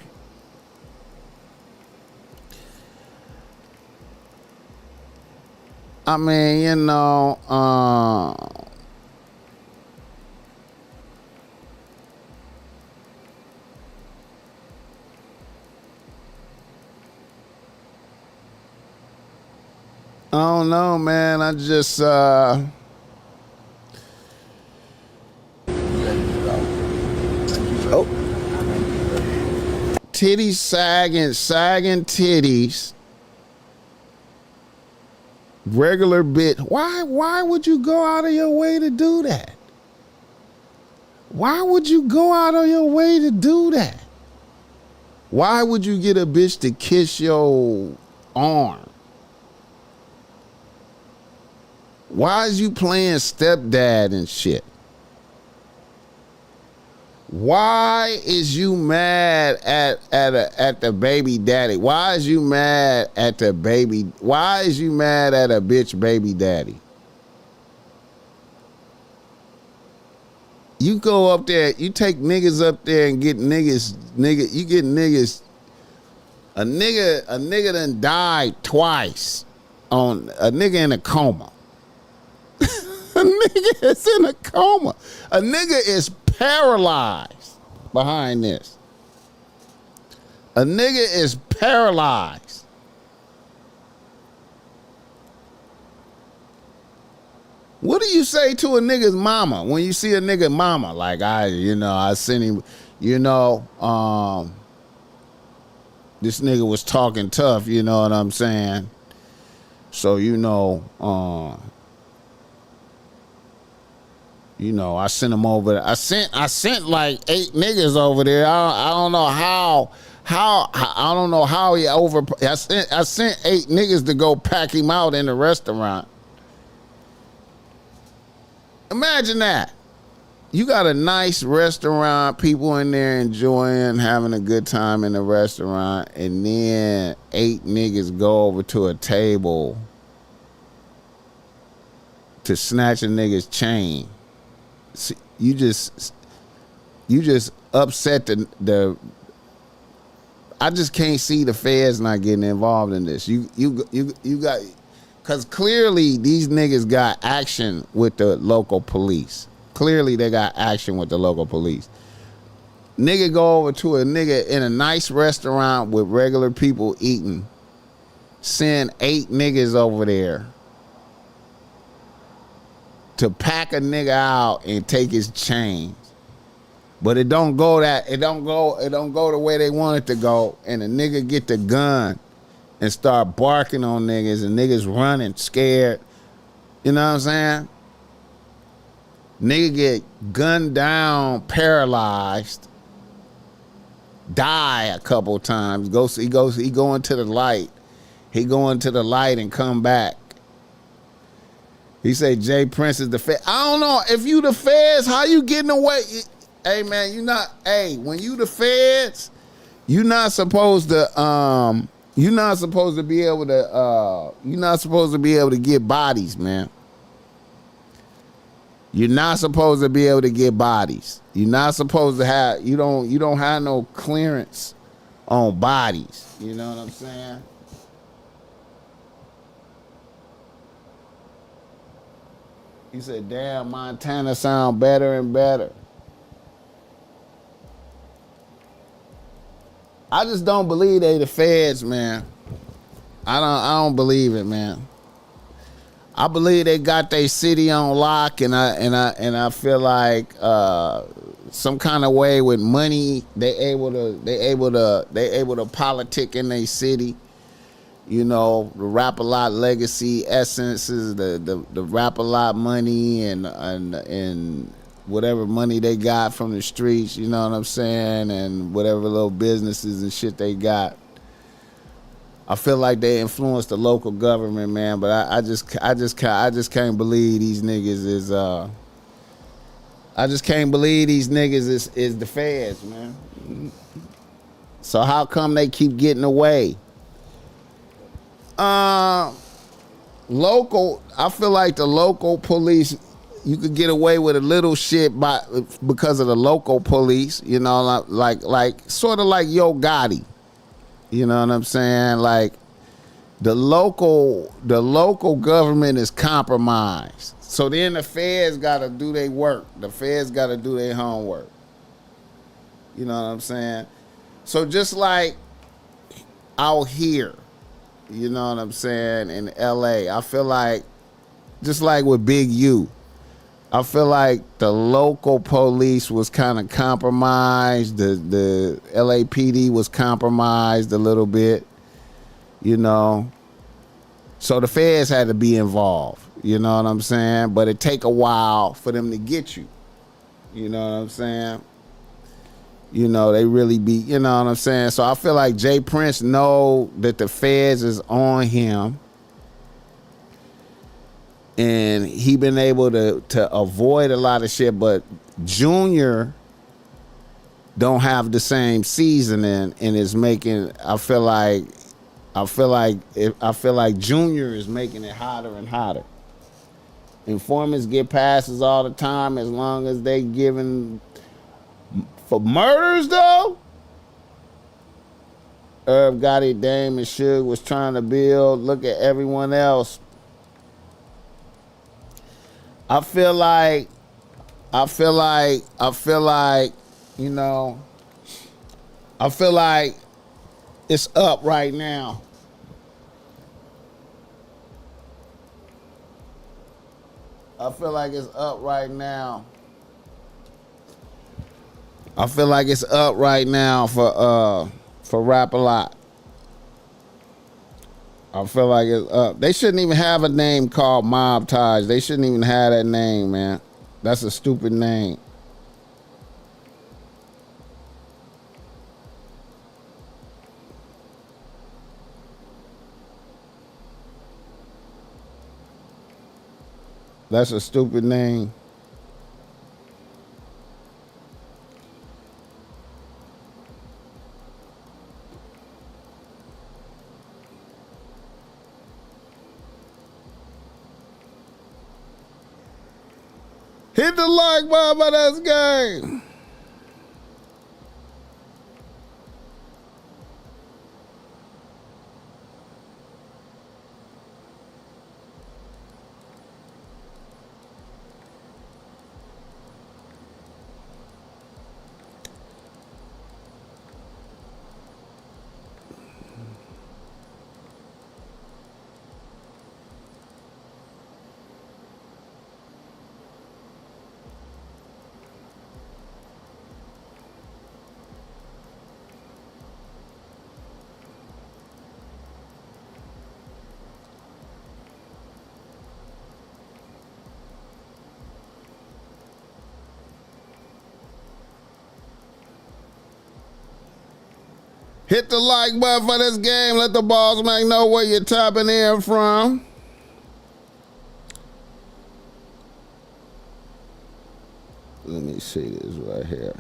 I mean, you know, I don't know, man. I just titties sagging titties. Regular bit. Why would you go out of your way to do that? Why would you go out of your way to do that? Why would you get a bitch to kiss your arm? Why is you playing stepdad and shit? Why is you mad at the baby daddy? Why is you mad at the baby? Why is you mad at a bitch baby daddy? You go up there, you take niggas up there and get niggas, you get niggas. A nigga done died twice on a nigga in a coma. A nigga is in a coma. A nigga is paralyzed behind this. A nigga is paralyzed. What do you say to a nigga's mama when you see a nigga mama? Like, I seen him, this nigga was talking tough, you know what I'm saying? So, I sent him over there. I sent like 8 niggas over there. I don't know how I don't know how he I sent 8 niggas to go pack him out in the restaurant. Imagine that. You got a nice restaurant, people in there enjoying, having a good time in the restaurant, and then 8 niggas go over to a table to snatch a nigga's chain. See, you just upset the I just can't see the feds not getting involved in this. You got, because clearly these niggas got action with the local police. Clearly they got action with the local police. Nigga go over to a nigga in a nice restaurant with regular people eating. Send 8 niggas over there to pack a nigga out and take his chains. But it don't go the way they want it to go. And the nigga get the gun and start barking on niggas, and niggas running scared. You know what I'm saying? Nigga get gunned down, paralyzed, die a couple times. He go into the light. He go into the light and come back. He say Jay Prince is the Fed. I don't know if you the feds, how you getting away? Hey man, when you the feds, you're not supposed to be able to get bodies, man. You're not supposed to be able to get bodies. You're not supposed to have, you don't have no clearance on bodies. You know what I'm saying? He said, damn, Montana sound better and better. I just don't believe they the feds, man. I don't believe it, man. I believe they got their city on lock, and I feel like some kind of way with money they able to politic in their city. You know, the Rap-A-Lot legacy essences, the Rap-A-Lot money and whatever money they got from the streets, you know what I'm saying, and whatever little businesses and shit they got. I feel like they influence the local government, man, but I just can't believe these niggas is I just can't believe these niggas is the feds, man. So how come they keep getting away? Local, I feel like the local police, you could get away with a little shit because of the local police, you know, like sort of like Yo Gotti. You know what I'm saying? Like the local government is compromised. So then the feds gotta do their work. The feds gotta do their homework. You know what I'm saying? So just like out here, you know what I'm saying, in LA, I feel like, just like with Big U, I feel like the local police was kind of compromised. The LAPD was compromised a little bit, you know. So the feds had to be involved, you know what I'm saying? But it take a while for them to get you, you know what I'm saying? You know, they really be, you know what I'm saying? So I feel like Jay Prince know that the feds is on him. And he been able to avoid a lot of shit, but Junior don't have the same seasoning and is making, I feel like Junior is making it hotter and hotter. Informants get passes all the time as long as they giving for murders though. Herb Gotti, Dame, and Suge was trying to build. Look at everyone else. I feel like, you know, I feel like it's up right now. I feel like it's up right now. I feel like it's up right now for Rap A Lot. I feel like it's up. They shouldn't even have a name called Mob Taj. They shouldn't even have that name, man. That's a stupid name. That's a stupid name. Hit the like button for this game. Hit the like button for this game. Let the BossMack know where you're tapping in from. Let me see this right here.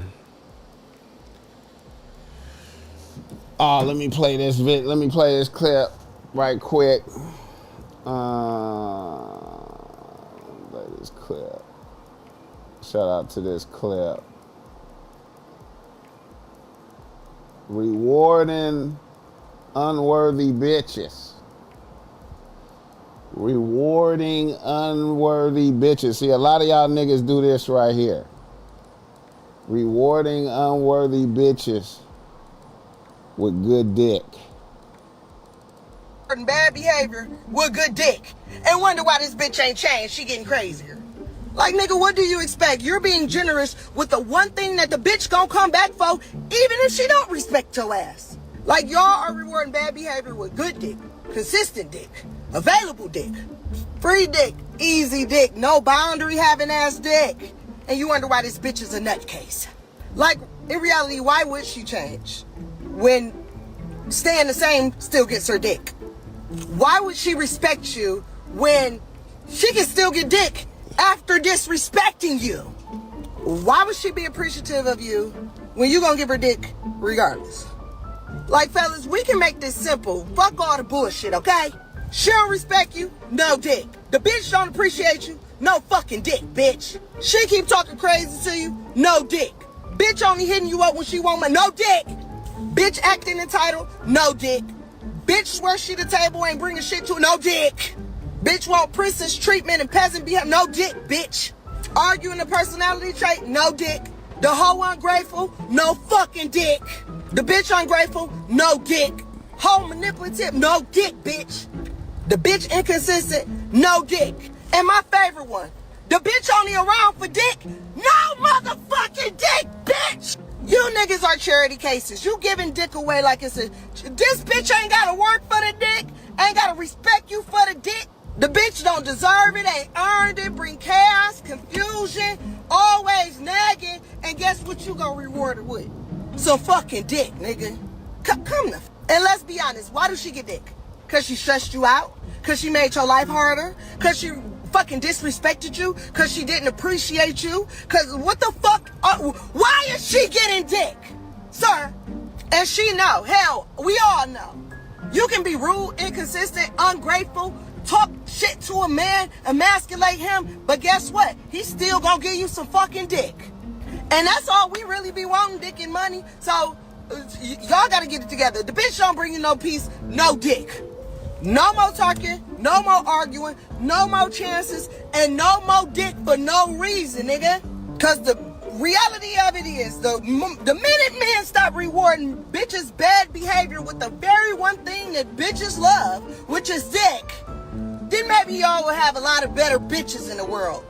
Oh, let me play this clip right quick. Play this clip. Shout out to this clip. Rewarding unworthy bitches. Rewarding unworthy bitches. See, a lot of y'all niggas do this right here. Rewarding unworthy bitches with good dick. Bad behavior with good dick. And wonder why this bitch ain't changed. She getting crazier. Like, nigga, what do you expect? You're being generous with the one thing that the bitch gonna come back for, even if she don't respect your ass. Like, y'all are rewarding bad behavior with good dick, consistent dick, available dick, free dick, easy dick, no boundary having ass dick. And you wonder why this bitch is a nutcase. Like, in reality, why would she change when staying the same still gets her dick? Why would she respect you when she can still get dick after disrespecting you? Why would she be appreciative of you when you gonna give her dick regardless? Like, fellas, we can make this simple. Fuck all the bullshit, okay? She don't respect you, no dick. The bitch don't appreciate you, no fucking dick, bitch. She keep talking crazy to you, no dick. Bitch only hitting you up when she want my no dick. Bitch acting entitled, no dick. Bitch swear she the table ain't bringing shit to her, no dick. Bitch want princess treatment and peasant behavior, no dick, bitch. Arguing a personality trait, no dick. The hoe ungrateful, no fucking dick. The bitch ungrateful, no dick. Hoe manipulative, no dick, bitch. The bitch inconsistent, no dick. And my favorite one, the bitch only around for dick, no motherfucking dick, bitch. You niggas are charity cases. You giving dick away like it's a... This bitch ain't gotta work for the dick, ain't gotta respect you for the dick. The bitch don't deserve it, ain't earned it, bring chaos, confusion, always nagging, and guess what you gonna reward her with? So fucking dick, nigga. Come the... And let's be honest, why does she get dick? Cause she stressed you out? Cause she made your life harder? Cause she fucking disrespected you? Cause she didn't appreciate you? Cause what the fuck? Why is she getting dick? Sir, and she know, hell, we all know. You can be rude, inconsistent, ungrateful, talk shit to a man, emasculate him, but guess what? He's still gonna give you some fucking dick. And that's all we really be wanting, dick and money. So, y'all gotta get it together. The bitch don't bring you no peace, no dick. No more talking, no more arguing, no more chances, and no more dick for no reason, nigga. Cause the reality of it is, the minute men stop rewarding bitches' bad behavior with the very one thing that bitches love, which is dick, then maybe y'all will have a lot of better bitches in the world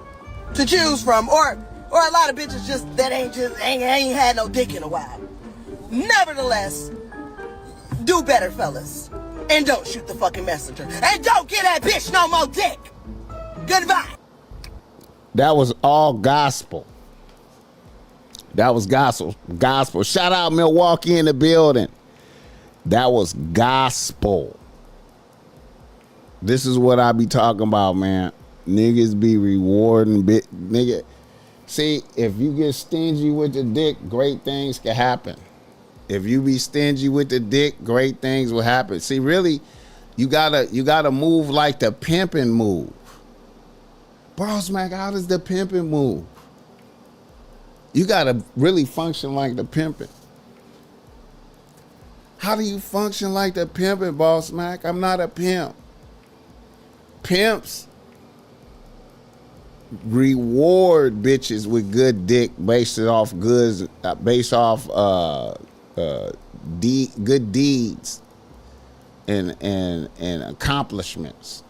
to choose from, or a lot of bitches that ain't had no dick in a while. Nevertheless, do better, fellas. And don't shoot the fucking messenger. And don't get that bitch no more dick. Goodbye. That was all gospel. That was gospel. Gospel. Shout out Milwaukee in the building. That was gospel. This is what I be talking about, man. Niggas be rewarding nigga. See, if you get stingy with the dick, great things can happen. If you be stingy with the dick, great things will happen. See, really, you gotta move like the pimping move. BossMack, how does the pimping move? You gotta really function like the pimping. How do you function like the pimping, BossMack? I'm not a pimp. Pimps reward bitches with good dick based off good deeds and accomplishments.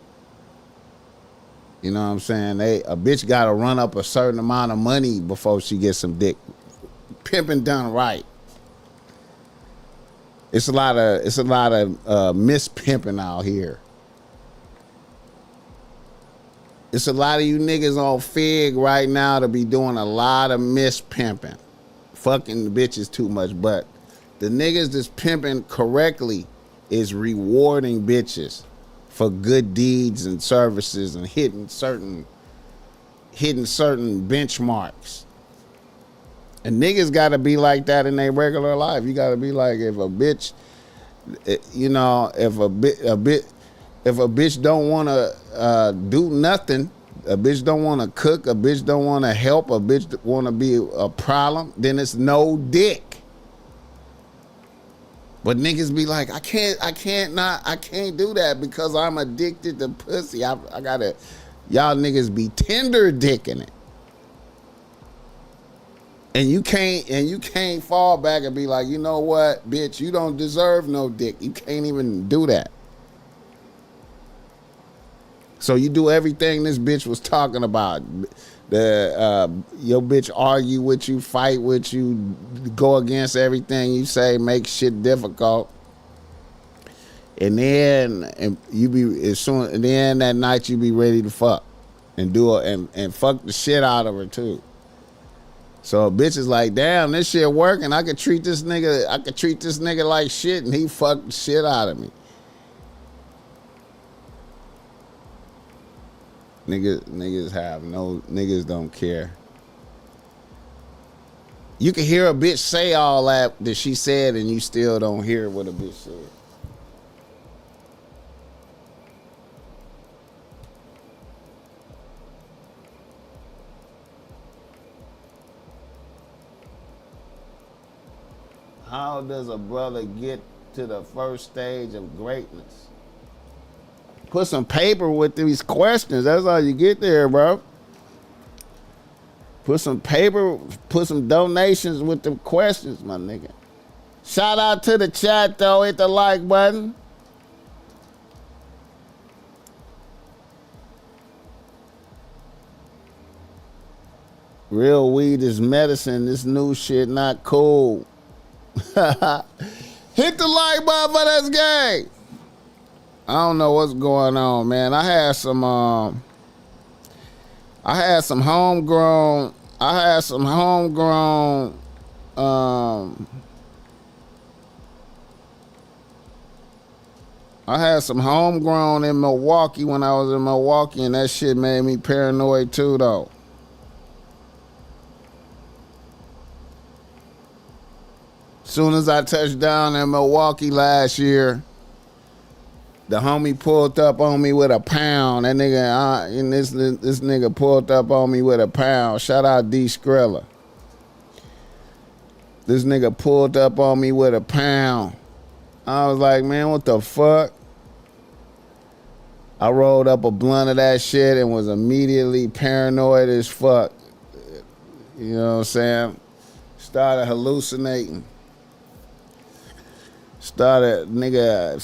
You know what I'm saying? A bitch got to run up a certain amount of money before she gets some dick. Pimping done right. It's a lot of mispimping out here. It's a lot of you niggas on Fig right now to be doing a lot of mispimping. Fucking the bitches too much, but the niggas that's pimping correctly is rewarding bitches for good deeds and services and hitting certain benchmarks. And niggas gotta be like that in their regular life. You gotta be like, if a bitch, you know, if a bitch don't wanna do nothing, a bitch don't wanna cook, a bitch don't wanna help, a bitch wanna be a problem, then it's no dick. But niggas be like, I can't do that because I'm addicted to pussy. I gotta, y'all niggas be tender dicking it. And you can't fall back and be like, you know what, bitch, you don't deserve no dick. You can't even do that. So you do everything this bitch was talking about. Your bitch argue with you, fight with you, go against everything you say, make shit difficult. And then that night you be ready to fuck and do it and fuck the shit out of her too. So a bitch is like, damn, this shit working. I could treat this nigga like shit and he fucked the shit out of me. Niggas don't care. You can hear a bitch say all that she said and you still don't hear what a bitch said. How does a brother get to the first stage of greatness? Put some paper with these questions. That's how you get there, bro. Put some paper, put some donations with the questions, my nigga. Shout out to the chat, though. Hit the like button. Real weed is medicine. This new shit not cool. Hit the like button for this game. I don't know what's going on, man. I had some homegrown in Milwaukee when I was in Milwaukee, and that shit made me paranoid too, though. Soon as I touched down in Milwaukee last year, the homie pulled up on me with a pound. That nigga, this nigga pulled up on me with a pound. Shout out D Skrilla. This nigga pulled up on me with a pound. I was like, man, what the fuck? I rolled up a blunt of that shit and was immediately paranoid as fuck. You know what I'm saying? Started hallucinating. Nigga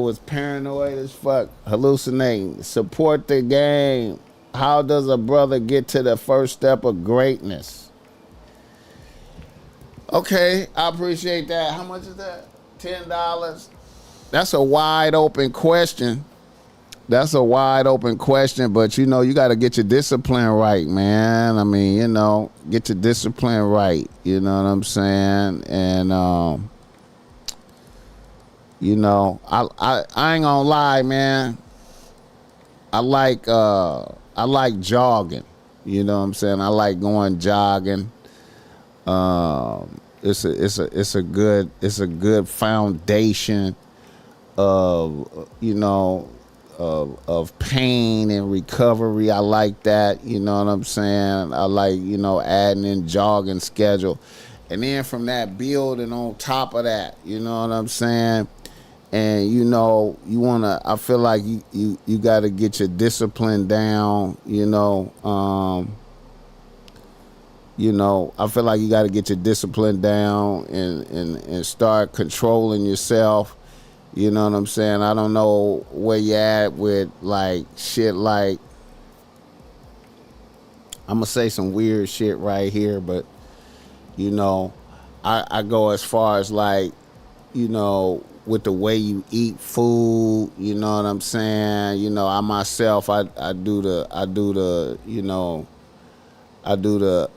was paranoid as fuck, hallucinating. Support the game. How does a brother get to the first step of greatness? Okay, I appreciate that. How much is that? $10. That's a wide open question. But you know, you got to get your discipline right, man. I mean, you know, get your discipline right. You know what I'm saying? And you know, I ain't gonna lie, man. I like jogging. You know what I'm saying? I like going jogging. It's a good foundation of, you know, of pain and recovery. I like that. You know what I'm saying? I like, you know, adding in jogging schedule, and then from that building on top of that. You know what I'm saying? And you know, I feel like you got to get your discipline down. You know, I feel like you got to get your discipline down and start controlling yourself. You know what I'm saying? I don't know where you at with like shit like, I'm gonna say some weird shit right here, but you know, I go as far as like, you know, with the way you eat food, you know what I'm saying? You know, I myself, I do the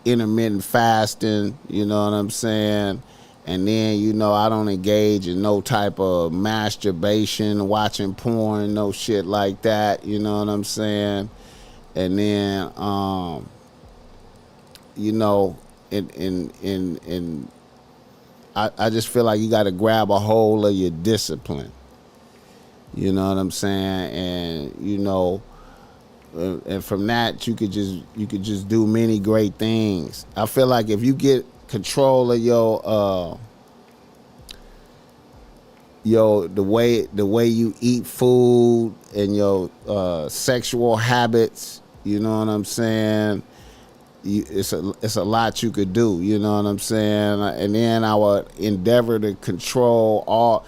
intermittent fasting, you know what I'm saying? And then, you know, I don't engage in no type of masturbation, watching porn, no shit like that, you know what I'm saying? And then, you know, I just feel like you got to grab a hold of your discipline. You know what I'm saying? And, you know, and from that, you could just do many great things. I feel like if you get control of the way you eat food and your sexual habits, you know what I'm saying? It's a lot you could do, you know what I'm saying? And then I would endeavor to control all.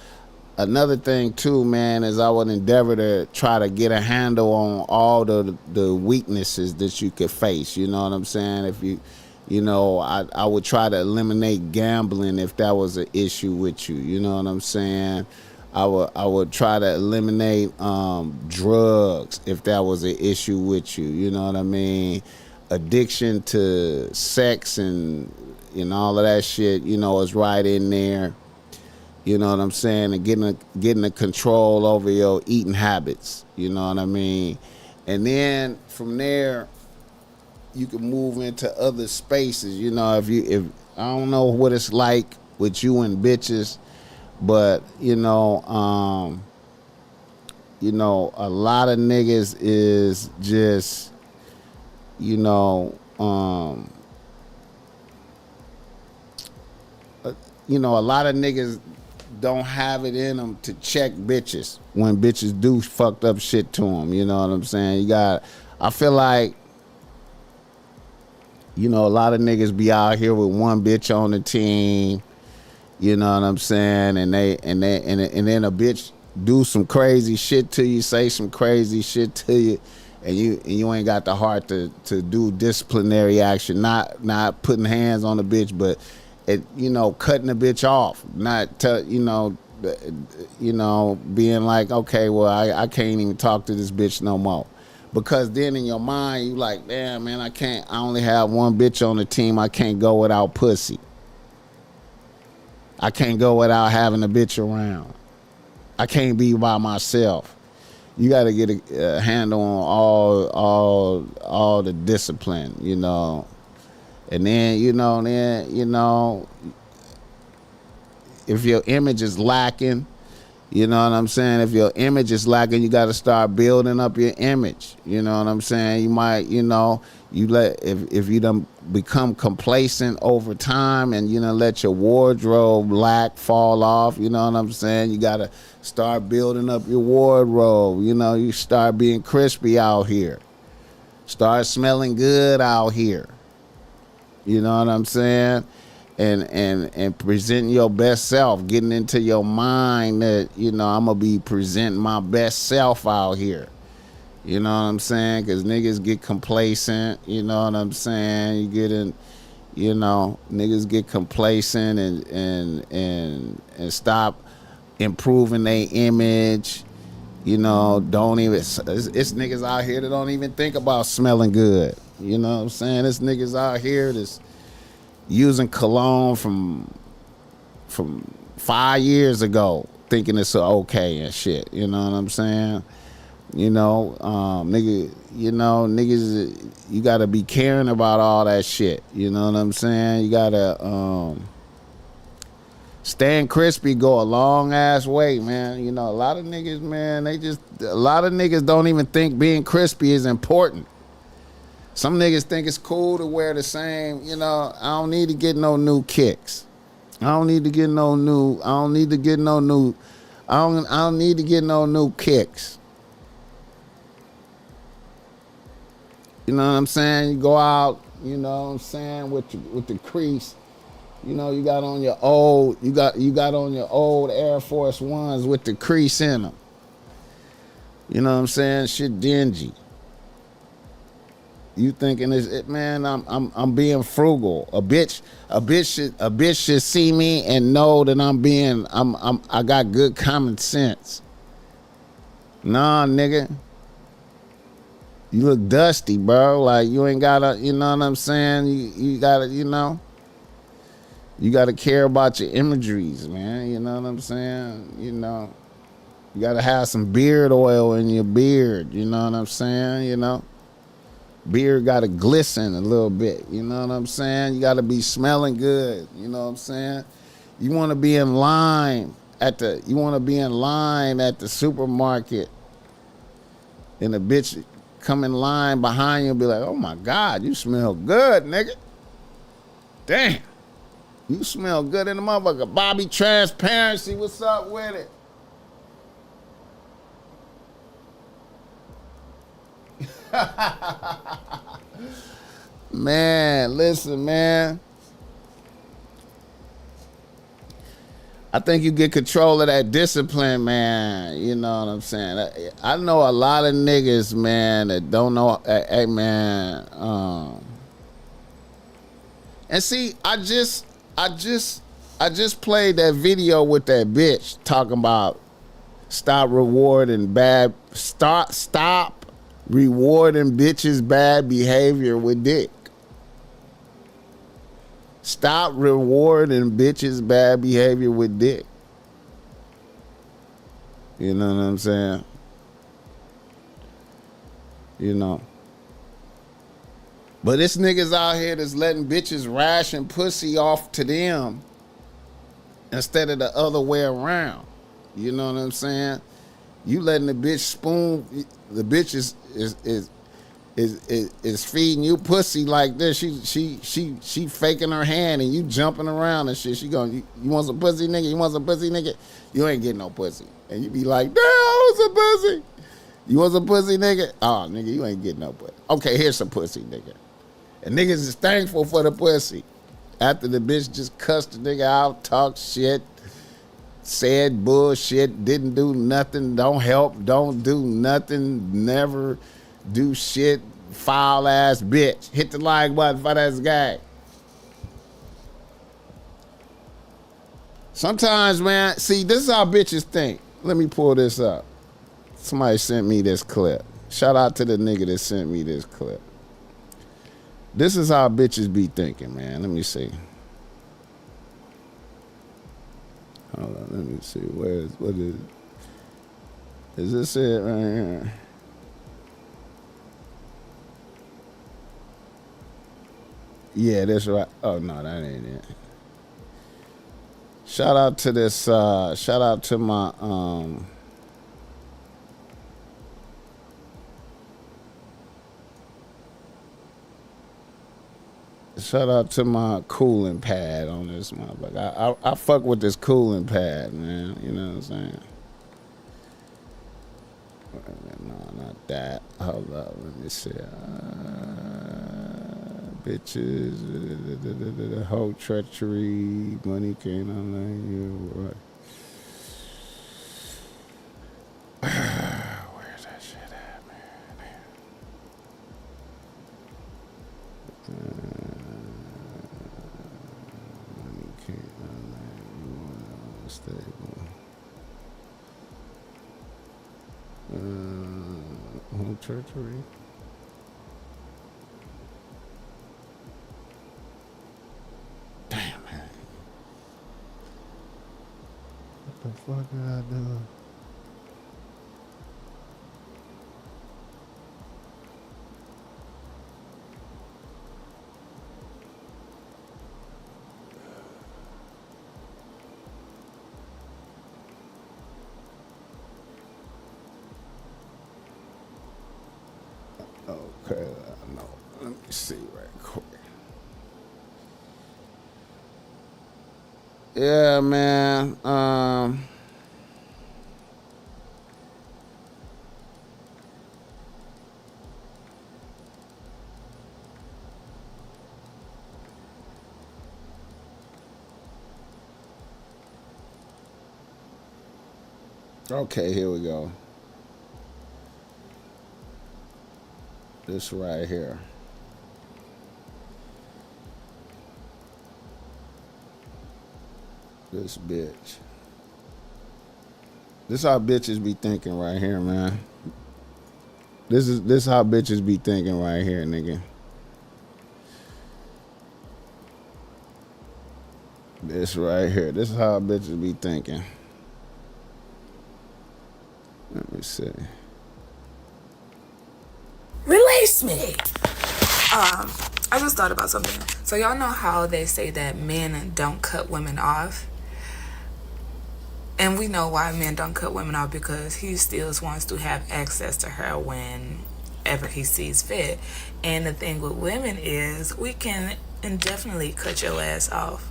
Another thing too, man, is I would endeavor to try to get a handle on all the weaknesses that you could face. You know what I'm saying? If you know, I would try to eliminate gambling if that was an issue with you. You know what I'm saying? I would try to eliminate drugs if that was an issue with you. You know what I mean? Addiction to sex and all of that shit, you know, is right in there. You know what I'm saying? And getting a control over your eating habits. You know what I mean? And then from there, you can move into other spaces. You know, if I don't know what it's like with you and bitches, but you know, a lot of niggas is just, you know, a lot of niggas don't have it in them to check bitches when bitches do fucked up shit to them. You know what I'm saying? I feel like, you know, a lot of niggas be out here with one bitch on the team. You know what I'm saying? And then a bitch do some crazy shit to you, say some crazy shit to you, and you ain't got the heart to do disciplinary action, not putting hands on the bitch, but cutting the bitch off, not being like, okay, well, I can't even talk to this bitch no more. Because then in your mind, you like, damn, man, I only have one bitch on the team. I can't go without pussy. I can't go without having a bitch around. I can't be by myself. You got to get a handle on all the discipline, you know. And then, if your image is lacking, You know what I'm saying? If your image is lacking, you got to start building up your image. You know what I'm saying? You might, you know, if you done become complacent over time and you done let your wardrobe fall off, you know what I'm saying? You got to start building up your wardrobe. You know, you start being crispy out here. Start smelling good out here. You know what I'm saying? And presenting your best self, getting into your mind that, you know, I'm going to be presenting my best self out here. You know what I'm saying? Because niggas get complacent, you know what I'm saying? You get in, you know, niggas get complacent and stop improving their image. You know, don't even, it's niggas out here that don't even think about smelling good. You know what I'm saying? It's niggas out here that's using cologne from 5 years ago, thinking it's okay and shit. You know what I'm saying? You know, niggas, you gotta be caring about all that shit. You know what I'm saying? You gotta staying crispy go a long ass way, man. You know, a lot of niggas, man, a lot of niggas don't even think being crispy is important. Some niggas think it's cool to wear the same, you know, I don't need to get no new kicks. I don't need to get no new kicks. You know what I'm saying? You go out, you know what I'm saying, with the crease. You know, you got on your old Air Force Ones with the crease in them. You know what I'm saying? Shit dingy. You thinking man, I'm being frugal. A bitch should see me and know that I got good common sense. Nah, nigga. You look dusty, bro. Like you ain't gotta, you know what I'm saying? You gotta, you know. You gotta care about your imageries, man. You know what I'm saying? You know. You gotta have some beard oil in your beard, you know what I'm saying? You know. Beard gotta glisten a little bit, you know what I'm saying? You gotta be smelling good, you know what I'm saying? You wanna be in line at the supermarket and the bitch come in line behind you and be like, oh my God, you smell good, nigga. Damn. You smell good in the motherfucker. Bobby Transparency, what's up with it? Man, listen, man. I think you get control of that discipline, man. You know what I'm saying? I know a lot of niggas, man, that don't know. Hey, man. And see, I just played that video with that bitch talking about stop rewarding bitches' bad behavior with dick. Stop rewarding bitches' bad behavior with dick. You know what I'm saying? You know. But it's niggas out here that's letting bitches ration pussy off to them instead of the other way around. You know what I'm saying? You letting the bitch spoon, the bitch is feeding you pussy like this. She faking her hand and you jumping around and shit. She going, you want some pussy, nigga? You want some pussy, nigga? You ain't getting no pussy. And you be like, damn, I want some pussy. You want some pussy, nigga? Oh, nigga, you ain't getting no pussy. Okay, here's some pussy, nigga. And niggas is thankful for the pussy. After the bitch just cussed the nigga out, talked shit, said bullshit, didn't do nothing, don't help, don't do nothing, never do shit, foul ass bitch. Hit the like button for that guy. Sometimes, man, see, this is how bitches think. Let me pull this up. Somebody sent me this clip. Shout out to the nigga that sent me this clip. This is how bitches be thinking, man. Let me see. Hold on, let me see. What is this it right here? Yeah, that's right. Oh, no, that ain't it. Shout out to this. Shout out to my shout out to my cooling pad on this motherfucker. I fuck with this cooling pad, man. You know what I'm saying? No, not that. Hold up, let me see. Bitches, the whole treachery, money can't unlike you. Where's that shit at, man? Money can't unlike you. Stable. Whole treachery. Damn, man. What the fuck did I do? Okay, I know. Let me see right quick. Yeah, man. Okay, here we go. This right here. This bitch. This how bitches be thinking right here, man. This how bitches be thinking right here, nigga. This right here. This is how bitches be thinking. Let me see. Release me. I just thought about something. So y'all know how they say that men don't cut women off? And we know why men don't cut women off, because he still wants to have access to her whenever he sees fit. And the thing with women is we can indefinitely cut your ass off.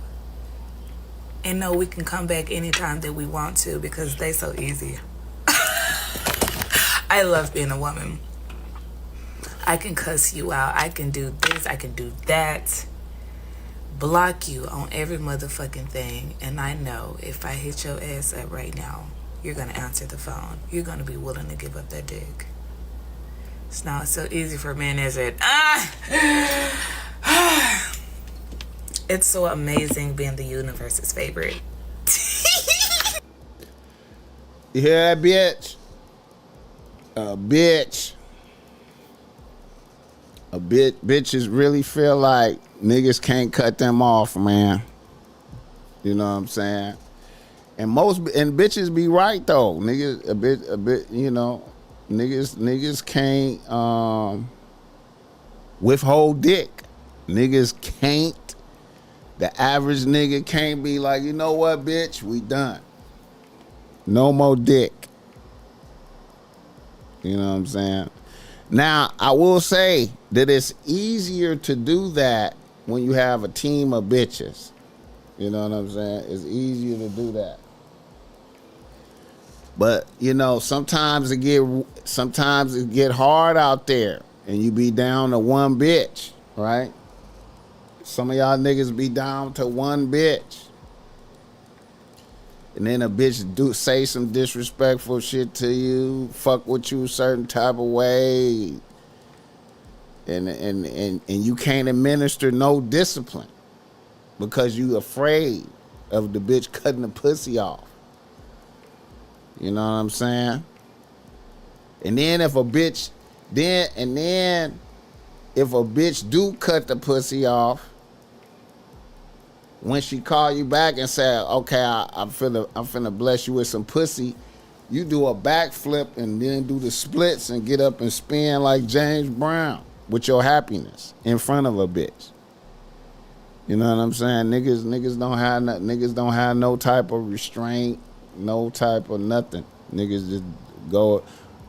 And know we can come back anytime that we want to, because they so easy. I love being a woman. I can cuss you out. I can do this. I can do that. Block you on every motherfucking thing. And I know if I hit your ass up right now, you're going to answer the phone. You're going to be willing to give up that dick. It's not so easy for men, is it? It's so amazing being the universe's favorite. You hear that, bitch? Bitch. Bitches really feel like niggas can't cut them off, man. You know what I'm saying? And bitches be right though. Niggas a bit, you know, niggas can't withhold dick. Niggas can't. The average nigga can't be like, you know what, bitch, we done. No more dick. You know what I'm saying? Now, I will say that it's easier to do that when you have a team of bitches. You know what I'm saying? It's easier to do that. But, you know, sometimes it get hard out there and you be down to one bitch, right? Some of y'all niggas be down to one bitch. And then a bitch say some disrespectful shit to you, fuck with you a certain type of way, and you can't administer no discipline because you afraid of the bitch cutting the pussy off. You know what I'm saying? And then if a bitch do cut the pussy off, when she call you back and say, okay, I'm finna bless you with some pussy, you do a backflip and then do the splits and get up and spin like James Brown with your happiness in front of a bitch. You know what I'm saying? Niggas don't have no type of restraint, no type of nothing. Niggas just go.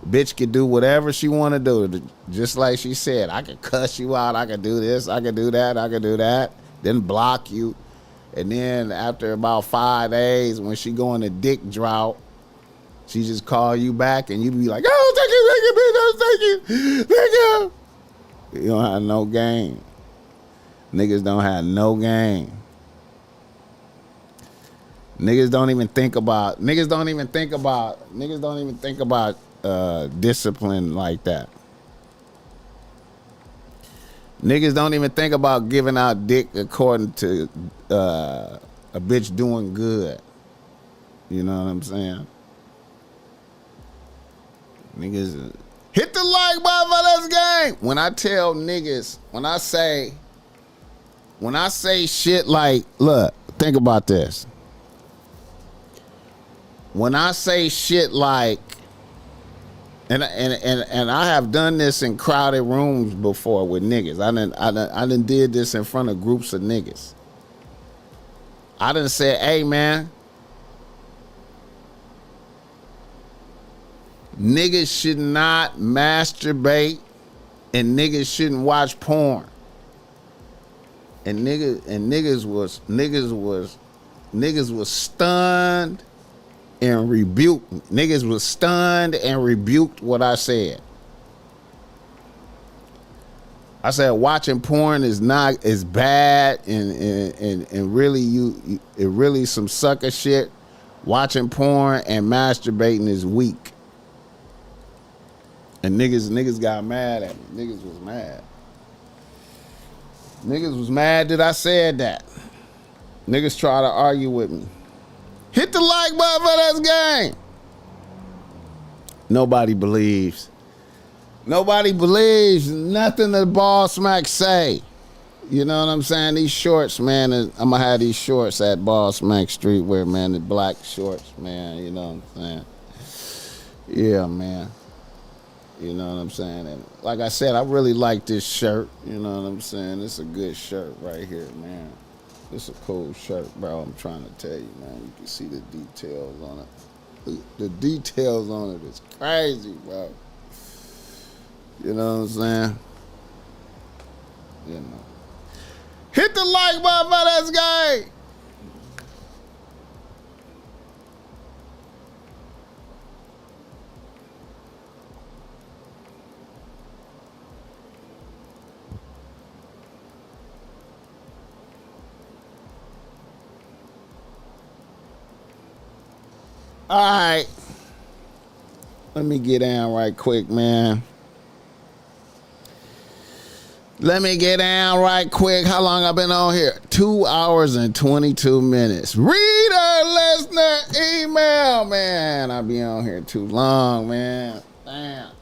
Bitch can do whatever she want to do. Just like she said, I could cuss you out. I could do this. I could do that. I could do that. Then block you. And then after about 5 days, when she go in a dick drought, she just call you back and you be like, oh, thank you. Thank you. You don't have no game. Niggas don't have no game. Niggas don't even think about discipline like that. Niggas don't even think about giving out dick according to a bitch doing good. You know what I'm saying? Niggas hit the like button for this game. When I tell niggas, when I say shit like, look, think about this. When I say shit like, and I have done this in crowded rooms before with niggas. I done did this in front of groups of niggas. I done said, hey man, niggas should not masturbate and niggas shouldn't watch porn. And niggas was stunned and rebuked. Niggas was stunned and rebuked what I said. I said watching porn is bad and really it really some sucker shit. Watching porn and masturbating is weak. And niggas got mad at me. Niggas was mad. Niggas was mad that I said that. Niggas try to argue with me. Hit the like button for this game. Nobody believes. Nobody believes nothing that BossMack say. You know what I'm saying? These shorts, man, I'm going to have these shorts at BossMack Streetwear, man. The black shorts, man. You know what I'm saying? Yeah, man. You know what I'm saying? And like I said, I really like this shirt. You know what I'm saying? It's a good shirt right here, man. It's a cool shirt, bro. I'm trying to tell you, man. You can see the details on it. The details on it is crazy, bro. You know what I'm saying? You know. Hit the like button for this game. All right. Let me get down right quick, man. Let me get down right quick. How long I been on here? 2 hours and 22 minutes. Reader, listener, email, man. I be on here too long, man. Damn.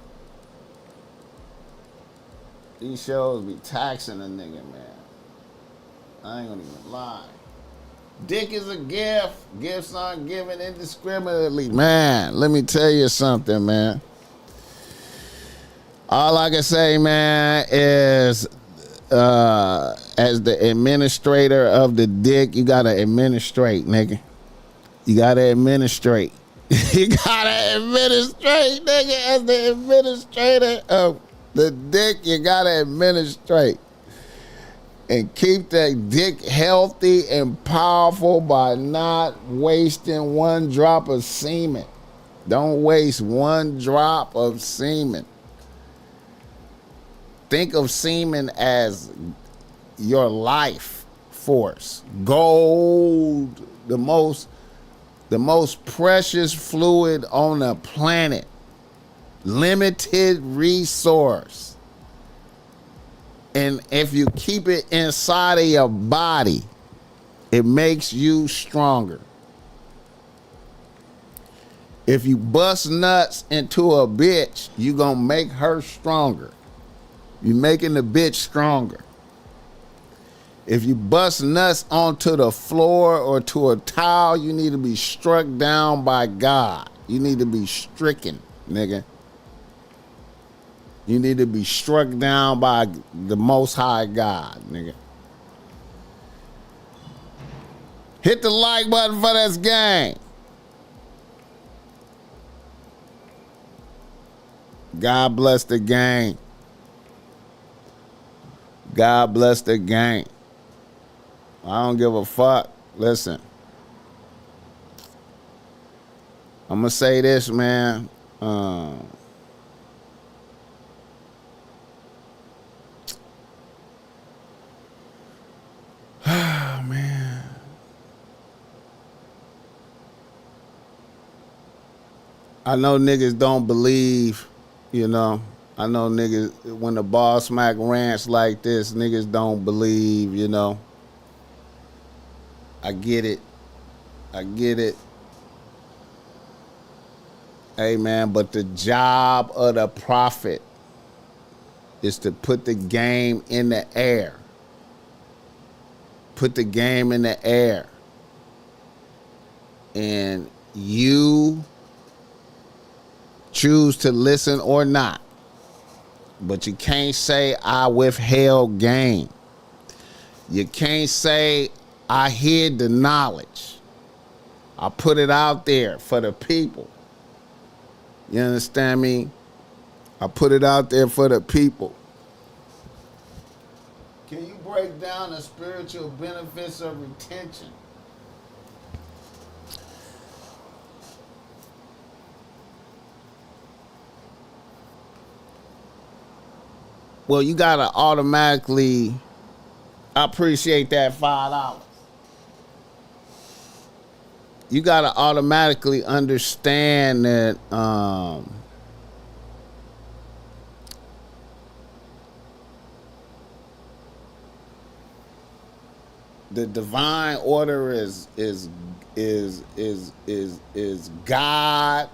These shows be taxing a nigga, man. I ain't gonna even lie. Dick is a gift. Gifts aren't given indiscriminately. Man, let me tell you something, man. All I can say, man, is as the administrator of the dick, you gotta administrate, nigga. You gotta administrate. You gotta administrate, nigga. As the administrator of the dick, you gotta administrate. And keep that dick healthy and powerful by not wasting one drop of semen. Don't waste one drop of semen. Think of semen as your life force. Gold, the most precious fluid on the planet. Limited resource. And if you keep it inside of your body, it makes you stronger. If you bust nuts into a bitch, you gonna make her stronger. You're making the bitch stronger. If you bust nuts onto the floor or to a towel, you need to be struck down by God. You need to be stricken, nigga. You need to be struck down by the Most High God, nigga. Hit the like button for this game. God bless the gang. God bless the gang. I don't give a fuck. Listen. I'm going to say this, man. Man. I know niggas don't believe, you know. I know niggas, when the BossMack rants like this, niggas don't believe, you know. I get it. I get it. Hey, man, but the job of the prophet is to put the game in the air. Put the game in the air. And you choose to listen or not. But you can't say I withheld game. You can't say I hid the knowledge. I put it out there for the people. You understand me? I put it out there for the people. Can you break down the spiritual benefits of retention? Well, you gotta automatically. I appreciate that $5. You gotta automatically understand that the divine order is God,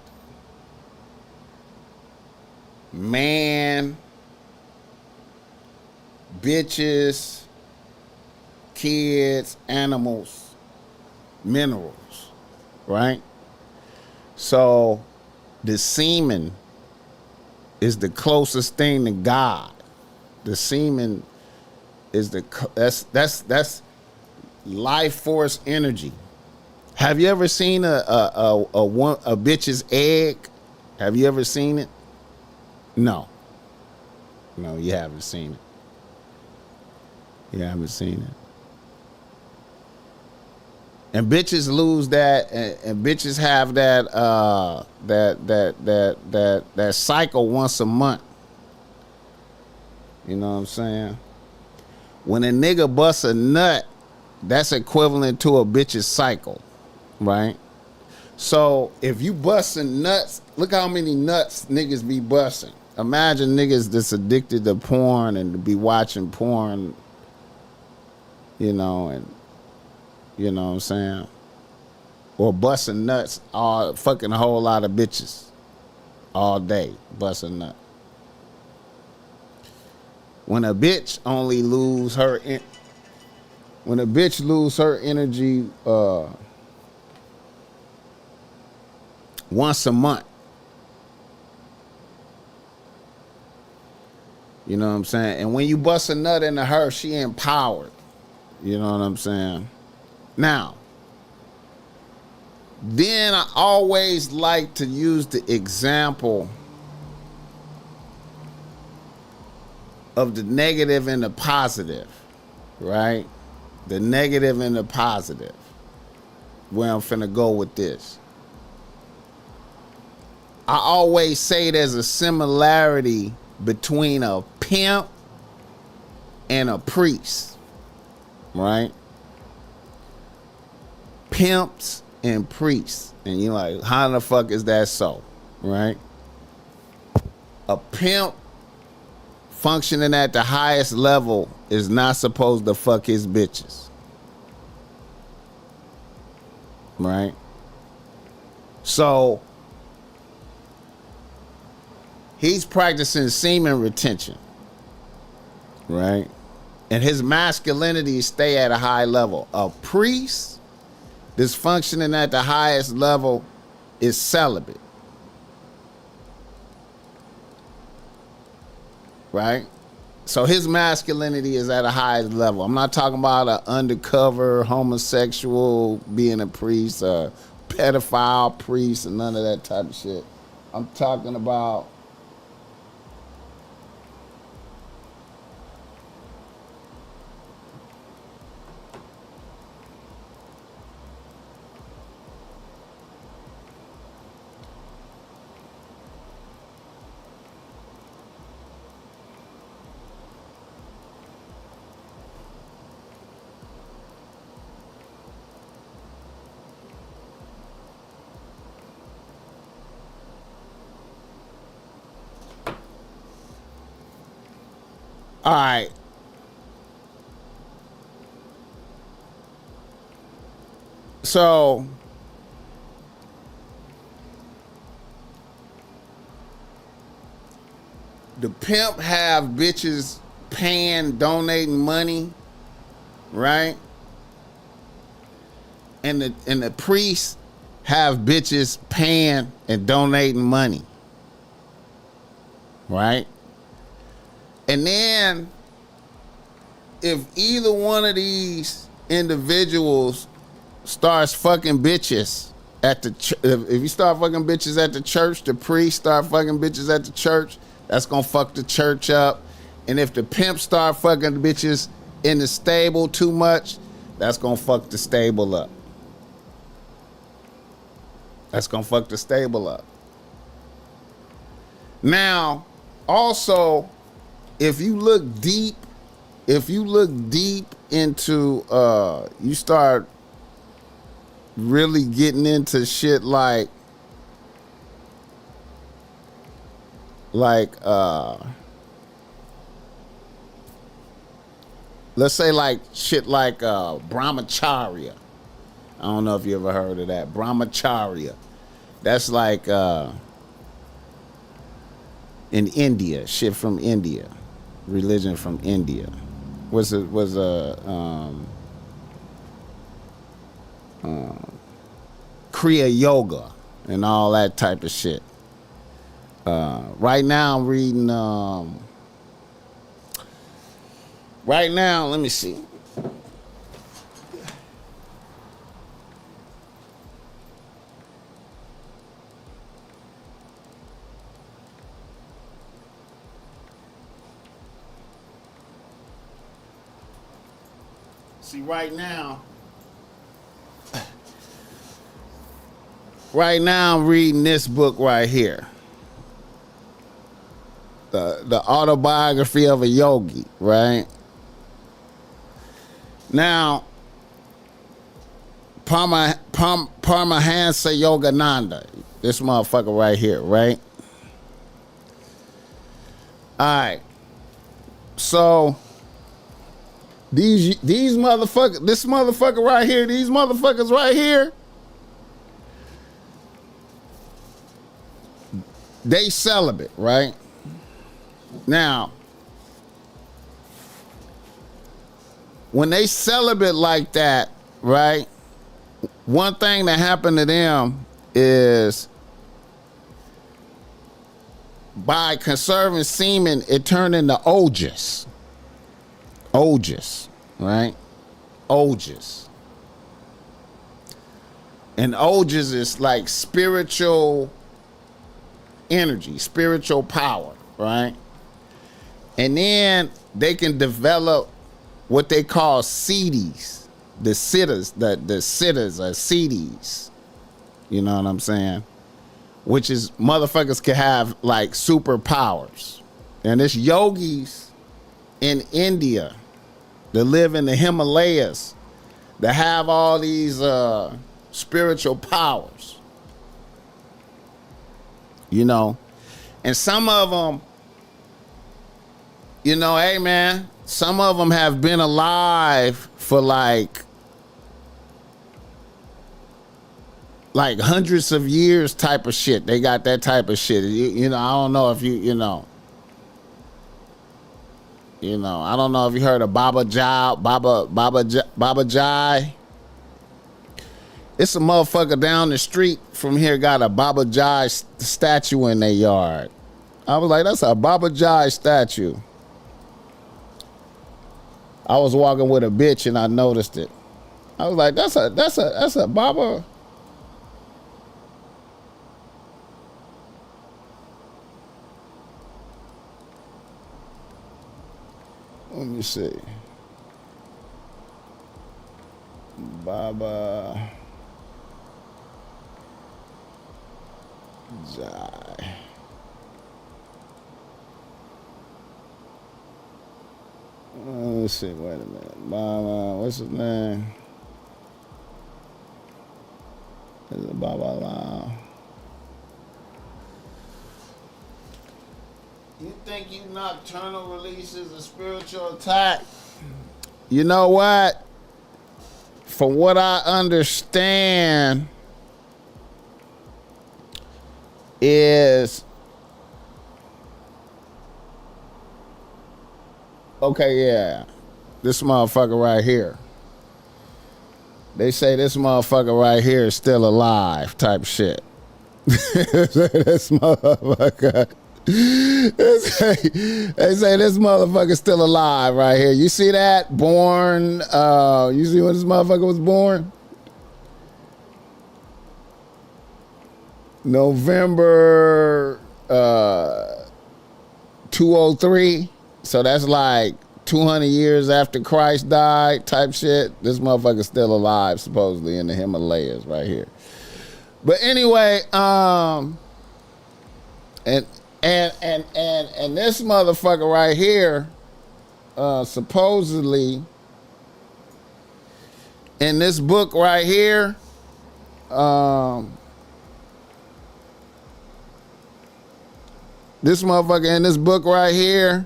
man, bitches, kids, animals, minerals, right? So the semen is the closest thing to God. The semen is that's life force energy. Have you ever seen a bitch's egg? Have you ever seen it? No, you haven't seen it. You haven't seen it. And bitches lose that, and bitches have that cycle once a month. You know what I'm saying? When a nigga busts a nut, that's equivalent to a bitch's cycle, right? So if you busting nuts, look how many nuts niggas be busting. Imagine niggas that's addicted to porn and to be watching porn, you know, and you know what I'm saying? Or busting nuts, all fucking a whole lot of bitches all day, busting nuts. When a bitch only lose her energy once a month. You know what I'm saying? And when you bust a nut into her, she empowered. You know what I'm saying? Now, then I always like to use the example of the negative and the positive, right? The negative and the positive. Where I'm finna go with this. I always say there's a similarity between a pimp and a priest, right? Pimps and priests. And you're like, how the fuck is that so, right? A pimp functioning at the highest level is not supposed to fuck his bitches, right? So he's practicing semen retention, right? And his masculinity stay at a high level. A priest that's functioning at the highest level is celibate, right? So his masculinity is at a high level. I'm not talking about an undercover homosexual being a priest, a pedophile priest, and none of that type of shit. I'm talking about all right. So the pimp have bitches paying, donating money, right? And the priests have bitches paying and donating money, right? And then if either one of these individuals starts fucking bitches at the if you start fucking bitches at the church, the priest start fucking bitches at the church, that's gonna fuck the church up. And if the pimp start fucking bitches in the stable too much, that's gonna fuck the stable up. That's gonna fuck the stable up. Now, also, if you look deep into you start really getting into shit like let's say like shit like brahmacharya. I don't know if you ever heard of that. Brahmacharya. That's like in India, shit from India. Religion from India. Was Kriya Yoga and all that type of shit. Right now I'm reading right now, let me see. See, right now I'm reading this book right here. The autobiography of a yogi, right? Now, Paramahansa Yogananda, this motherfucker right here, right? All right. So these motherfuckers, this motherfucker right here, these motherfuckers right here, they celibate, right? Now, when they celibate like that, right, one thing that happened to them is by conserving semen, it turned into ojas. Ojas, right? Ojas. And ojas is like spiritual energy, spiritual power, right? And then they can develop what they call CDs, the sitters, the sitters are CDs. You know what I'm saying? Which is motherfuckers can have like superpowers. And it's yogis in India that live in the Himalayas that have all these spiritual powers. You know, and some of them, you know, hey man, some of them have been alive for like hundreds of years type of shit. They got that type of shit. You know, I don't know if you know, I don't know if you heard of Baba Jai. It's a motherfucker down the street from here got a Baba Jai statue in their yard. I was like, that's a Baba Jai statue. I was walking with a bitch and I noticed it. I was like, that's a Baba. Let me see. Baba Jai. Let's see, wait a minute. Baba, what's his name? Is it Baba Lao? You think you nocturnal releases a spiritual attack? You know what? From what I understand is, okay, yeah, this motherfucker right here. They say this motherfucker right here is still alive type shit. This motherfucker. They say this motherfucker's still alive right here. You see that? Born, you see when this motherfucker was born? November 203. So that's like 200 years after Christ died type shit. This motherfucker's still alive, supposedly, in the Himalayas right here. But anyway, and this motherfucker right here, supposedly, in this book right here, this motherfucker in this book right here,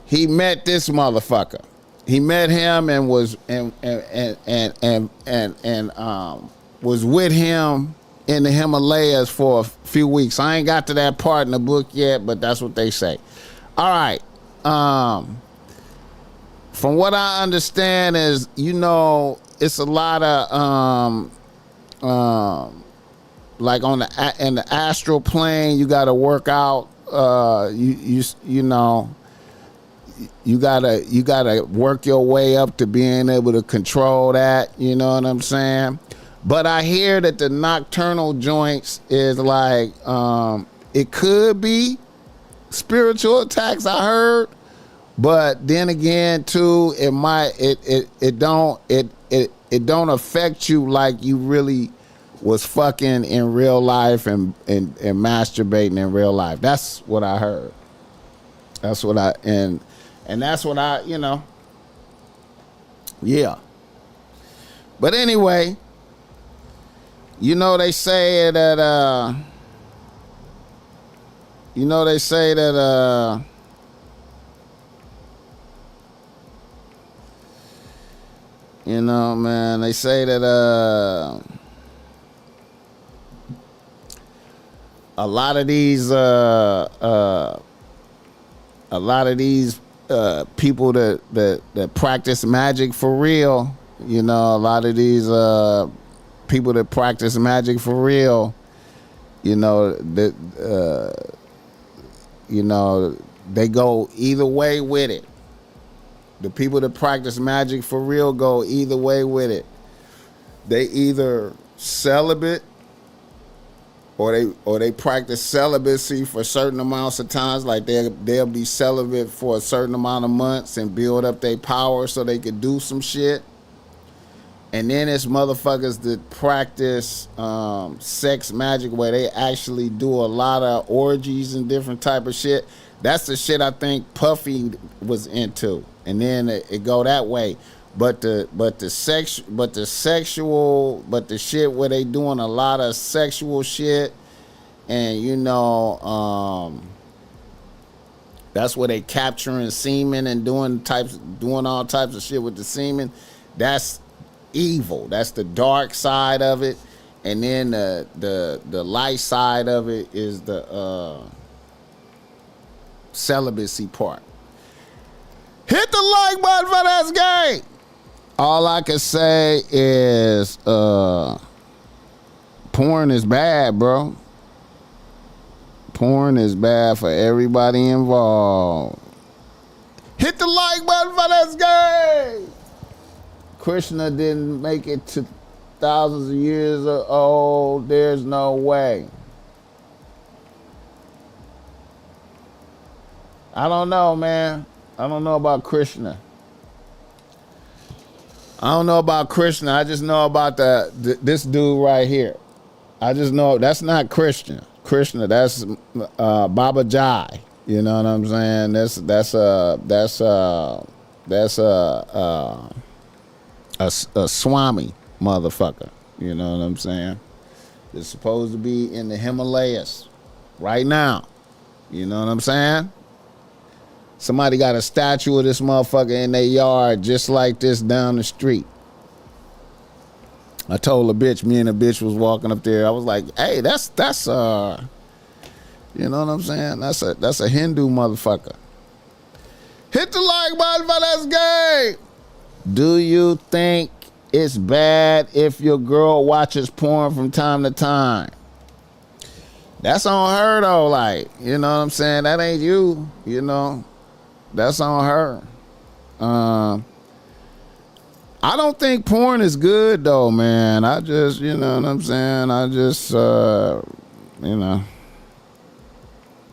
he met this motherfucker. He met him and was was with him in the Himalayas for a few weeks. I ain't got to that part in the book yet, but that's what they say. All right. From what I understand is, you know, it's a lot of like in the astral plane, you got to work out. You know. You gotta work your way up to being able to control that, you know what I'm saying? But I hear that the nocturnal joints is like, it could be spiritual attacks, I heard, but then again too, it don't affect you like you really was fucking in real life and masturbating in real life. That's what I heard. That's what and that's what I, you know, yeah. But anyway, you know, they say that, you know, man, they say that, a lot of these people that practice magic for real, you know, a lot of these people that practice magic for real, you know, that you know, they go either way with it. The people that practice magic for real go either way with it. They either celibate or they practice celibacy for certain amounts of times, like they'll be celibate for a certain amount of months and build up their power so they could do some shit. And then it's motherfuckers that practice sex magic where they actually do a lot of orgies and different type of shit. That's the shit I think Puffy was into, and then it go that way. But the shit where they doing a lot of sexual shit, and you know, that's where they capturing semen and doing all types of shit with the semen. That's evil. That's the dark side of it, and then the light side of it is the celibacy part. Hit the like button for this game. All I can say is porn is bad, bro. Porn is bad for everybody involved. Hit the like button for this game. Krishna didn't make it to thousands of years old. There's no way. I don't know, man. I don't know about Krishna. I don't know about Krishna. I just know about this dude right here. I just know that's not Krishna. Krishna, that's Baba Jai. You know what I'm saying? That's a Swami motherfucker. You know what I'm saying? It's supposed to be in the Himalayas right now. You know what I'm saying? Somebody got a statue of this motherfucker in their yard just like this down the street. I told a bitch, me and a bitch was walking up there. I was like, hey, that's you know what I'm saying? That's a Hindu motherfucker. Hit the like button for this game. Do you think it's bad if your girl watches porn from time to time? That's on her though, like, you know what I'm saying? That ain't you, you know. That's on her. I don't think porn is good though, man. I just, you know what I'm saying? I just, you know,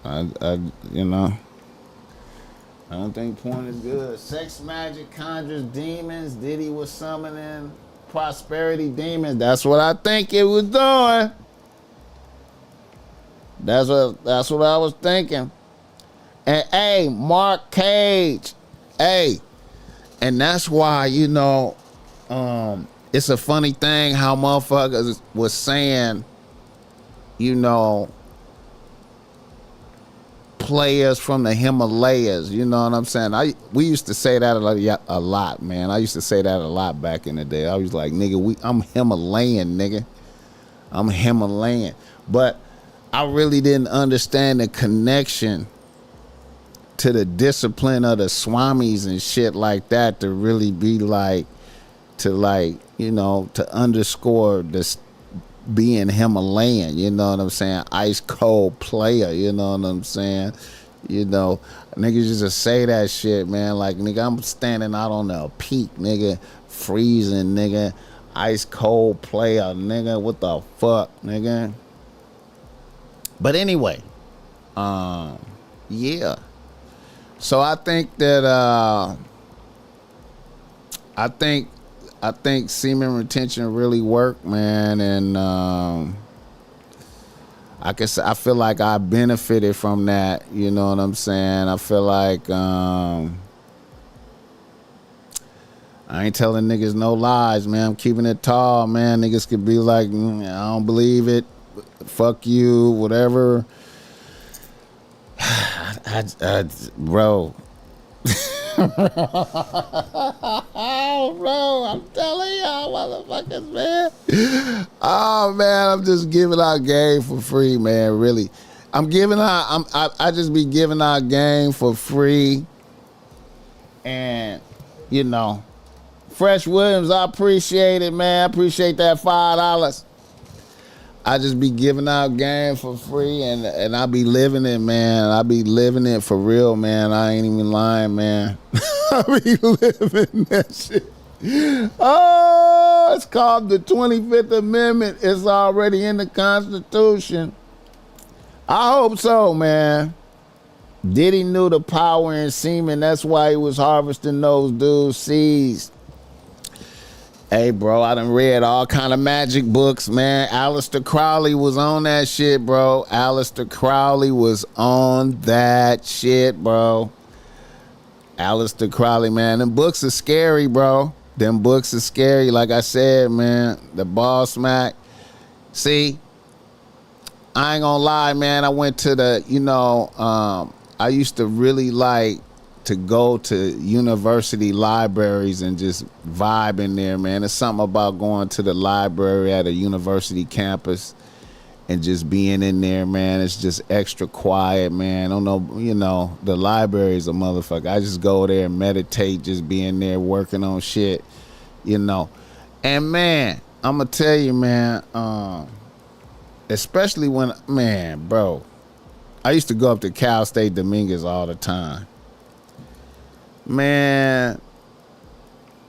I you know, I don't think porn is good. Sex magic conjures demons. Diddy was summoning prosperity demons. That's what I think it was doing. That's what I was thinking. And hey, Mark Cage, hey, and that's why, you know, it's a funny thing how motherfuckers was saying, you know, players from the Himalayas, you know what I'm saying? We used to say that a lot, man. I used to say that a lot back in the day. I was like, nigga, I'm Himalayan, nigga. I'm Himalayan. But I really didn't understand the connection to the discipline of the Swamis and shit like that to really be like, to like, you know, to underscore this being Himalayan, you know what I'm saying? Ice cold player, you know what I'm saying? You know, niggas just say that shit, man. Like, nigga, I'm standing out on the peak, nigga, freezing, nigga, ice cold player, nigga, what the fuck, nigga? But anyway, yeah. So I think that I think semen retention really worked, man, and I feel like I benefited from that. You know what I'm saying? I feel like I ain't telling niggas no lies, man. I'm keeping it tall, man. Niggas could be like, I don't believe it. Fuck you, whatever. Bro. Oh, bro, I'm telling y'all motherfuckers, man. Oh, man, I'm just giving out game for free, man, really. I just be giving out game for free. And, you know, Fresh Williams, I appreciate it, man. I appreciate that $5. I just be giving out game for free, and I be living it, man. I be living it for real, man. I ain't even lying, man. I be living that shit. Oh, it's called the 25th Amendment. It's already in the Constitution. I hope so, man. Diddy knew the power in semen. That's why he was harvesting those dudes' seeds. Hey, bro, I done read all kind of magic books, man. Aleister Crowley was on that shit, bro. Aleister Crowley was on that shit, bro. Aleister Crowley, man. Them books are scary, bro. Them books are scary. Like I said, man, the BossMack. See, I ain't gonna lie, man. I went to the, you know, I used to really like to go to university libraries and just vibe in there, man. There's something about going to the library at a university campus and just being in there, man. It's just extra quiet, man. I don't know, you know, the library is a motherfucker. I just go there and meditate, just being there working on shit, you know. And, man, I'm going to tell you, man, especially when, man, bro, I used to go up to Cal State Dominguez all the time. Man,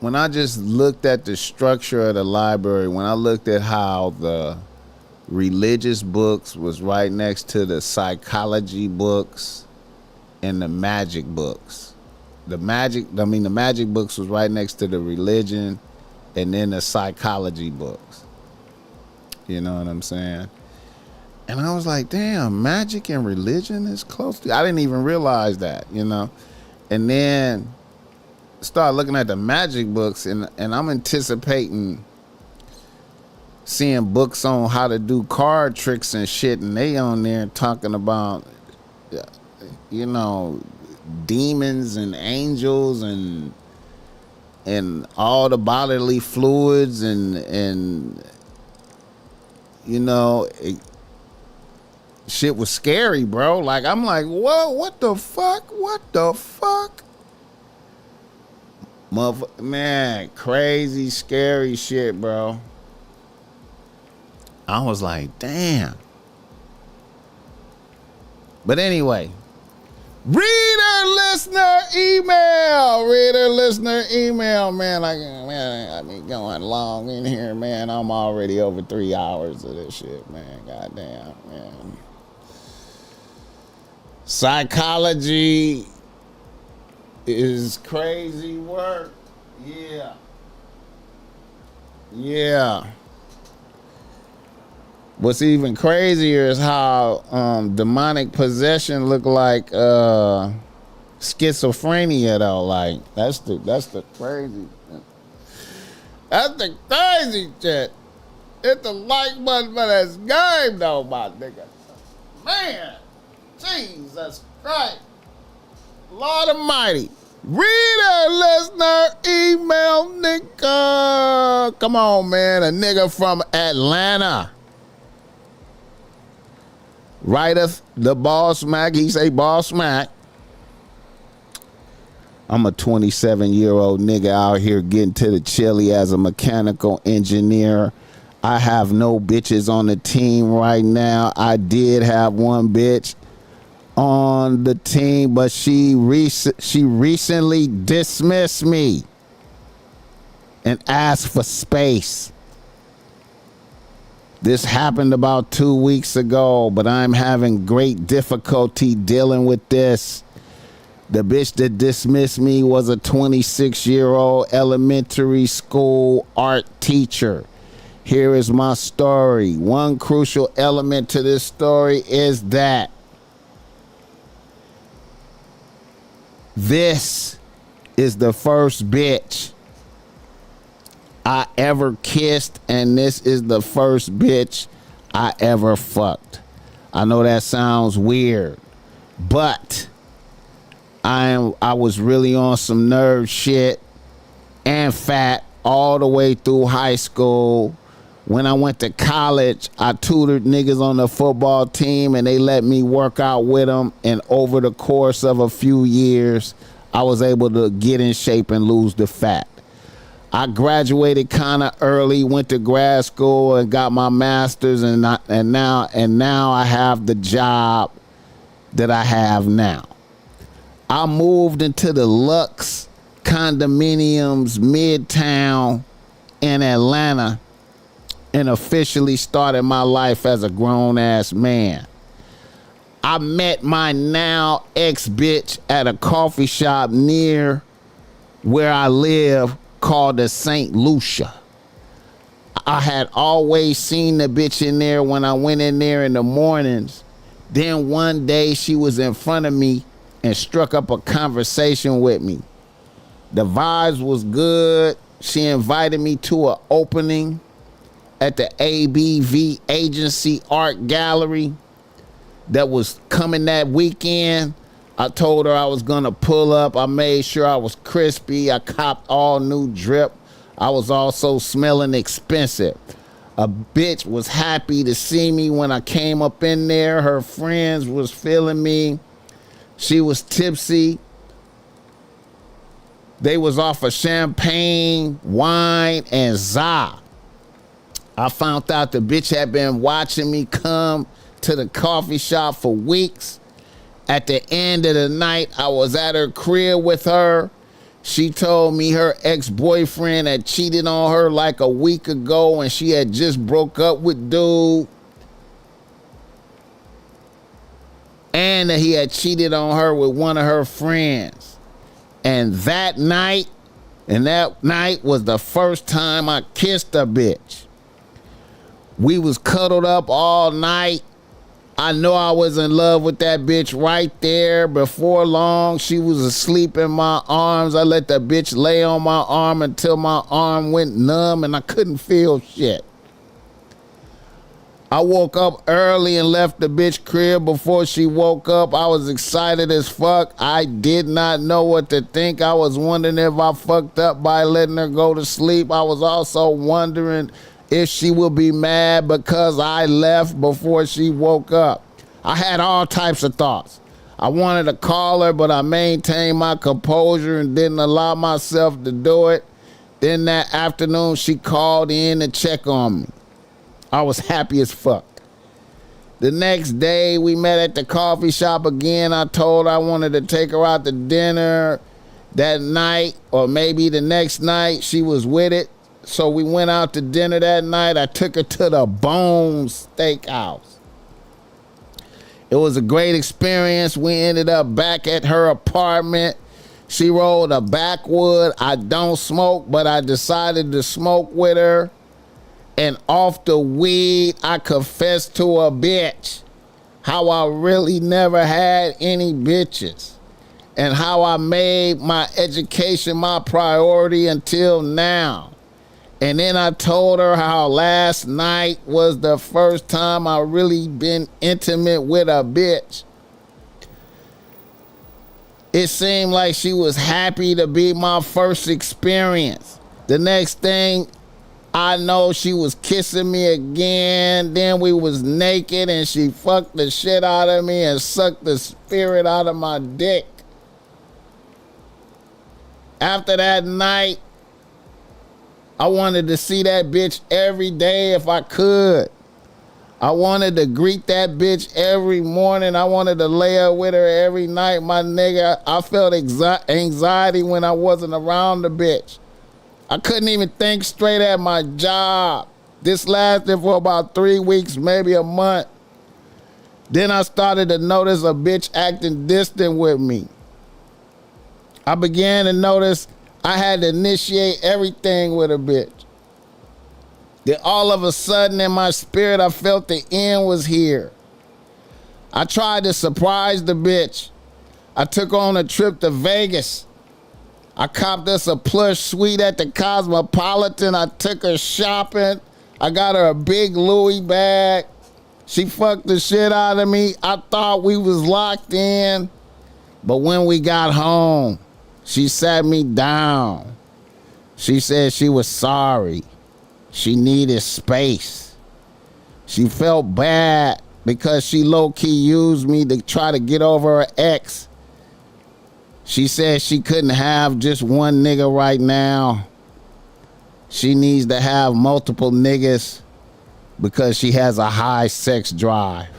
when I just looked at the structure of the library, when I looked at how the religious books was right next to the psychology books and the magic books. The magic books was right next to the religion and then the psychology books. You know what I'm saying? And I was like, damn, magic and religion is close to, I didn't even realize that, you know? And then start looking at the magic books, and I'm anticipating seeing books on how to do card tricks and shit, and they on there talking about, you know, demons and angels and all the bodily fluids and you know, shit was scary, bro. Like, I'm like, whoa, what the fuck? Man, crazy, scary shit, bro. I was like, damn. But anyway, reader listener email, man. I been going long in here, man. I'm already over 3 hours of this shit, man. Goddamn, man. Psychology is crazy work. Yeah. What's even crazier is how demonic possession look like schizophrenia though. Like that's the crazy. That's the crazy shit. Hit the like button for this game though, my nigga. Man, Jesus Christ. Lord Almighty. Reader, listener, email, nigga. Come on, man. A nigga from Atlanta. Writeth the BossMack. He say BossMack. I'm a 27-year-old nigga out here getting to the chili as a mechanical engineer. I have no bitches on the team right now. I did have one bitch on the team, but she recently dismissed me and asked for space. This happened about 2 weeks ago, but I'm having great difficulty dealing with this. The bitch that dismissed me was a 26-year-old elementary school art teacher. Here is my story. One crucial element to this story is that this is the first bitch I ever kissed, and this is the first bitch I ever fucked. I know that sounds weird, but I was really on some nerd shit and fat all the way through high school. When I went to college, I tutored niggas on the football team, and they let me work out with them. And over the course of a few years, I was able to get in shape and lose the fat. I graduated kind of early, went to grad school and got my master's, and now I have the job that I have now. I moved into the Lux condominiums Midtown in Atlanta and officially started my life as a grown-ass man. I met my now ex-bitch at a coffee shop near where I live called the St. Lucia. I had always seen the bitch in there when I went in there in the mornings. Then one day she was in front of me and struck up a conversation with me. The vibes was good. She invited me to an opening at the ABV Agency Art Gallery that was coming that weekend. I told her I was gonna pull up. I made sure I was crispy. I copped all new drip. I was also smelling expensive. A bitch was happy to see me when I came up in there. Her friends was feeling me. She was tipsy. They was off of champagne, wine, and za. I found out the bitch had been watching me come to the coffee shop for weeks At the end of the night, I was at her crib with her. She told me her ex-boyfriend had cheated on her like a week ago and she had just broke up with dude. And that he had cheated on her with one of her friends. And that night was the first time I kissed a bitch. We was cuddled up all night. I know I was in love with that bitch right there. Before long, she was asleep in my arms. I let the bitch lay on my arm until my arm went numb and I couldn't feel shit. I woke up early and left the bitch crib before she woke up. I was excited as fuck. I did not know what to think. I was wondering if I fucked up by letting her go to sleep. I was also wondering if she would be mad because I left before she woke up. I had all types of thoughts. I wanted to call her, but I maintained my composure and didn't allow myself to do it. Then that afternoon, she called in to check on me. I was happy as fuck. The next day, we met at the coffee shop again. I told her I wanted to take her out to dinner that night, or maybe the next night. She was with it. So we went out to dinner that night. I took her to the Bone Steakhouse. It was a great experience. We ended up back at her apartment. She rolled a backwood. I don't smoke, but I decided to smoke with her. And off the weed, I confessed to a bitch how I really never had any bitches. And how I made my education my priority until now. And then I told her how last night was the first time I really been intimate with a bitch. It seemed like she was happy to be my first experience. The next thing I know, she was kissing me again. Then we was naked and she fucked the shit out of me and sucked the spirit out of my dick. After that night, I wanted to see that bitch every day if I could. I wanted to greet that bitch every morning. I wanted to lay up with her every night, my nigga. I felt anxiety when I wasn't around the bitch. I couldn't even think straight at my job. This lasted for about 3 weeks, maybe a month. Then I started to notice a bitch acting distant with me. I began to notice I had to initiate everything with a bitch. Then all of a sudden in my spirit, I felt the end was here. I tried to surprise the bitch. I took her on a trip to Vegas. I copped us a plush suite at the Cosmopolitan. I took her shopping. I got her a big Louis bag. She fucked the shit out of me. I thought we was locked in. But when we got home, she sat me down. She said she was sorry. She needed space. She felt bad because she low-key used me to try to get over her ex. She said she couldn't have just one nigga right now. She needs to have multiple niggas because she has a high sex drive.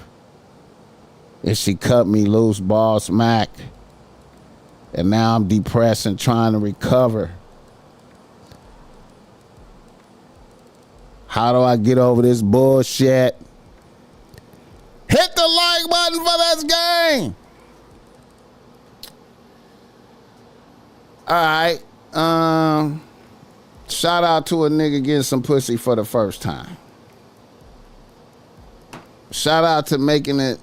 And she cut me loose, BossMack. And now I'm depressed and trying to recover. How do I get over this bullshit? Hit the like button for this game. All right. Shout out to a nigga getting some pussy for the first time. Shout out to making it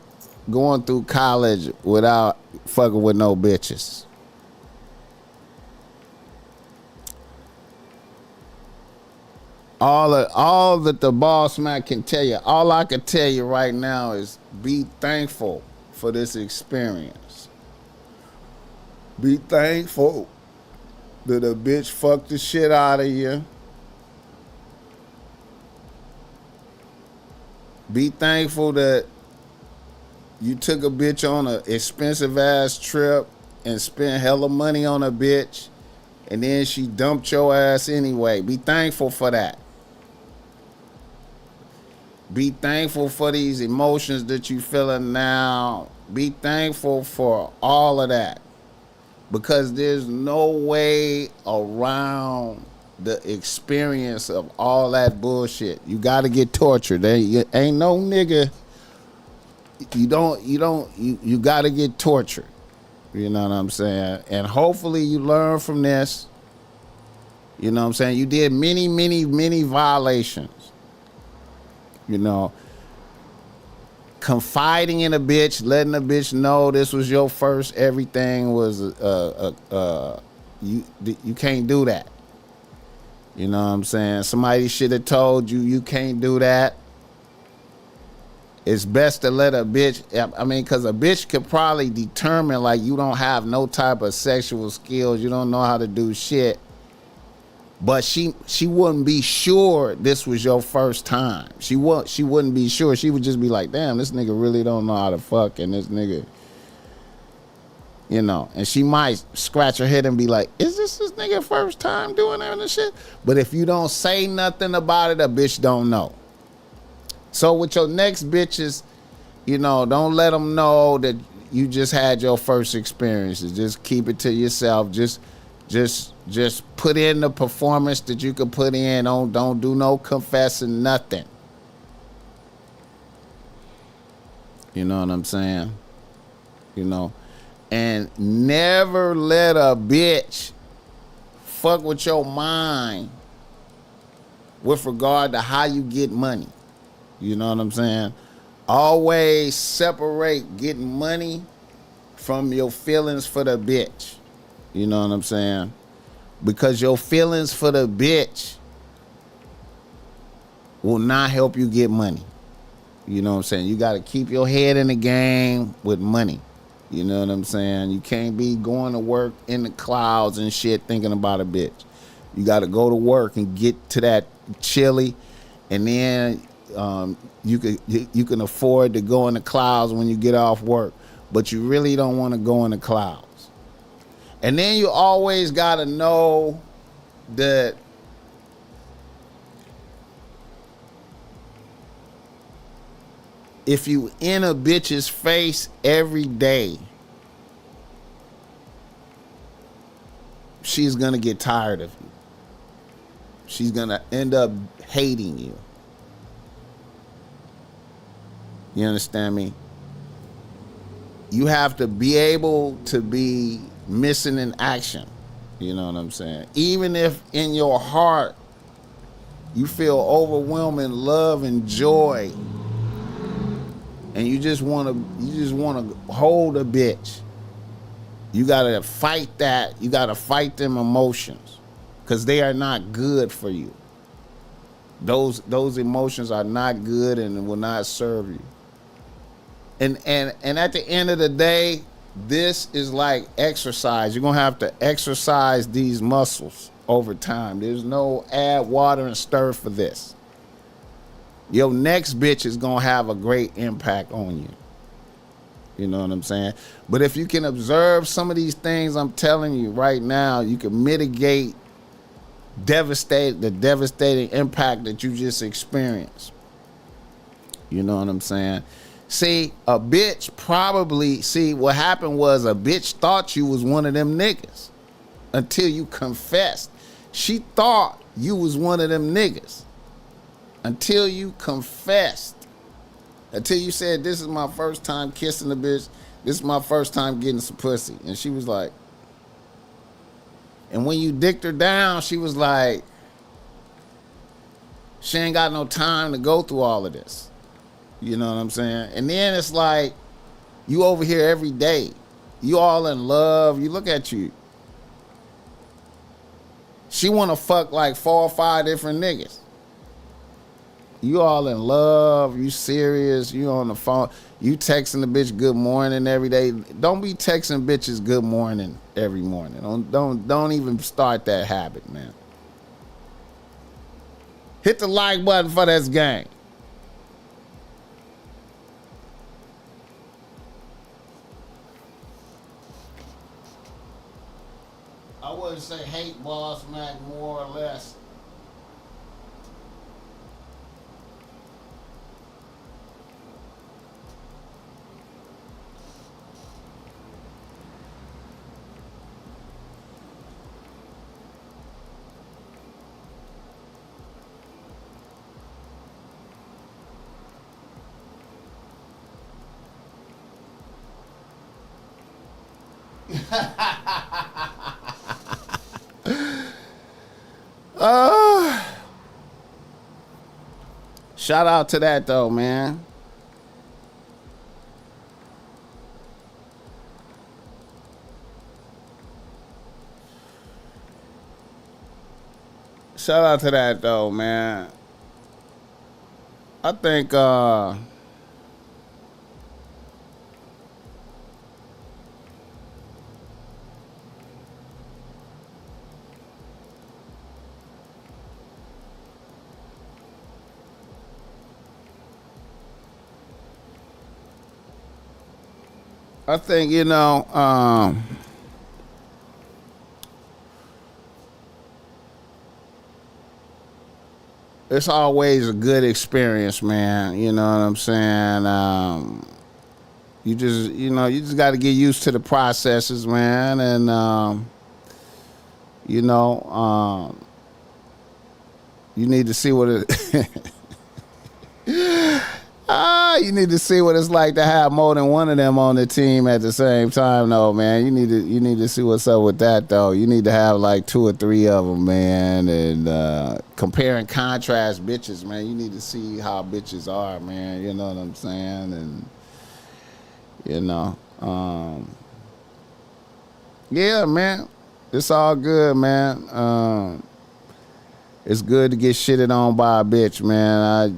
going through college without fucking with no bitches. All that the BossMack can tell you, all I can tell you right now is be thankful for this experience. Be thankful that a bitch fucked the shit out of you. Be thankful that you took a bitch on an expensive ass trip and spent hella money on a bitch and then she dumped your ass anyway. Be thankful for that. Be thankful for these emotions that you feeling now. Be thankful for all of that. Because there's no way around the experience of all that bullshit. You gotta get tortured. There ain't no nigga. You gotta get tortured. You know what I'm saying? And hopefully you learn from this. You know what I'm saying? You did many violations. You know, confiding in a bitch, letting a bitch know this was your first everything was you can't do that. You know what I'm saying? Somebody should have told you you can't do that. It's best to let a bitch, I mean, because a bitch could probably determine like you don't have no type of sexual skills, you don't know how to do shit. But she wouldn't be sure this was your first time. She wouldn't be sure. She would just be like, damn, this nigga really don't know how to fuck, and this nigga, you know. And she might scratch her head and be like, is this nigga first time doing that and shit? But if you don't say nothing about it, a bitch don't know. So with your next bitches, you know, don't let them know that you just had your first experiences. Just keep it to yourself. Just put in the performance that you can put in. Don't do no confessing nothing. You know what I'm saying? You know, and never let a bitch fuck with your mind with regard to how you get money. You know what I'm saying? Always separate getting money from your feelings for the bitch. You know what I'm saying? Because your feelings for the bitch will not help you get money. You know what I'm saying? You got to keep your head in the game with money. You know what I'm saying? You can't be going to work in the clouds and shit thinking about a bitch. You got to go to work and get to that chili, and then you can afford to go in the clouds when you get off work, but you really don't want to go in the clouds. And then you always got to know that if you in a bitch's face every day, she's going to get tired of you. She's going to end up hating you. You understand me? You have to be able to be missing in action. You know what I'm saying? Even if in your heart you feel overwhelming love and joy, and you just want to hold a bitch, you got to fight that. You got to fight them emotions, because they are not good for you. Those emotions are not good and will not serve you. And at the end of the day, this is like exercise. You're going to have to exercise these muscles over time. There's no add water and stir for this. Your next bitch is going to have a great impact on you. You know what I'm saying? But if you can observe some of these things I'm telling you right now, you can mitigate the devastating impact that you just experienced. You know what I'm saying? See, a bitch probably, what happened was a bitch thought you was one of them niggas until you confessed. She thought you was one of them niggas until you confessed. Until you said, this is my first time kissing a bitch. This is my first time getting some pussy. And she was like, and when you dicked her down, she was like, she ain't got no time to go through all of this. You know what I'm saying? And then it's like, you over here every day. You all in love. You look at you. She want to fuck like 4 or 5 different niggas. You all in love. You serious. You on the phone. You texting the bitch good morning every day. Don't be texting bitches good morning every morning. Don't even start that habit, man. Hit the like button for this game. I wouldn't say hate BossMack more or less. Shout out to that though, man. Shout out to that though, man. I think you know, it's always a good experience, man. You know what I'm saying? You just got to get used to the processes, man, and you know, you need to see what it. You need to see what it's like to have more than one of them on the team at the same time, though, man. You need to see what's up with that, though. You need to have like 2 or 3 of them, man, and compare and contrast bitches, man. You need to see how bitches are, man. You know what I'm saying? And you know, yeah, man, it's all good, man. It's good to get shitted on by a bitch, man.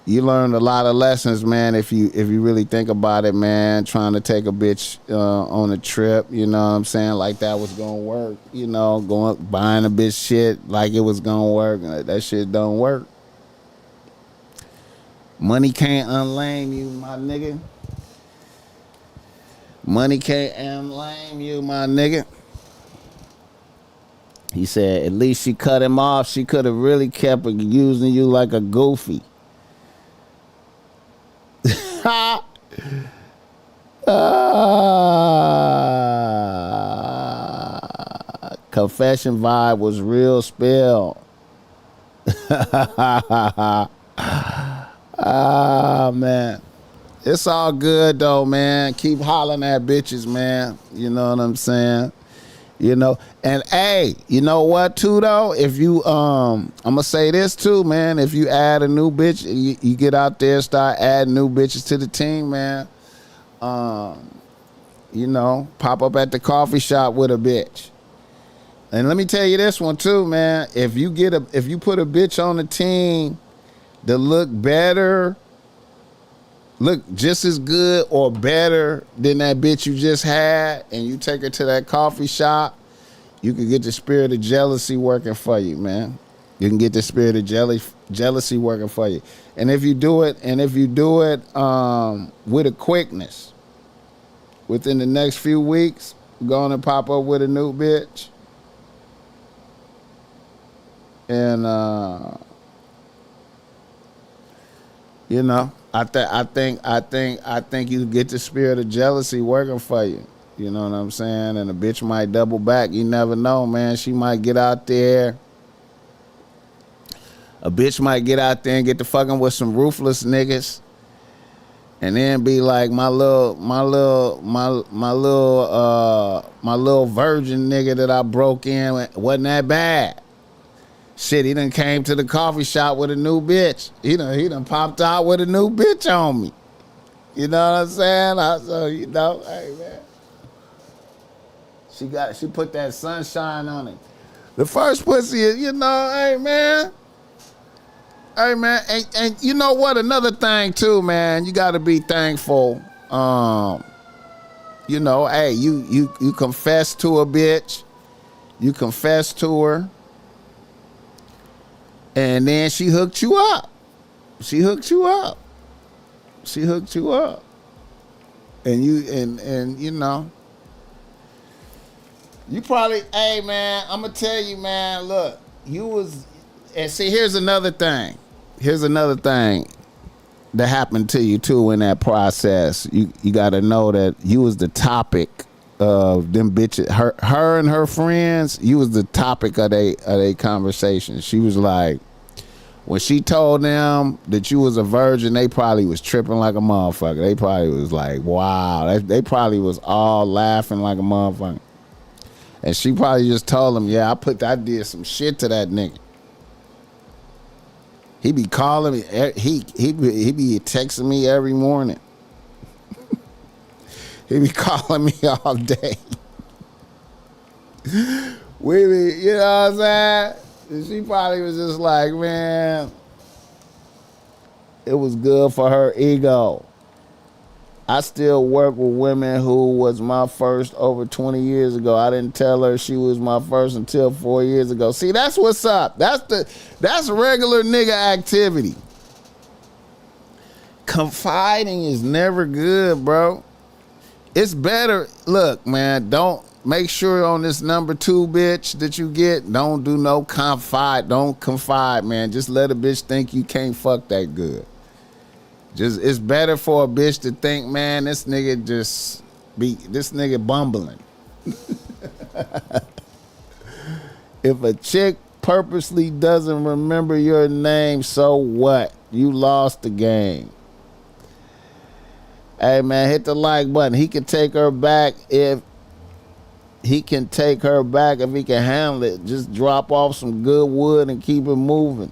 You learn a lot of lessons, man, if you really think about it, man. Trying to take a bitch on a trip, you know what I'm saying? Like that was gonna work, you know, buying a bitch shit like it was gonna work. That shit don't work. Money can't unlame you, my nigga. Money can't unlame you, my nigga. He said, at least she cut him off. She could have really kept using you like a goofy. Confession vibe was real spill. Man. It's all good though, man. Keep hollering at bitches, man. You know what I'm saying? You know, and hey, you know what too though? If you I'm gonna say this too, man. If you add a new bitch, you get out there, start adding new bitches to the team, man. You know, pop up at the coffee shop with a bitch. And let me tell you this one too, man. If you put a bitch on the team that look just as good or better than that bitch you just had, and you take her to that coffee shop, you can get the spirit of jealousy working for you, man. You can get the spirit of jealousy working for you. And if you do it with a quickness, within the next few weeks, going to pop up with a new bitch. And you know, I think you get the spirit of jealousy working for you. You know what I'm saying? And a bitch might double back. You never know, man. She might get out there. A bitch might get out there and get to fucking with some ruthless niggas, and then be like, my little virgin nigga that I broke in wasn't that bad. Shit, he done came to the coffee shop with a new bitch. He done popped out with a new bitch on me. You know what I'm saying? So, you know, hey, man. She put that sunshine on it. The first pussy is, you know, hey, man. Hey, man. And you know what? Another thing, too, man. You got to be thankful. You know, hey, you confess to a bitch. You confess to her. And then she hooked you up. And you know. You probably, hey man, I'm gonna tell you, man, look, and see, here's another thing that happened to you too in that process. You gotta know that you was the topic of them bitches, her and her friends. You was the topic of they conversation. She was like, When she told them that you was a virgin, they probably was tripping like a motherfucker. They probably was like, wow. They probably was all laughing like a motherfucker. And she probably just told them, yeah, I did some shit to that nigga. He be calling me, he be texting me every morning. He be calling me all day. We be, you know what I'm saying? And she probably was just like, man, it was good for her ego. I still work with women who was my first over 20 years ago. I didn't tell her she was my first until 4 years ago. See, that's what's up. That's regular nigga activity. Confiding is never good, bro. It's better. Look, man, don't make sure on this number 2 bitch that you get, don't do no confide. Don't confide, man. Just let a bitch think you can't fuck that good. Just, it's better for a bitch to think, man, this nigga bumbling. If a chick purposely doesn't remember your name, so what? You lost the game. Hey, man, hit the like button. He can take her back if he can handle it. Just drop off some good wood and keep it moving.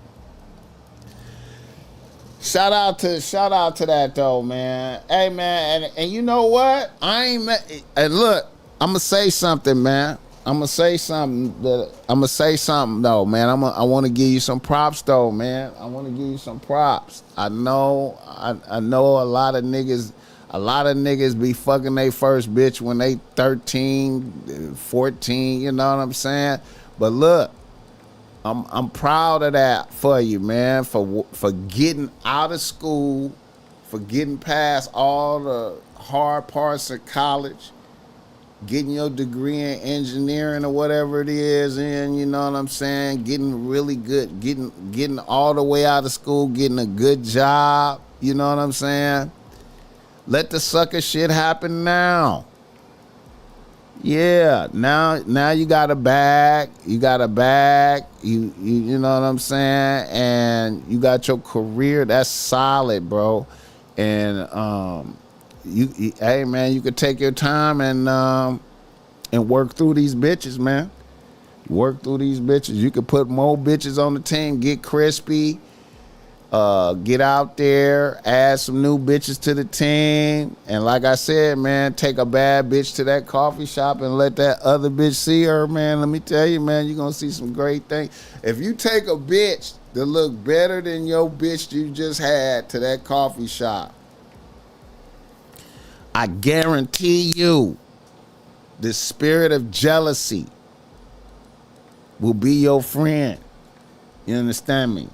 Shout out to that though, man. Hey, man, and you know what? And look, I'm gonna say something, man. I'm gonna say something though, man. I want to give you some props though, man. I want to give you some props. I know a lot of niggas be fucking their first bitch when they 13, 14, you know what I'm saying? But look, I'm proud of that for you, man, for getting out of school, for getting past all the hard parts of college, getting your degree in engineering or whatever it is, and you know what I'm saying, getting really good, getting all the way out of school, getting a good job, you know what I'm saying? Let the sucker shit happen now. Yeah, now you got a bag. You know what I'm saying? And you got your career. That's solid, bro. And hey man, you could take your time and work through these bitches, man. Work through these bitches. You could put more bitches on the team, get crispy. Get out there, add some new bitches to the team, and like I said, man, take a bad bitch to that coffee shop and let that other bitch see her, man. Let me tell you, man, you're gonna see some great things. If you take a bitch that look better than your bitch you just had to that coffee shop, I guarantee you the spirit of jealousy will be your friend. You understand me?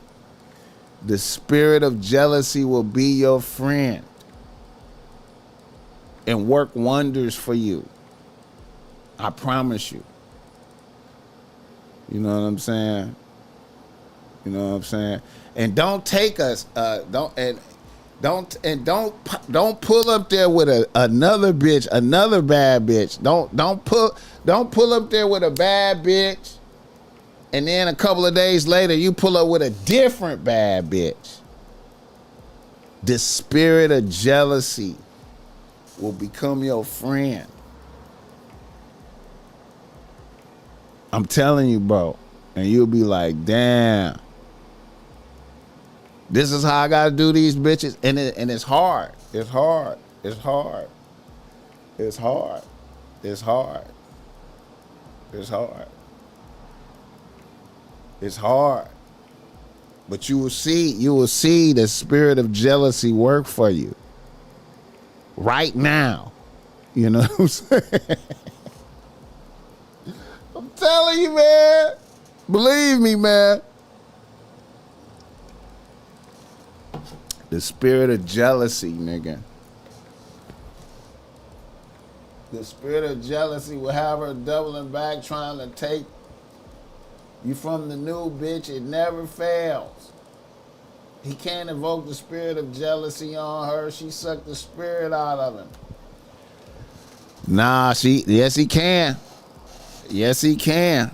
The spirit of jealousy will be your friend and work wonders for you. I promise you. You know what I'm saying? You know what I'm saying? And don't take us. Don't pull up there with another bitch, another bad bitch. Don't pull up there with a bad bitch. And then a couple of days later, you pull up with a different bad bitch. The spirit of jealousy will become your friend. I'm telling you, bro. And you'll be like, damn. This is how I got to do these bitches. And it's hard. It's hard. It's hard. It's hard. It's hard. It's hard. It's hard. But you will see the spirit of jealousy work for you. Right now. You know what I'm saying? I'm telling you, man. Believe me, man. The spirit of jealousy, nigga. The spirit of jealousy will have her doubling back trying to take you from the new bitch. It never fails. He can't invoke the spirit of jealousy on her. She sucked the spirit out of him. Nah, yes he can. Yes he can.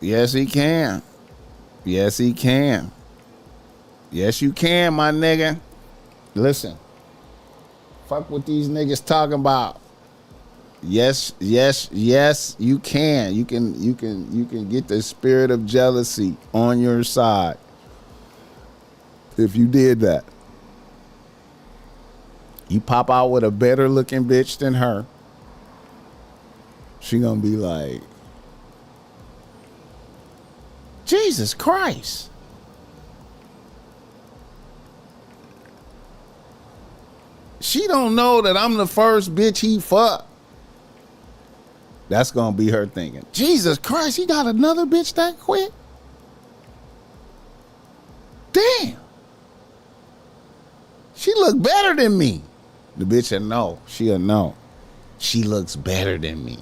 Yes he can. Yes he can. Yes, you can, my nigga. Listen. Fuck what these niggas talking about. Yes, you can. You can get the spirit of jealousy on your side if you did that. You pop out with a better looking bitch than her. She gonna be like, Jesus Christ. She don't know that I'm the first bitch he fucked. That's gonna be her thinking. Jesus Christ, he got another bitch that quick? Damn. She look better than me. The bitch will know. She'll know. She looks better than me.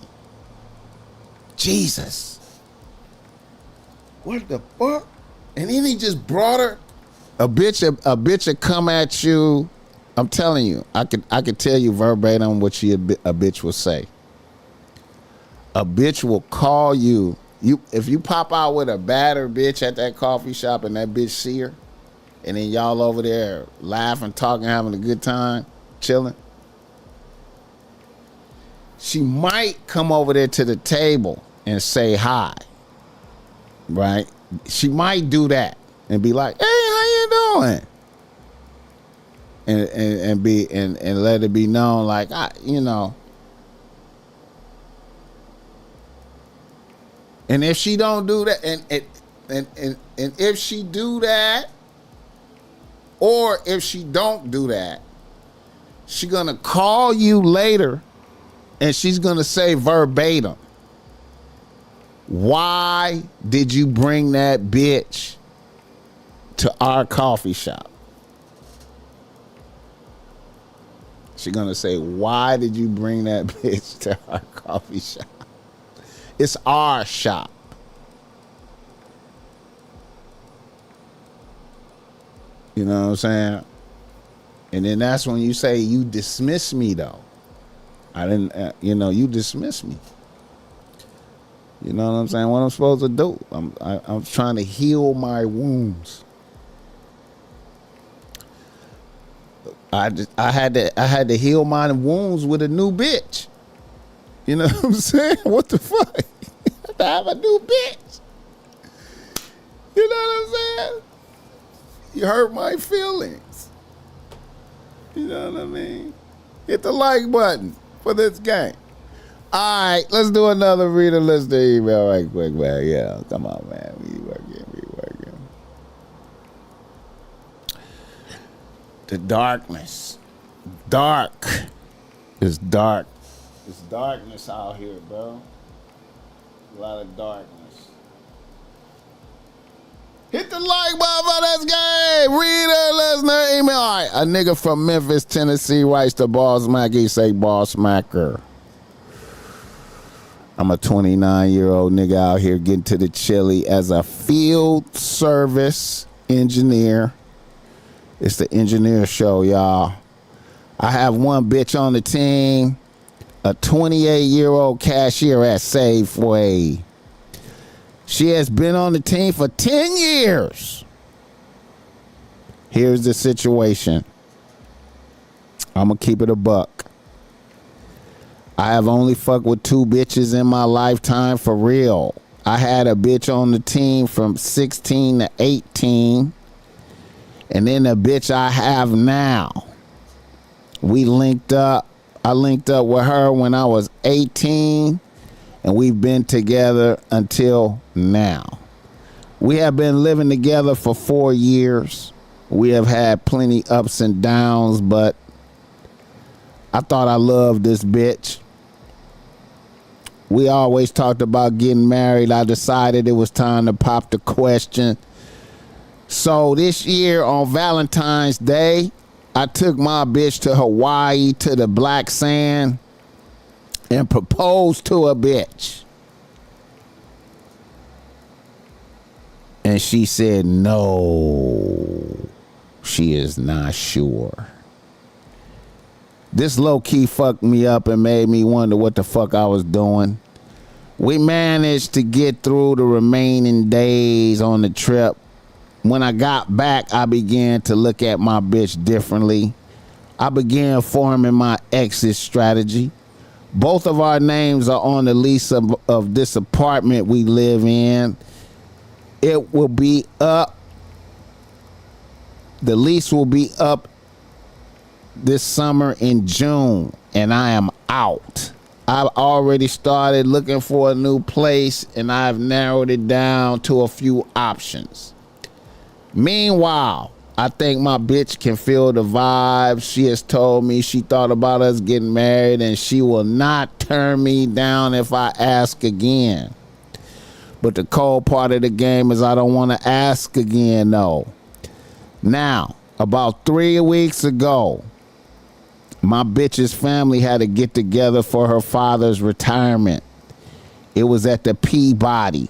Jesus. What the fuck? And then he just brought her. A bitch will come at you. I'm telling you, I could tell you verbatim what a bitch will say. A bitch will call you. If you pop out with a battered bitch at that coffee shop and that bitch see her, and then y'all over there laughing, talking, having a good time, chilling, she might come over there to the table and say hi, right? She might do that and be like, "Hey, how you doing?" And let it be known, like, And if she don't do that, and if she do that, or if she don't do that, she gonna call you later, and she's gonna say verbatim, "Why did you bring that bitch to our coffee shop?" She's gonna say, "Why did you bring that bitch to our coffee shop? It's our shop." You know what I'm saying? And then that's when you say, "You dismiss me, though. I didn't, you dismiss me." You know what I'm saying? What I'm supposed to do? I'm trying to heal my wounds. I had to heal my wounds with a new bitch. You know what I'm saying? What the fuck? I have to have a new bitch. You know what I'm saying? You hurt my feelings. You know what I mean? Hit the like button for this game. All right, let's do another reader. Let's do email right quick, man. Yeah, come on, man. We working. The darkness. Dark. It's dark. It's darkness out here, bro. A lot of darkness. Hit the like button for this game. Reader, listener, email. All right, a nigga from Memphis, Tennessee writes to BossMack. He say, "BossMacker, I'm a 29-year-old nigga out here getting to the chili as a field service engineer." It's the engineer show, y'all. "I have one bitch on the team, a 28-year-old cashier at Safeway. She has been on the team for 10 years. Here's the situation. I'm going to keep it a buck. I have only fucked with 2 bitches in my lifetime for real. I had a bitch on the team from 16 to 18. And then the bitch I have now. We linked up. I linked up with her when I was 18. And we've been together until now. We have been living together for 4 years. We have had plenty ups and downs, but I thought I loved this bitch. We always talked about getting married. I decided it was time to pop the question. So this year on Valentine's Day, I took my bitch to Hawaii to the black sand and proposed to a bitch. And she said no, she is not sure. This low-key fucked me up and made me wonder what the fuck I was doing. We managed to get through the remaining days on the trip, when I got back, I began to look at my bitch differently. I began forming my exit strategy. Both of our names are on the lease of this apartment we live in. It will be up. The lease will be up this summer in June, and I am out. I've already started looking for a new place, and I've narrowed it down to a few options. Meanwhile, I think my bitch can feel the vibe. She has told me she thought about us getting married, and she will not turn me down if I ask again. But the cold part of the game is I don't want to ask again, though. Now, about 3 weeks ago, my bitch's family had to get together for her father's retirement. It was at the Peabody.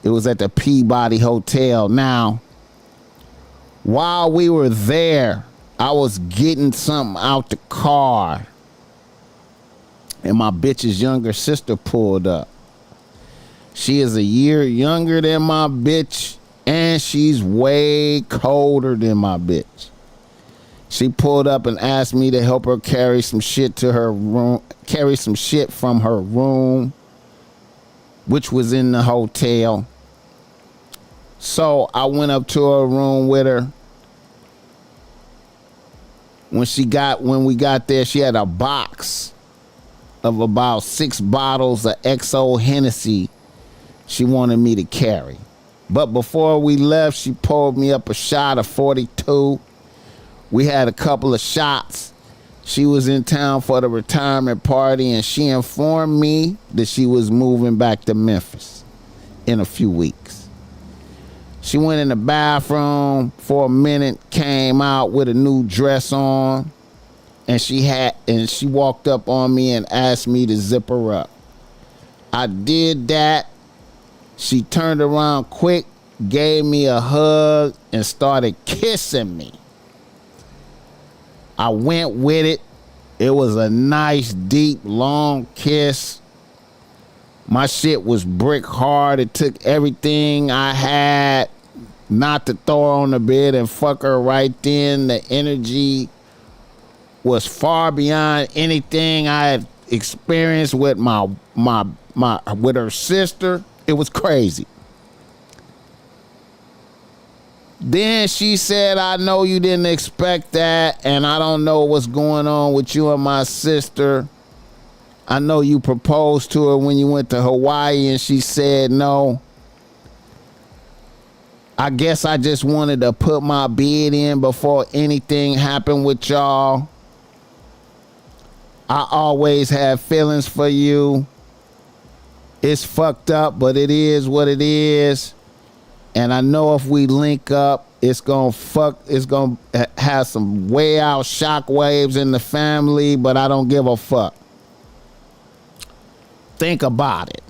It was at the Peabody Hotel. Now, while we were there, I was getting something out the car, and my bitch's younger sister pulled up. She is a year younger than my bitch, and she's way colder than my bitch. She pulled up and asked me to help her carry some shit to her room, carry some shit from her room, which was in the hotel. So I went up to her room with her. When we got there, she had a box of about 6 bottles of XO Hennessy she wanted me to carry. But before we left, she poured me up a shot of 42. We had a couple of shots. She was in town for the retirement party, and she informed me that she was moving back to Memphis in a few weeks. She went in the bathroom for a minute, came out with a new dress on, and she walked up on me and asked me to zip her up. I did that. She turned around quick, gave me a hug, and started kissing me. I went with it. It was a nice, deep, long kiss. My shit was brick hard. It took everything I had not to throw her on the bed and fuck her right then. The energy was far beyond anything I had experienced with with her sister. It was crazy. Then she said, I know you didn't expect that, and I don't know what's going on with you and my sister. I know you proposed to her when you went to Hawaii, and she said no. I guess I just wanted to put my bid in before anything happened with y'all. I always have feelings for you. It's fucked up, but it is what it is. And I know if we link up, it's gonna have some way out shockwaves in the family, but I don't give a fuck. Think about it.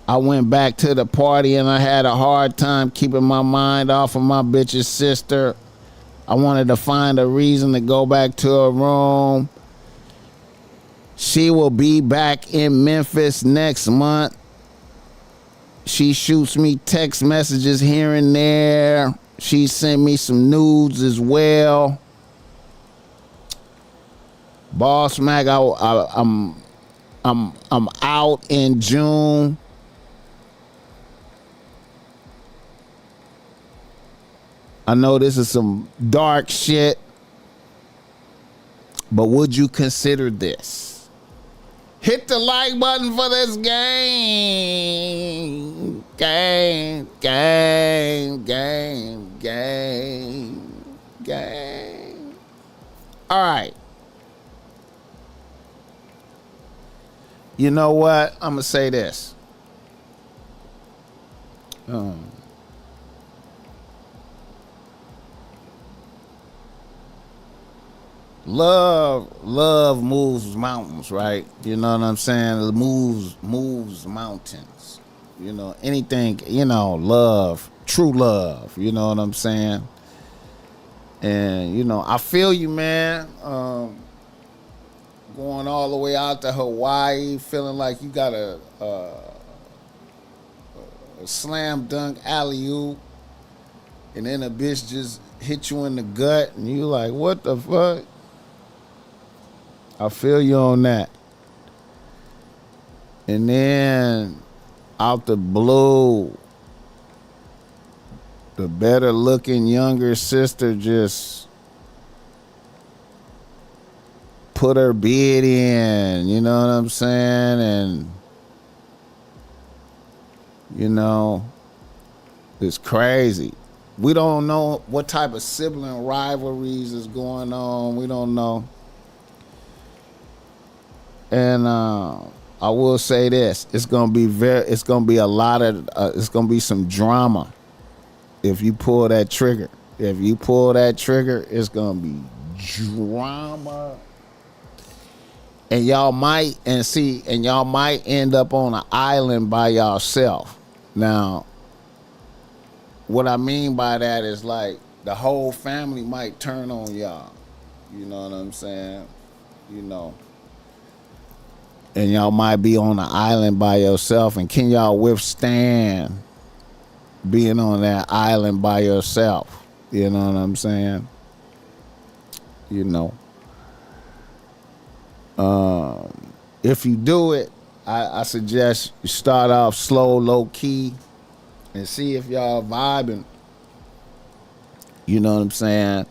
I went back to the party and I had a hard time keeping my mind off of my bitch's sister. I wanted to find a reason to go back to her room. She will be back in Memphis next month. She shoots me text messages here and there. She sent me some nudes as well. BossMack, I'm out in June. I know this is some dark shit, but would you consider this? Hit the like button for this game. Game. All right. You know what? I'm going to say this. Love moves mountains, right? You know what I'm saying? It moves mountains. You know, anything, love, true love, you know what I'm saying? And, I feel you, man. Going all the way out to Hawaii, feeling like you got a a slam dunk alley oop, and then a bitch just hit you in the gut, and you like, what the fuck? I feel you on that. And then out the blue, the better looking younger sister just put her bid in, you know what I'm saying? And, you know, it's crazy. We don't know what type of sibling rivalries is going on. We don't know. And I will say this: it's gonna be a lot of, it's gonna be some drama if you pull that trigger. If you pull that trigger, it's gonna be drama, and y'all might end up on an island by yourself. Now, what I mean by that is like the whole family might turn on y'all. You know what I'm saying? You know. And y'all might be on an island by yourself, and can y'all withstand being on that island by yourself? You know what I'm saying? You know. If you do it, I suggest you start off slow, low key, and see if y'all vibing. You know what I'm saying?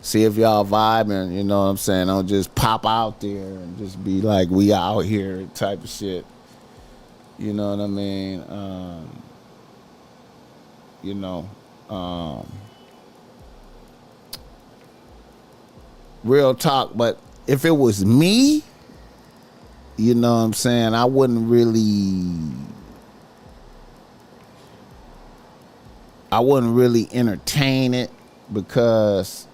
See if y'all vibing, you know what I'm saying? Don't just pop out there and just be like, we out here type of shit. You know what I mean? You know, real talk. But if it was me, you know what I'm saying, I wouldn't really entertain it, because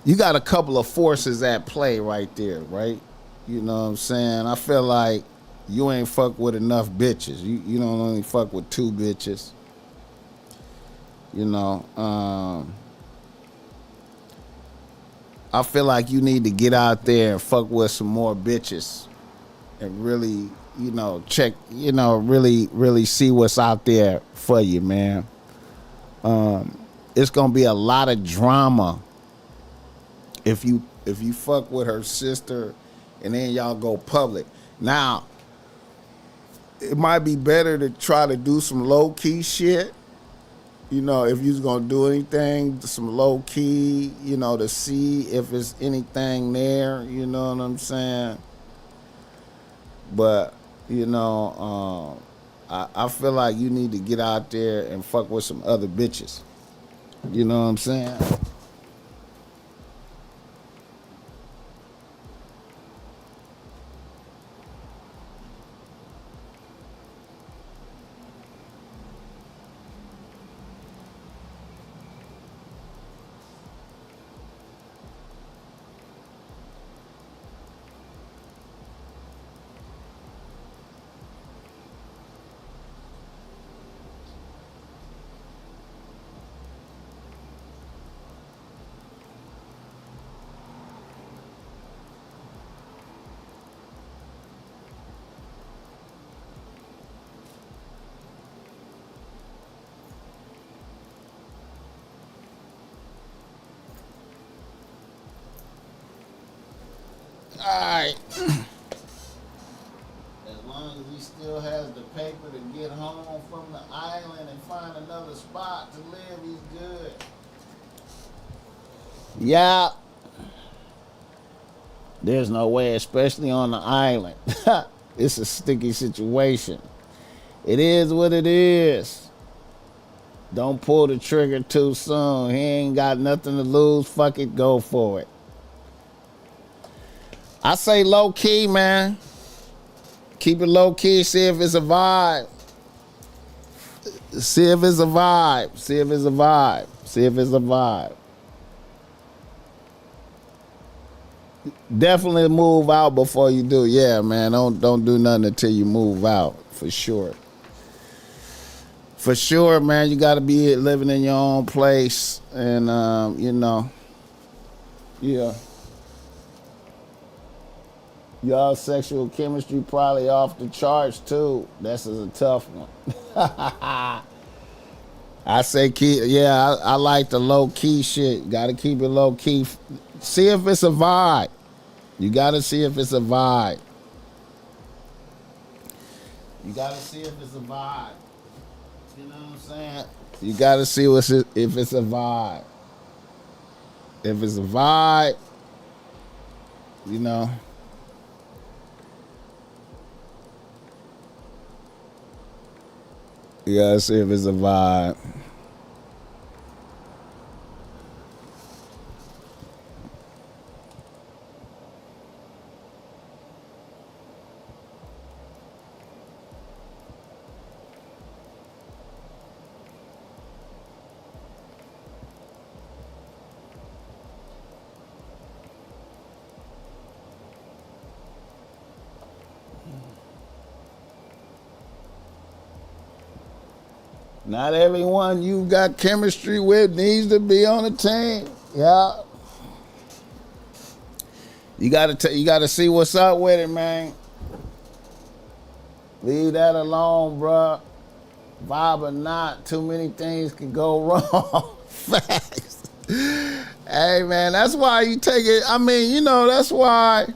you got a couple of forces at play right there, right? You know what I'm saying? I feel like you ain't fuck with enough bitches. You don't only fuck with 2 bitches. You know, I feel like you need to get out there and fuck with some more bitches and really, you know, check, you know, really see what's out there for you, man. It's gonna be a lot of drama if you fuck with her sister and then y'all go public. Now, it might be better to try to do some low key shit. You know, if you're gonna do anything, some low key, you know, to see if there's anything there, you know what I'm saying? But, you know, I feel like you need to get out there and fuck with some other bitches. You know what I'm saying? Alright. As long as he still has the paper to get home from the island and find another spot to live, he's good. Yeah. There's no way, especially on the island. It's a sticky situation. It is what it is. Don't pull the trigger too soon. He ain't got nothing to lose. Fuck it, go for it. I say low key, man. Keep it low key. See if it's a vibe. See if it's a vibe. See if it's a vibe. See if it's a vibe. Definitely move out before you do. Yeah, man. Don't do nothing until you move out. For sure. For sure, man. You got to be living in your own place, and you know, yeah. Y'all sexual chemistry probably off the charts too. This is a tough one. I say keep, yeah, I like the low key shit. Gotta keep it low key. See if it's a vibe. You gotta see if it's a vibe. You gotta see if it's a vibe. You know what I'm saying? You gotta see if it's a vibe. If it's a vibe, you know. You gotta see if it's a vibe. Not everyone you got chemistry with needs to be on the team. Yeah. You gotta see what's up with it, man. Leave that alone, bruh. Vibe or not, too many things can go wrong. Facts. Hey, man, that's why you take it. I mean, you know, that's why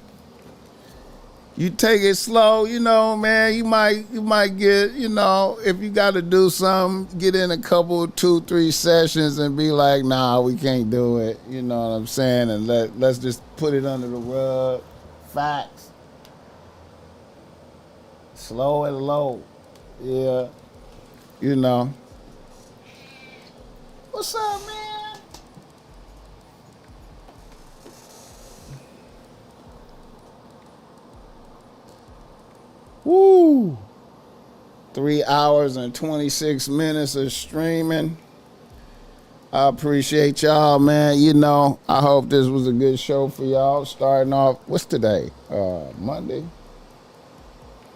you take it slow, you know, man. You might get, you know, if you got to do something, get in a couple, 2-3 sessions and be like, nah, we can't do it. You know what I'm saying? And let's just put it under the rug. Facts. Slow and low. Yeah. You know. What's up, man? Woo! 3 hours and 26 minutes of streaming. I appreciate y'all, man. You know, I hope this was a good show for y'all. Starting off, what's today? Monday.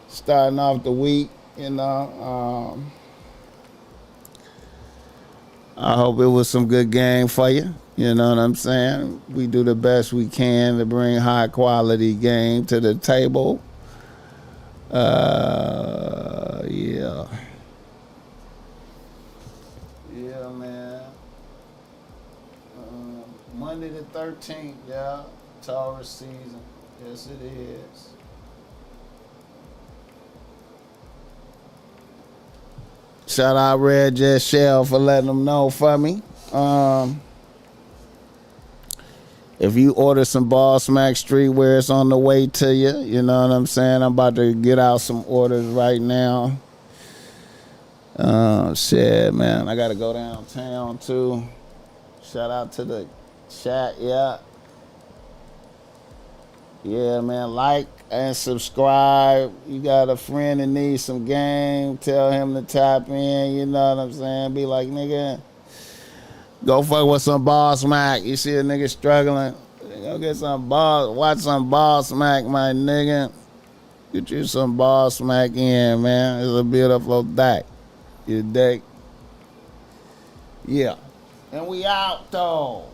Starting off the week, you know. I hope it was some good game for you. You know what I'm saying? We do the best we can to bring high quality game to the table. Yeah. Yeah, man. Monday the 13th, yeah. Taurus season. Yes, it is. Shout out Red Jet Shell for letting them know for me. If you order some BossMack streetwear, it's on the way to you. You know what I'm saying? I'm about to get out some orders right now. Shit, man. I got to go downtown, too. Shout out to the chat, yeah. Yeah, man. Like and subscribe. You got a friend that needs some game, tell him to tap in. You know what I'm saying? Be like, nigga, go fuck with some BossMack. You see a nigga struggling, go get some watch some BossMack, my nigga. Get you some BossMack in, man. It's a beautiful day. You dig? Yeah. And we out, though.